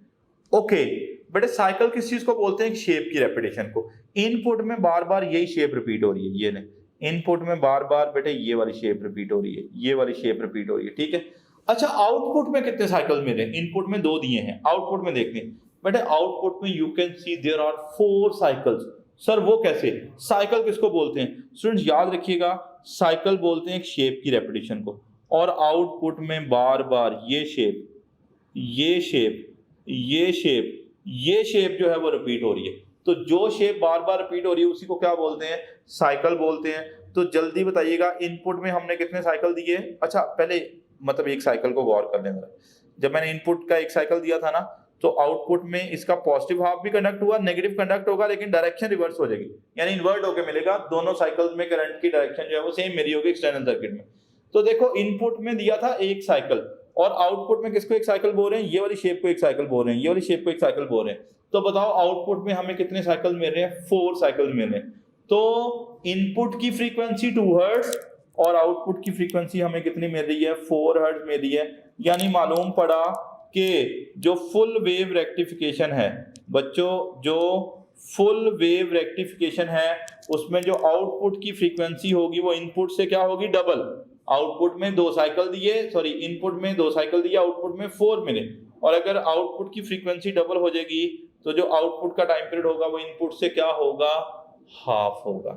ओके बेटे, साइकिल किस चीज को बोलते हैं, शेप की रेपिटेशन को। इनपुट में बार बार यही शेप रिपीट हो रही है, ये नहीं, इनपुट में बार बार बेटे ये वाली शेप रिपीट हो रही है, ये वाली शेप रिपीट हो रही है, ठीक है। अच्छा, आउटपुट में कितने साइकिल मिले, इनपुट में 2 दिए हैं, आउटपुट में देखते हैं बेटे। आउटपुट में you can see there are 4 cycles. Sir वो कैसे, साइकिल किसको बोलते हैं स्टूडेंट्स, याद रखिएगा, साइकिल बोलते हैं एक शेप की रेपिटेशन को, और आउटपुट में बार बार ये शेप, ये शेप, ये शेप, ये शेप जो है वो रिपीट हो रही है। तो जो शेप बार बार रिपीट हो रही है उसी को क्या बोलते हैं, साइकिल बोलते हैं। तो जल्दी बताइएगा, इनपुट में हमने कितने साइकिल दिए। अच्छा पहले मतलब एक साइकिल को गौर कर लेना, जब मैंने इनपुट का एक साइकिल दिया था ना, तो आउटपुट में इसका पॉजिटिव हाफ भी कंडक्ट हुआ, नेगेटिव कंडक्ट होगा, लेकिन डायरेक्शन रिवर्स हो जाएगी, यानी इन्वर्ट होकर मिलेगा। दोनों साइकिल्स में करंट की डायरेक्शन जो है वो सेम मेरी होगी एक्सटर्नल सर्किट में। तो देखो इनपुट में दिया था एक साइकिल और आउटपुट में किसको एक साइकिल बोल रहे हैं, ये वाली शेप को एक साइकिल बोल रहे हैं, ये वाली शेप को एक साइकिल बोल रहे हैं। तो बताओ आउटपुट में हमें कितने साइकिल मिल रहे हैं, 4 साइकिल मिल रहे हैं। तो इनपुट की फ्रीक्वेंसी 2 हर्ट्ज और आउटपुट की फ्रीक्वेंसी हमें कितनी मिल रही है, 4 हर्ट्ज मिल रही है। यानी मालूम पड़ा कि जो फुल वेव रेक्टिफिकेशन है बच्चों, जो फुल वेव रेक्टिफिकेशन है उसमें जो आउटपुट की फ्रीक्वेंसी होगी वो इनपुट से क्या होगी, डबल। आउटपुट में 2 साइकिल दिए, सॉरी इनपुट में 2 साइकिल दिए, आउटपुट में 4 मिले। और अगर आउटपुट की फ्रीक्वेंसी डबल हो जाएगी तो जो आउटपुट का टाइम पीरियड होगा वो इनपुट से क्या होगा, हाफ होगा।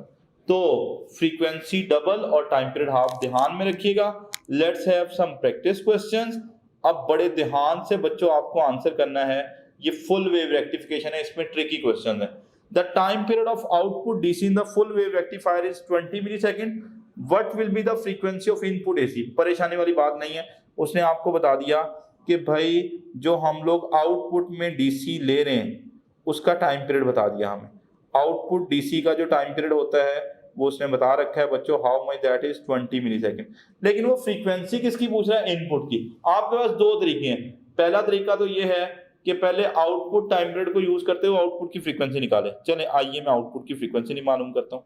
तो फ्रीक्वेंसी डबल और टाइम पीरियड हाफ ध्यान में रखिएगा। Let's have some practice questions. अब बड़े ध्यान से बच्चों आपको आंसर करना है। ये फुल वेव रेक्टिफिकेशन है, इसमें ट्रिकी क्वेश्चन है। The time period of output DC in the full wave rectifier is 20 millisecond. What will be the frequency of input AC. परेशानी वाली बात नहीं है, उसने आपको बता दिया कि भाई जो हम लोग आउटपुट में डीसी ले रहे हैं उसका टाइम पीरियड बता दिया हमें। आउटपुट डीसी का जो टाइम पीरियड होता है वो उसने बता रखा है बच्चों, how much that is 20 millisecond. लेकिन वो फ्रीक्वेंसी किसकी पूछ रहा है, इनपुट की। आपके पास 2 तरीके हैं। पहला तरीका तो ये है कि पहले आउटपुट टाइम पीरियड को यूज करते हुए आउटपुट की फ्रीक्वेंसी निकाले। चले आइए मैं आउटपुट की फ्रीक्वेंसी नहीं मालूम करता हूँ।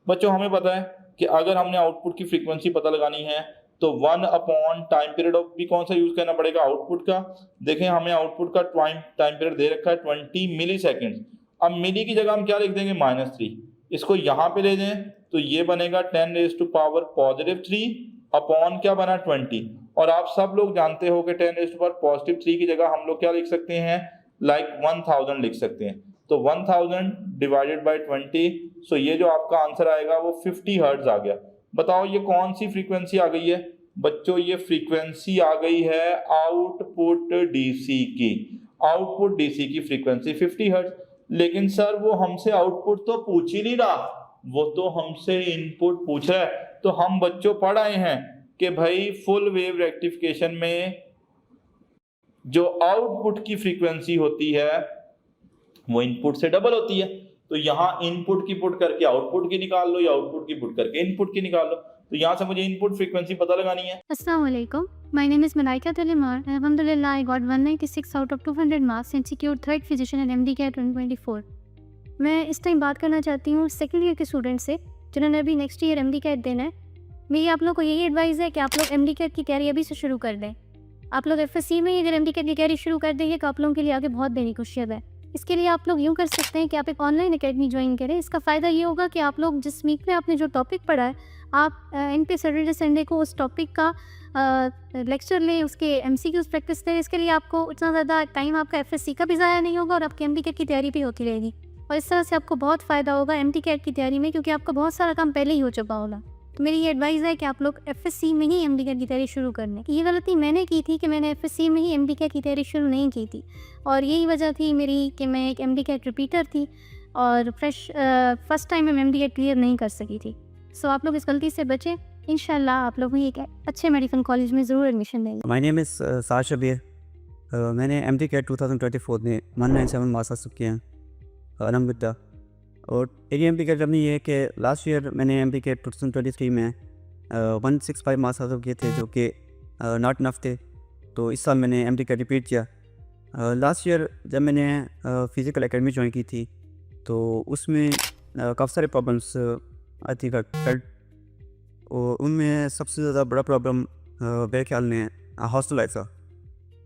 बच्चों हमें पता है कि अगर हमने आउटपुट की फ्रीक्वेंसी पता लगानी है तो 1 अपॉन टाइम पीरियड ऑफ भी कौन सा यूज करना पड़ेगा, आउटपुट का। देखें हमें आउटपुट का टाइम पीरियड दे रखा है 20 मिली सेकेंड। अब मिली की जगह हम क्या लिख देंगे, -3। इसको यहाँ पे ले जाएं तो ये बनेगा 10⁻³ अपॉन क्या बना 20। और आप सब लोग जानते हो कि 10⁻³ की जगह हम लोग क्या लिख सकते हैं, लाइक 1000 लिख सकते हैं। तो 1000 डिवाइडेड बाय 20, सो ये जो आपका आंसर आएगा वो 50 हर्ट्ज आ गया। बताओ ये कौन सी फ्रीक्वेंसी आ गई है बच्चों, ये फ्रीक्वेंसी आ गई है आउटपुट डीसी की। आउटपुट डीसी की फ्रीक्वेंसी 50 हर्ट्ज। लेकिन सर वो हमसे आउटपुट तो पूछ ही नहीं रहा, वो तो हमसे इनपुट पूछ रहा है। तो हम बच्चों पढ़ आए हैं कि भाई फुल वेव रेक्टिफिकेशन में जो आउटपुट की फ्रीक्वेंसी होती है वो इनपुट से डबल होती है। तो यहाँ इनपुट की पुट करके आउटपुट की निकाल लो या आउटपुट की पुट करके इनपुट की निकाल लो। तो यहाँ से मुझे इनपुट फ्रीक्वेंसी पता लगानी है। Assalamu alaikum. My name is Malaika Talimar. Alhamdulillah, I got 196 out of 200 marks and secured third position in MDCAT 2024. मैं इस टाइम बात करना चाहती हूँ सेकेंड ईयर के स्टूडेंट से जिन्होंने अभी नेक्स्ट ईयर MDCAT देना है। मेरी आप लोग को यही एडवाइस है कि आप लोग MDCAT की तैयारी अभी से शुरू कर दें। आप लोग FSC में ही अगर MDCAT की तैयारी शुरू कर देंगे तो आप लोगों के लिए आगे बहुत बेनिफिशियल है। इसके लिए आप लोग यूँ कर सकते हैं कि आप एक ऑनलाइन अकेडमी ज्वाइन करें। इसका फ़ायदा ये होगा कि आप लोग जिस वीक में आपने जो टॉपिक पढ़ा है आप इन पे सैटरडे संडे को उस टॉपिक का लेक्चर लें, उसके MCQs प्रैक्टिस करें। इसके लिए आपको उतना ज़्यादा टाइम आपका FSC का भी ज़ाया नहीं होगा और आपकी MDCAT की तैयारी भी होती रहेगी। और इस तरह से आपको बहुत फ़ायदा होगा MDCAT की तैयारी में, क्योंकि आपका बहुत सारा काम पहले ही हो चुका होगा। तो मेरी ये एडवाइस है कि आप लोग FSC में ही MDCAT की तैयारी शुरू कर लें। ये गलती मैंने की थी कि मैंने FSC में ही MDCAT की तैयारी शुरू नहीं की थी, और यही वजह थी मेरी कि मैं एक MDCAT रिपीटर थी और फर्स्ट टाइम में MDCAT क्लियर नहीं कर सकी थी। सो आप लोग इस गलती से बचें। इंशाल्लाह आप लोग भी एक अच्छे मेडिकल कॉलेज में ज़रूर एडमिशन लेंगे। माय नेम इज़ साद शबीर। मैंने MDCAT 2024 में 197 मार्क्स हासिल किए हैं अलहम्दुलिल्लाह। और एक MDCAT जर्नी ये है कि लास्ट ईयर मैंने MDCAT 2023 में 165 मार्क्स हासिल किए थे, जो कि नॉट इनफ थे। तो इस साल मैंने MDCAT रिपीट किया। लास्ट ईयर जब मैंने फ़िज़िकल एकेडमी ज्वाइन की थी तो उसमें काफ़ी सारे प्रॉब्लम्स आई थिंक फेल्ट, और उनमें सबसे ज़्यादा बड़ा प्रॉब्लम मेरे ख्याल में हॉस्टल लाइफ था,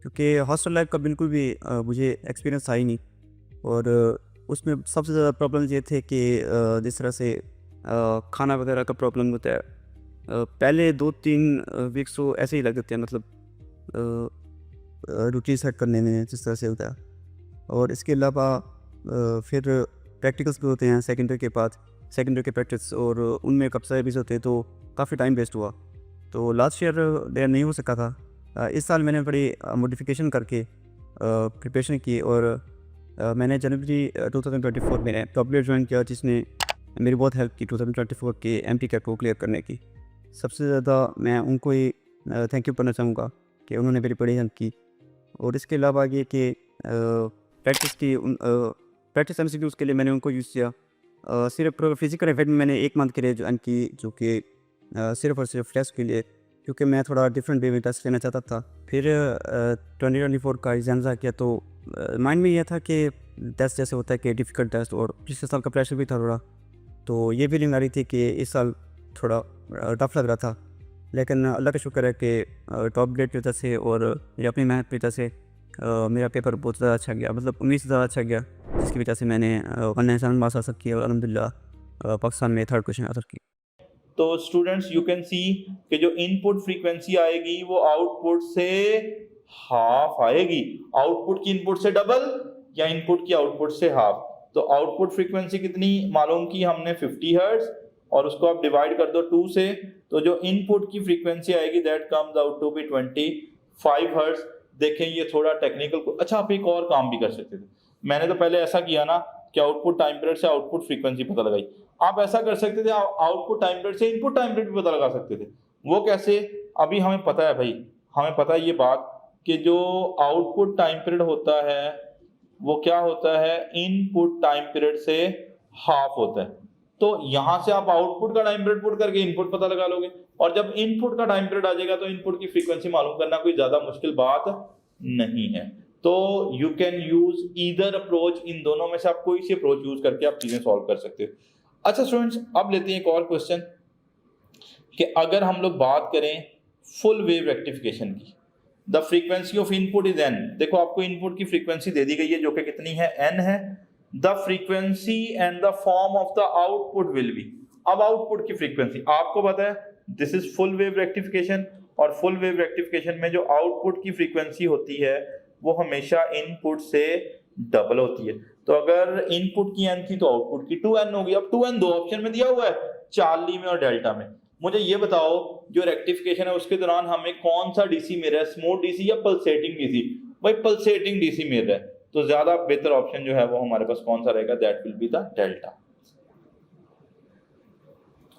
क्योंकि हॉस्टल लाइफ का बिल्कुल भी मुझे एक्सपीरियंस था ही नहीं। और उसमें सबसे ज़्यादा प्रॉब्लम ये थे कि जिस तरह से खाना वगैरह का प्रॉब्लम होता है, पहले 2-3 वीक्स तो ऐसे ही लग जाते हैं, मतलब रूटीन सेट करने में जिस तरह से होता है। और इसके अलावा फिर प्रैक्टिकल्स भी होते हैं सेकेंडरी के बाद, सेकेंडरी के प्रैक्टिस, और उनमें कब सारे भी होते हैं, तो काफ़ी टाइम वेस्ट हुआ। तो लास्ट ईयर देर नहीं हो सका था। इस साल मैंने बड़ी मॉडिफिकेशन करके प्रिपरेशन की, और मैंने जनवरी 2024 में टॉपलेट ज्वाइन किया, जिसने मेरी बहुत हेल्प की 2024 के MDCAT को क्लियर करने की। सबसे ज़्यादा मैं उनको ही थैंक यू करना चाहूँगा कि उन्होंने मेरी बड़ी हेल्प की। और इसके अलावा ये कि प्रैक्टिस MCQs के लिए मैंने उनको यूज़ किया। सिर्फ फिज़िकल इवेंट में मैंने 1 मंथ के लिए ज्वाइन की, जो कि सिर्फ और सिर्फ टेस्ट के लिए, क्योंकि मैं थोड़ा डिफरेंट वे में टेस्ट लेना चाहता था। फिर 2024 का एग्ज़ाम किया तो माइंड में ये था कि टेस्ट जैसे होता है कि डिफ़िकल्ट टेस्ट, और पिछले साल का प्रेशर भी था थोड़ा, तो ये फीलिंग आ रही थी कि इस साल थोड़ा टफ लग रहा था। लेकिन अल्लाह का शुक्र है कि टॉप ग्रेड की वजह से और मेरी अपनी मेहनत की वजह से मेरा पेपर बहुत ज़्यादा अच्छा गया, मतलब उम्मीद से ज़्यादा अच्छा गया, जिसकी वजह से मैंने 197 मार्क्स हासिल किए और अल्हम्दुलिल्लाह पाकिस्तान में 3rd पोजीशन हासिल की। तो स्टूडेंट्स यू कैन सी कि जो इनपुट फ्रीक्वेंसी आएगी वो आउटपुट से हाफ आएगी। आउटपुट की इनपुट से डबल या इनपुट की आउटपुट से हाफ। तो आउटपुट फ्रीक्वेंसी कितनी मालूम की हमने 50 हर्ट्ज, और उसको आप डिवाइड कर दो 2 से, तो जो इनपुट की फ्रीक्वेंसी आएगी that comes out to be 25 hertz. देखें ये थोड़ा टेक्निकल। अच्छा, आप एक और काम भी कर सकते थे। मैंने तो पहले ऐसा किया ना कि आउटपुट टाइम पीरियड से आउटपुट फ्रीक्वेंसी पता लगाई। आप ऐसा कर सकते थे, आउटपुट टाइम पीरियड से इनपुट टाइम पीरियड भी पता लगा सकते थे। वो कैसे? अभी हमें पता है भाई, हमें पता है ये बात कि जो आउटपुट टाइम पीरियड होता है वो क्या होता है, इनपुट टाइम पीरियड से हाफ होता है। तो यहां से आप आउटपुट का टाइम पीरियड पुट करके इनपुट पता लगा लोगे, और जब इनपुट का टाइम पीरियड आ जाएगा तो इनपुट की फ्रीक्वेंसी मालूम करना कोई ज्यादा मुश्किल बात नहीं है। तो you can use either approach, इन दोनों में से आप कोई सी अप्रोच यूज करके आप चीजें सॉल्व कर सकते हो। अच्छा स्टूडेंट्स, अब लेते हैं एक और क्वेश्चन कि अगर हम लोग बात करें फुल वेव रेक्टिफिकेशन की, the frequency of input is an. देखो आपको इनपुट की फ्रीक्वेंसी दे दी गई है जो कि कितनी है, एन है। The frequency and the form of the output will be. अब आउटपुट की फ्रीक्वेंसी आपको पता है, this is full wave rectification, और फुल वेव रेक्टिफिकेशन में जो आउटपुट की फ्रीक्वेंसी होती है वो हमेशा इनपुट से डबल होती है। तो अगर इनपुट की एन थी तो आउटपुट की 2n होगी। अब 2n दो ऑप्शन में दिया हुआ है, चार्ली में और डेल्टा में। मुझे ये बताओ जो रेक्टिफिकेशन है उसके दौरान हमें कौन सा डीसी मिल रहा है, स्मूथ डीसी या पल्सेटिंग डीसी? भाई पल्सेटिंग डीसी मिल रहा है, तो ज्यादा बेहतर ऑप्शन जो है वो हमारे पास कौन सा रहेगा, that will be the delta.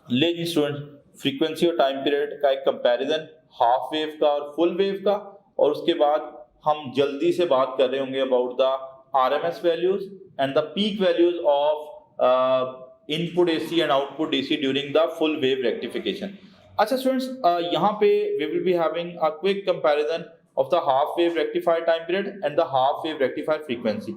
लेकिन स्टूडेंट, फ्रीक्वेंसी और टाइम पीरियड का एक कंपैरिजन हाफ वेव का और फुल वेव का, और उसके बाद हम जल्दी से बात कर रहे होंगे about the RMS values and the peak values of input AC and output DC during the full wave rectification. अच्छा स्टूडेंट्स, यहाँ पे we will be having a quick comparison of the half wave rectifier time period and the half wave rectifier frequency.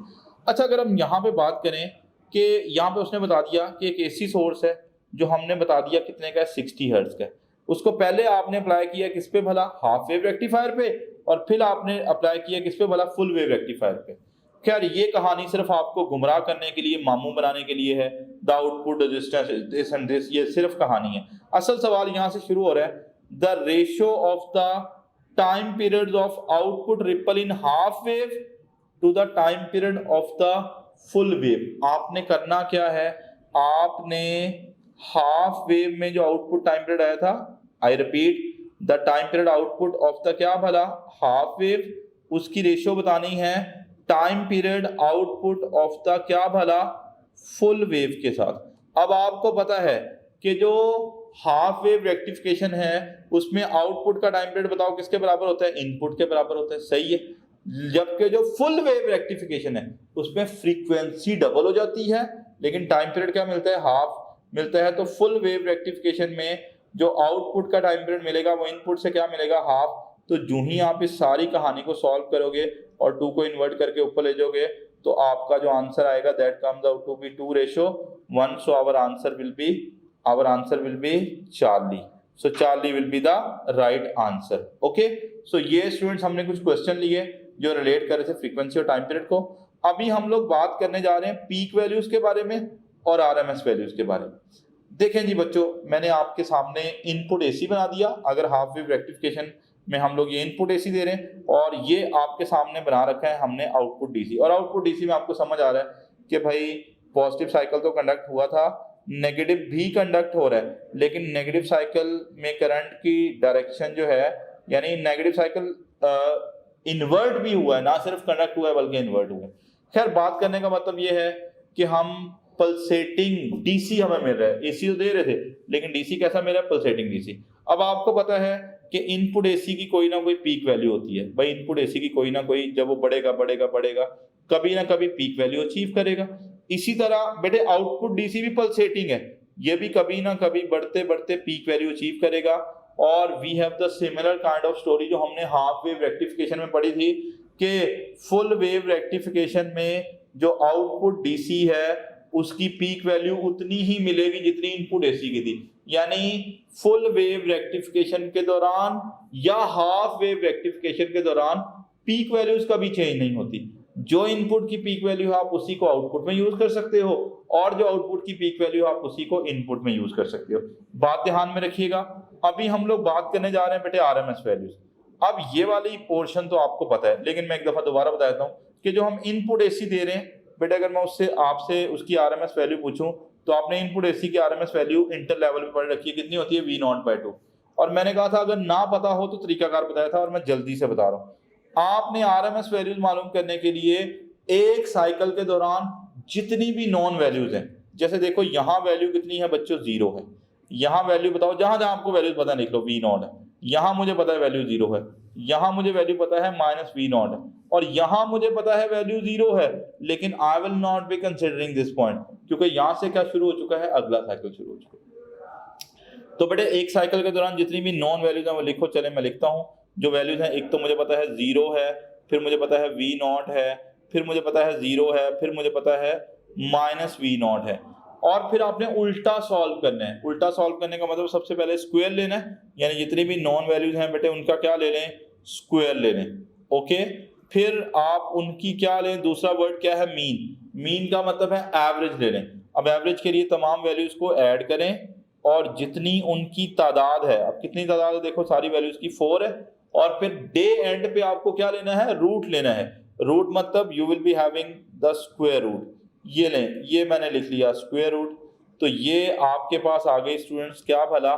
अच्छा, अगर हम यहाँ पे बात करें कि यहाँ पे उसने बता दिया कि एक AC सोर्स है जो हमने बता दिया कितने का है, 60 हर्ट्ज का। उसको पहले आपने अप्लाई किया किस पे भला, हाफ वेव रेक्टिफायर पे, और फिर आपने अप्लाई किया किस पे भला, फुल वेव रेक्टिफायर पे। खैर ये कहानी सिर्फ आपको गुमराह करने के लिए, मामू बनाने के लिए है। The output resistance this and this, ये सिर्फ कहानी है। असल सवाल यहाँ से शुरू हो रहा है, the ratio of the time period of output ripple in half wave to the time period of the full wave. आपने करना क्या है, आपने हाफ वेव में जो आउटपुट टाइम पीरियड आया था, I repeat, the time period output of the क्या भला, हाफ वेव, उसकी रेशियो बतानी है time period output of the क्या भला, फुल वेव के साथ। अब आपको पता है कि जो हाफ वेव रेक्टिफिकेशन है उसमें आउटपुट का टाइम पीरियड बताओ किसके बराबर होता है, इनपुट के बराबर होता है, सही है। जबकि जो फुल वेव रेक्टिफिकेशन है उसमें फ्रीक्वेंसी डबल हो जाती है लेकिन टाइम पीरियड क्या मिलता है, हाफ मिलता है। तो फुल वेव रेक्टिफिकेशन में जो आउटपुट का टाइम पीरियड मिलेगा वो इनपुट से क्या मिलेगा, हाफ। तो जो ही आप इस सारी कहानी को सॉल्व करोगे और 2 को इन्वर्ट करके ऊपर ले जाओगे तो आपका जो आंसर आएगा that comes out to be 2:1। So our answer will be Charlie. So Charlie will be the right answer. Okay, so ये स्टूडेंट्स हमने कुछ क्वेश्चन लिए जो रिलेट कर रहे थे फ्रीक्वेंसी और टाइम पीरियड को। अभी हम लोग बात करने जा रहे हैं पीक वैल्यूज के बारे में और RMS वैल्यूज के बारे में। देखें जी बच्चों, मैंने आपके सामने इनपुट AC बना दिया। अगर हाफ वेव रेक्टिफिकेशन में हम लोग ये इनपुट AC दे रहे हैं, और ये आपके सामने बना रखा है हमने आउटपुट DC। और आउटपुट DC में आपको समझ आ रहा है कि भाई पॉजिटिव साइकिल तो कंडक्ट हुआ था, नेगेटिव भी कंडक्ट हो रहा है, लेकिन नेगेटिव साइकिल में करंट की डायरेक्शन जो है, यानी नेगेटिव साइकिल इन्वर्ट भी हुआ है, ना सिर्फ कंडक्ट हुआ है बल्कि इन्वर्ट हुआ है। खैर बात करने का मतलब ये है कि हम पल्सेटिंग DC हमें मिल रहा है, AC तो दे रहे थे लेकिन DC कैसा मिल रहा है, पल्सेटिंग DC। अब आपको पता है कि इनपुट AC की कोई ना कोई पीक वैल्यू होती है। भाई इनपुट AC की कोई ना कोई, जब वो बढ़ेगा कभी ना कभी पीक वैल्यू अचीव करेगा। इसी तरह बेटे आउटपुट DC भी पल्सेटिंग है, ये भी कभी ना कभी बढ़ते बढ़ते पीक वैल्यू अचीव करेगा। और we have the similar kind of story जो हमने हाफ वेव रेक्टिफिकेशन में पढ़ी थी कि फुल वेव रेक्टिफिकेशन में जो आउटपुट डीसी है उसकी पीक वैल्यू उतनी ही मिलेगी जितनी इनपुट एसी की थी। यानी फुल वेव रेक्टिफिकेशन के दौरान या हाफ वेव रेक्टिफिकेशन के दौरान पीक वैल्यूज कभी चेंज नहीं होती। जो इनपुट की पीक वैल्यू है आप उसी को आउटपुट में यूज कर सकते हो और जो आउटपुट की पीक वैल्यू है आप उसी को इनपुट में यूज कर सकते हो। बात ध्यान में रखिएगा। अभी हम लोग बात करने जा रहे हैं बेटे आरएमएस वैल्यूज। अब ये वाली पोर्शन तो आपको पता है, लेकिन मैं एक दफा दोबारा बता देता हूँ कि जो हम इनपुट एसी दे रहे हैं बेटा, अगर मैं उससे आपसे उसकी आरएमएस वैल्यू पूछूं तो आपने इनपुट एसी की आरएमएस वैल्यू इंटर लेवल पे पढ़ रखी है, कितनी होती है V0/2। और मैंने कहा था अगर ना पता हो तो तरीकाकार बताया था और मैं जल्दी से बता रहा हूँ। आपने आरएमएस वैल्यूज मालूम करने के लिए एक साइकिल के दौरान जितनी भी नॉन वैल्यूज हैं, जैसे देखो यहाँ वैल्यू कितनी है बच्चों, 0 है। यहाँ वैल्यू बताओ, जहां जहां आपको वैल्यूज पता है लिख लो, V0 है। यहाँ मुझे पता है वैल्यू 0 है, यहाँ मुझे वैल्यू पता है -V0 है, और यहाँ मुझे पता है वैल्यू 0 है। लेकिन I will not be considering this point, क्योंकि यहाँ से क्या शुरू हो चुका है, अगला साइकिल शुरू हो चुका है। तो बेटे एक साइकिल के दौरान जितनी भी नॉन वैल्यूज हैं वो लिखो। चले मैं लिखता हूँ जो वैल्यूज हैं। एक तो मुझे पता है 0 है, फिर मुझे पता है V0 है, फिर मुझे पता है 0 है, फिर मुझे पता है -V0 है। और फिर आपने उल्टा सॉल्व करना है। उल्टा सॉल्व करने का मतलब सबसे पहले स्क्वायर लेना है, यानी जितनी भी नॉन वैल्यूज हैं बेटे उनका क्या ले लें, स्क्वायर ले लें। ओके, फिर आप उनकी क्या लें, दूसरा वर्ड क्या है, मीन। मीन का मतलब है एवरेज ले लें। अब एवरेज के लिए तमाम वैल्यूज को ऐड करें और जितनी उनकी तादाद है, अब कितनी तादाद है देखो, सारी वैल्यूज की 4 है। और फिर डे एंड पे आपको क्या लेना है, रूट लेना है। रूट मतलब you will be having the square root. ये लें, ये मैंने लिख लिया स्क्वायर रूट। तो ये आपके पास आ गई स्टूडेंट्स क्या भला,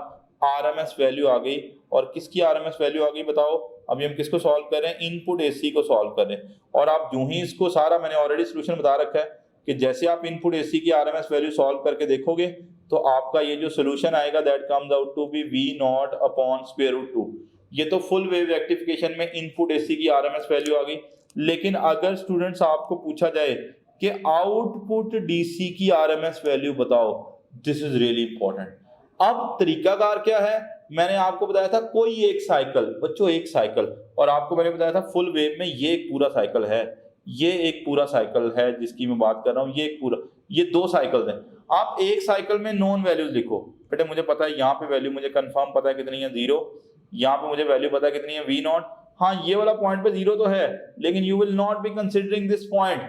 आरएमएस वैल्यू आ गई। और किसकी आरएमएस वैल्यू आ गई बताओ। अभी हम किसको सॉल्व कर रहे हैं, इनपुट एसी को सॉल्व कर रहे हैं। और आप जो ही इसको सारा मैंने ऑलरेडी सोल्यूशन बता रखा है कि जैसे आप इनपुट एसी की आरएमएस वैल्यू सॉल्व करके देखोगे तो आपका ये जो सोल्यूशन आएगा that comes out to be V0/√2। ये तो फुल वेव रेक्टिफिकेशन में इनपुट एसी की आरएमएस वैल्यू आ गई। लेकिन अगर स्टूडेंट्स आपको पूछा जाए कि आउटपुट डीसी की आरएमएस वैल्यू बताओ, दिस इज रियली इंपॉर्टेंट। अब तरीकाकार क्या है, मैंने आपको बताया था कोई एक साइकिल, बच्चों एक साइकिल, और आपको मैंने बताया था फुल वेव में ये एक पूरा साइकिल है, ये एक पूरा साइकिल है जिसकी मैं बात कर रहा हूँ, ये एक पूरा, ये 2 साइकिल हैं। आप एक साइकिल में नॉन वैल्यूज लिखो। बेटे मुझे पता है यहाँ पे वैल्यू मुझे कंफर्म पता है कितनी है 0, यहाँ पे मुझे वैल्यू पता है कितनी है V0। हाँ ये वाला पॉइंट पे 0 तो है, लेकिन you will not be considering this point.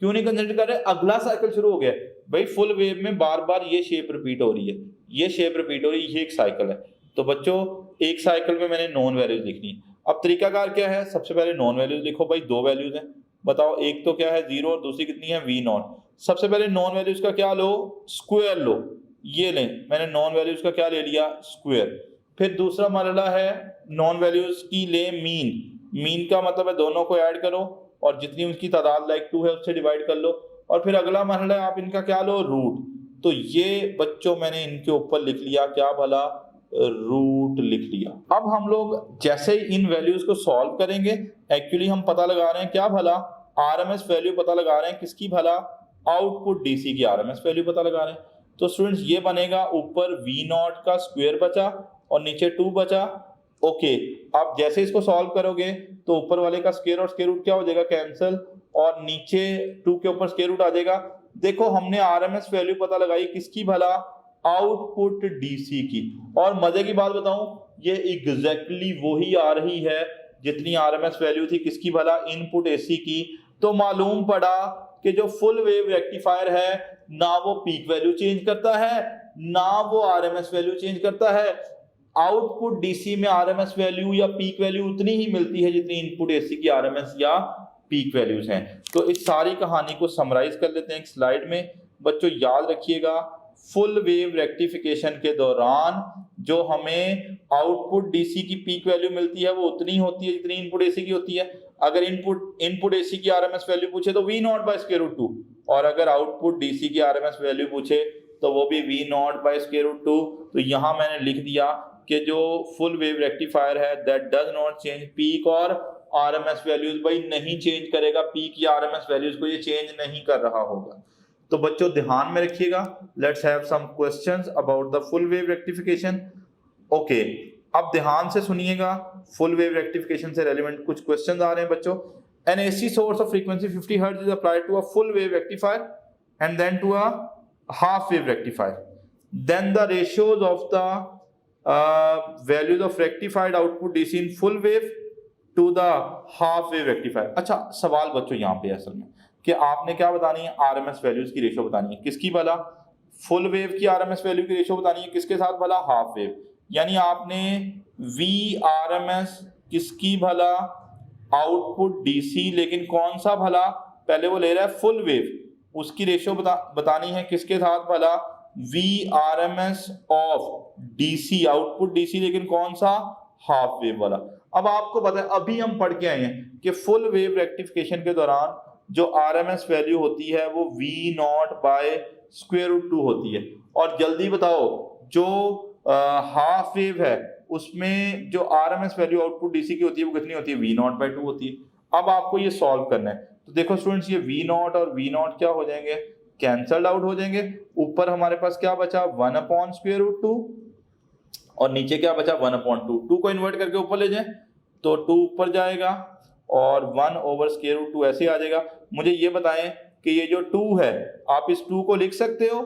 क्यों नहीं कंसिडर कर रहे, अगला साइकिल शुरू हो गया भाई। फुल वेव में बार बार ये शेप रिपीट हो रही है, ये शेप रिपीट हो रही है, ये एक साइकिल है। तो बच्चों एक साइकिल में मैंने नॉन वैल्यूज लिखनी है। अब तरीकाकार क्या है, सबसे पहले नॉन वैल्यूज लिखो। भाई 2 वैल्यूज हैं, बताओ एक तो क्या है 0 और दूसरी कितनी है V0। सबसे पहले नॉन वैल्यूज का क्या लो, स्क्वायर लो। ये लें, मैंने नॉन वैल्यूज का क्या ले लिया, स्क्वायर। फिर दूसरा मरला है नॉन वैल्यूज की ले मीन। मीन का मतलब है दोनों को ऐड करो और जितनी उसकी तादाद लाइक 2 है उससे डिवाइड कर लो। और फिर अगला मरहला है आप इनका क्या लो, रूट। तो ये बच्चों मैंने इनके ऊपर लिख लिया क्या भला, रूट लिख लिया। अब हम लोग जैसे ही इन वैल्यूज को सॉल्व करेंगे, एक्चुअली हम पता लगा रहे हैं क्या भला, आरएमएस वैल्यू पता लगा रहे हैं किसकी भला, आउटपुट डीसी की आरएमएस वैल्यू पता लगा रहे हैं। तो स्टूडेंट्स ये बनेगा, ऊपर V0 का स्क्वायर बचा और नीचे 2 बचा। ओके, आप जैसे इसको सॉल्व करोगे तो ऊपर वाले का स्क्वायर और स्क्वायर रूट क्या हो जाएगा, कैंसिल, और नीचे 2 के ऊपर स्क्वायर रूट आ जाएगा। देखो हमने आरएमएस वैल्यू पता लगाई किसकी भला, आउटपुट डीसी की। और मजे की बात बताऊं, ये एग्जैक्टली वही आ रही है जितनी आरएमएस वैल्यू थी किसकी भला, इनपुट एसी की। तो मालूम पड़ा कि जो फुल वेव रेक्टिफायर है ना वो पीक वैल्यू चेंज करता है ना वो आरएमएस वैल्यू चेंज करता है। आउटपुट डीसी में आरएमएस वैल्यू या पीक वैल्यू उतनी ही मिलती है जितनी इनपुट एसी की आरएमएस या पीक वैल्यूज हैं। तो इस सारी कहानी को समराइज कर लेते हैं एक स्लाइड में। बच्चों याद रखिएगा, फुल वेव रेक्टिफिकेशन के दौरान जो हमें आउटपुट डीसी की पीक वैल्यू मिलती है वो उतनी होती है जितनी इनपुट एसी की होती है। अगर इनपुट एसी की आरएमएस वैल्यू पूछे तो V0/√2, और अगर आउटपुट डीसी की आरएमएस वैल्यू पूछे तो वो भी V0/√2। तो यहाँ मैंने लिख दिया कि जो फुल वेव रेक्टिफायर है that does not change peak और आरएमएस वैल्यूज, भाई नहीं चेंज करेगा पीक या आरएमएस वैल्यूज को, ये चेंज नहीं कर रहा होगा। तो बच्चों ध्यान में रखिएगा। Let's have some questions about the full wave rectification. Okay, अब ध्यान से सुनिएगा, फुल वेव रेक्टिफिकेशन से रेलिवेंट कुछ क्वेश्चन आ रहे हैं बच्चों। An AC source of frequency 50 hertz is applied to a full wave rectifier and then to a half wave rectifier, then the ratios of the values of rectified output DC in full wave to the half wave rectifier. अच्छा सवाल बच्चों यहाँ पे असल में कि आपने क्या बतानी है, आरएमएस वैल्यूज की रेशियो बतानी है, किसकी भला, फुल वेव की आरएमएस वैल्यू की रेशियो बतानी है, किसके साथ भला, हाफ वेव। यानी आपने वी आरएमएस किसकी भला, आउटपुट डीसी, लेकिन कौन सा भला, पहले वो ले रहा है फुल वेव, उसकी रेशियो बतानी है किसके साथ भला, V RMS of DC, output DC, लेकिन कौन सा, हाफ वेव वाला। अब आपको पता है अभी हम पढ़ के आए हैं कि फुल वेव रेक्टिफिकेशन के दौरान जो आरएमएस वैल्यू होती है वो V not by square root 2 होती है। और जल्दी बताओ जो हाफ वेव है उसमें जो आरएमएस वैल्यू आउटपुट डीसी की होती है वो कितनी होती है, वी नॉट बाय 2 होती है। अब आपको ये सॉल्व करना है, तो देखो स्टूडेंट्स ये वी नॉट और वी नॉट क्या हो जाएंगे, कैंसल्ड आउट हो जाएंगे। ऊपर हमारे पास क्या बचा, 1 अपॉन स्क्वायर रूट 2, और नीचे क्या बचा, 1 अपॉन 2। 2 को इन्वर्ट करके ऊपर ले जाएं तो 2 ऊपर जाएगा और 1 ओवर स्क्वायर रूट 2 ऐसे आ जाएगा। मुझे ये बताएं कि ये जो 2 है आप इस 2 को लिख सकते हो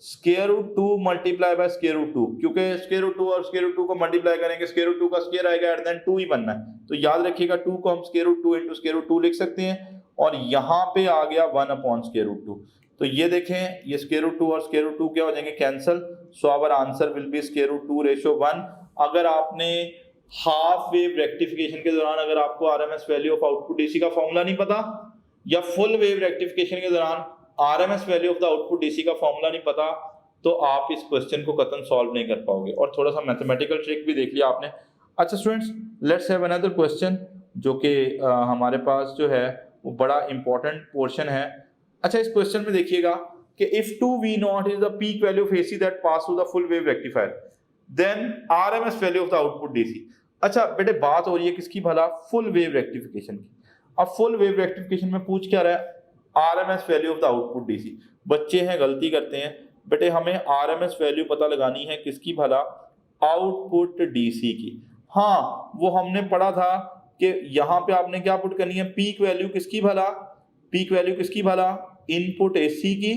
square root 2 multiply by square root 2, क्योंकि स्क्वायर रूट 2 और स्क्वायर रूट 2 को मल्टीप्लाई करेंगे स्क्वायर रूट 2 का स्क्वायर आएगा एट देन 2 ही बनना है। तो याद रखिएगा 2 को हम square root 2 into square root 2 लिख सकते हैं, और यहाँ पे आ गया 1 अपॉन स्क्वायर रूट 2। तो ये देखें ये स्क्वायर रूट 2 और स्क्वायर रूट 2 क्या हो जाएंगे, cancel. So our answer will be square root 2 ratio 1। अगर आपने हाफ वेव रेक्टिफिकेशन के दौरान अगर आपको RMS value of output DC का फॉर्मूला नहीं पता, या फुल वेव रेक्टिफिकेशन के दौरान RMS value of the output DC का फॉर्मूला नहीं पता, तो आप इस क्वेश्चन को कतई सॉल्व नहीं कर पाओगे। और थोड़ा सा मैथमेटिकल ट्रिक भी देख लिया आपने। अच्छा students, let's have another question जो कि हमारे पास जो है वो बड़ा इंपॉर्टेंट पोर्शन है। अच्छा इस क्वेश्चन में देखिएगा कि if 2v0 is the peak value of AC that pass through the full wave rectifier, then RMS value of the output DC। अच्छा बेटे बात हो रही है किसकी भला, फुल वेव रेक्टिफिकेशन की। अब फुल वेव रेक्टिफिकेशन में पूछ क्या रहा है, RMS value of the output DC. बच्चे हैं गलती करते हैं बेटे, हमें RMS वैल्यू पता लगानी है किसकी भला, आउटपुट डीसी की। हाँ वो हमने पढ़ा था कि यहाँ पे आपने क्या पुट करनी है, पीक वैल्यू किसकी भला, पीक वैल्यू किसकी भला, इनपुट एसी की,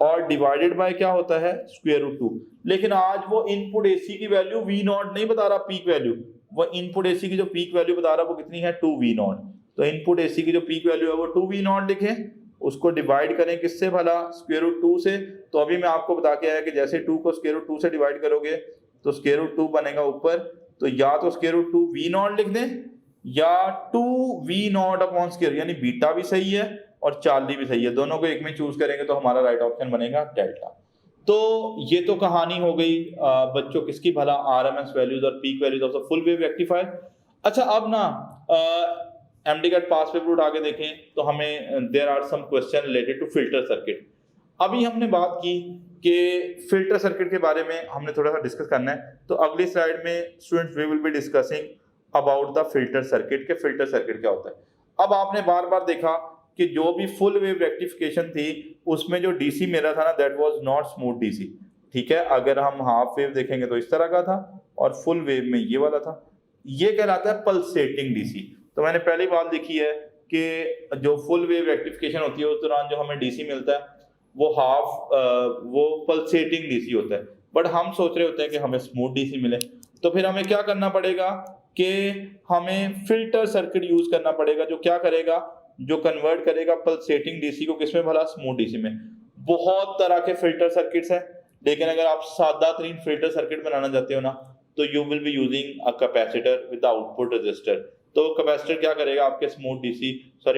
और डिवाइडेड बाय क्या होता है, स्क्वायर रूट 2। लेकिन आज वो इनपुट एसी की वैल्यू वी नॉट नहीं बता रहा पीक वैल्यू, वो इनपुट एसी की जो पीक वैल्यू बता रहा है वो कितनी है, 2v0। तो इनपुट एसी की जो पीक वैल्यू है वो 2v0 लिखें, उसको डिवाइड करें किससे भला, स्क्वायर रूट 2 से। तो अभी मैं आपको बता के आया कि जैसे 2 को स्क्वायर रूट 2 से डिवाइड करोगे तो स्क्वायर रूट 2 बनेगा ऊपर, तो या तो स्क्वायर रूट 2v0 लिख दें या 2v0 अपॉन स्क्वायर, यानी बीटा भी सही है और चार्ली भी सही है, दोनों को एक में चूज करेंगे तो हमारा राइट ऑप्शन बनेगा डेल्टा। तो ये तो कहानी हो गई बच्चों किसकी भला, आरएमएस वैल्यूज और peak values of the full wave rectifier. अच्छा अब ना एमडीकैट पास पेपर उठा के देखें तो हमें there are some question related to filter circuit. अभी हमने बात की कि फिल्टर सर्किट के बारे में हमने थोड़ा सा डिस्कस करना है, तो अगली स्लाइड में students we will be discussing about the filter circuit के फिल्टर सर्किट क्या होता है। अब आपने बार बार देखा कि जो भी फुल वेव रेक्टिफिकेशन थी उसमें जो डीसी मेरा था ना, that was not smooth DC. ठीक है, अगर हम हाफ वेव देखेंगे तो इस तरह का था और फुल वेव में ये वाला था। ये कहलाता है पल्सेटिंग डीसी। तो मैंने पहली बात देखी है कि जो फुल वेव रेक्टिफिकेशन होती है उस दौरान जो हमें डीसी मिलता है वो पल्सेटिंग डीसी होता है, बट हम सोच रहे होते हैं कि हमें स्मूथ डीसी मिले। तो फिर हमें क्या करना पड़ेगा कि हमें फिल्टर सर्किट यूज करना पड़ेगा, जो क्या करेगा, जो कन्वर्ट करेगा पल्सेटिंग डीसी को किसमें भला, स्मूथ डीसी में। बहुत तरह के फिल्टर सर्किट्स हैं, लेकिन अगर आप सादा तरीन फिल्टर सर्किट बनाना चाहते हो ना तो you will be using a capacitor with output resistor. तो कैपेसिटर क्या करेगा, आपके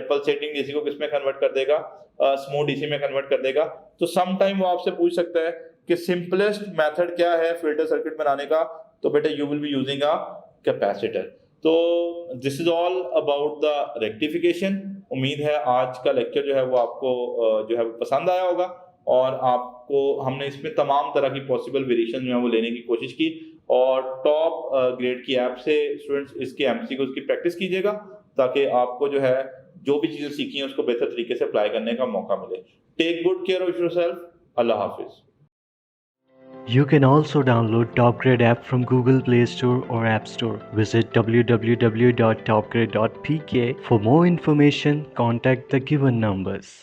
पल्सेटिंग डीसी को किसमें कन्वर्ट कर देगा, स्मूथ डीसी में कन्वर्ट कर देगा। तो सम टाइम वो आपसे पूछ सकता है कि सिंपलेस्ट मेथड क्या है फिल्टर सर्किट बनाने का, तो बेटा you will be using a capacitor. तो this is all about the rectification. उम्मीद है आज का लेक्चर जो है वो आपको जो है पसंद आया होगा, और आपको हमने इसमें तमाम तरह की पॉसिबल वेरिएशन जो है वो लेने की कोशिश की, और टॉप ग्रेड की ऐप से स्टूडेंट्स इसके एमसीक्यूज की प्रैक्टिस कीजिएगा ताकि आपको जो है जो भी चीज़ें सीखी हैं उसको बेहतर तरीके से अप्लाई करने का मौका मिले। Take good care of yourself. अल्लाह हाफिज। You can also download TopGrade app from Google Play Store or App Store. Visit www.topgrade.pk for more information. Contact the given numbers.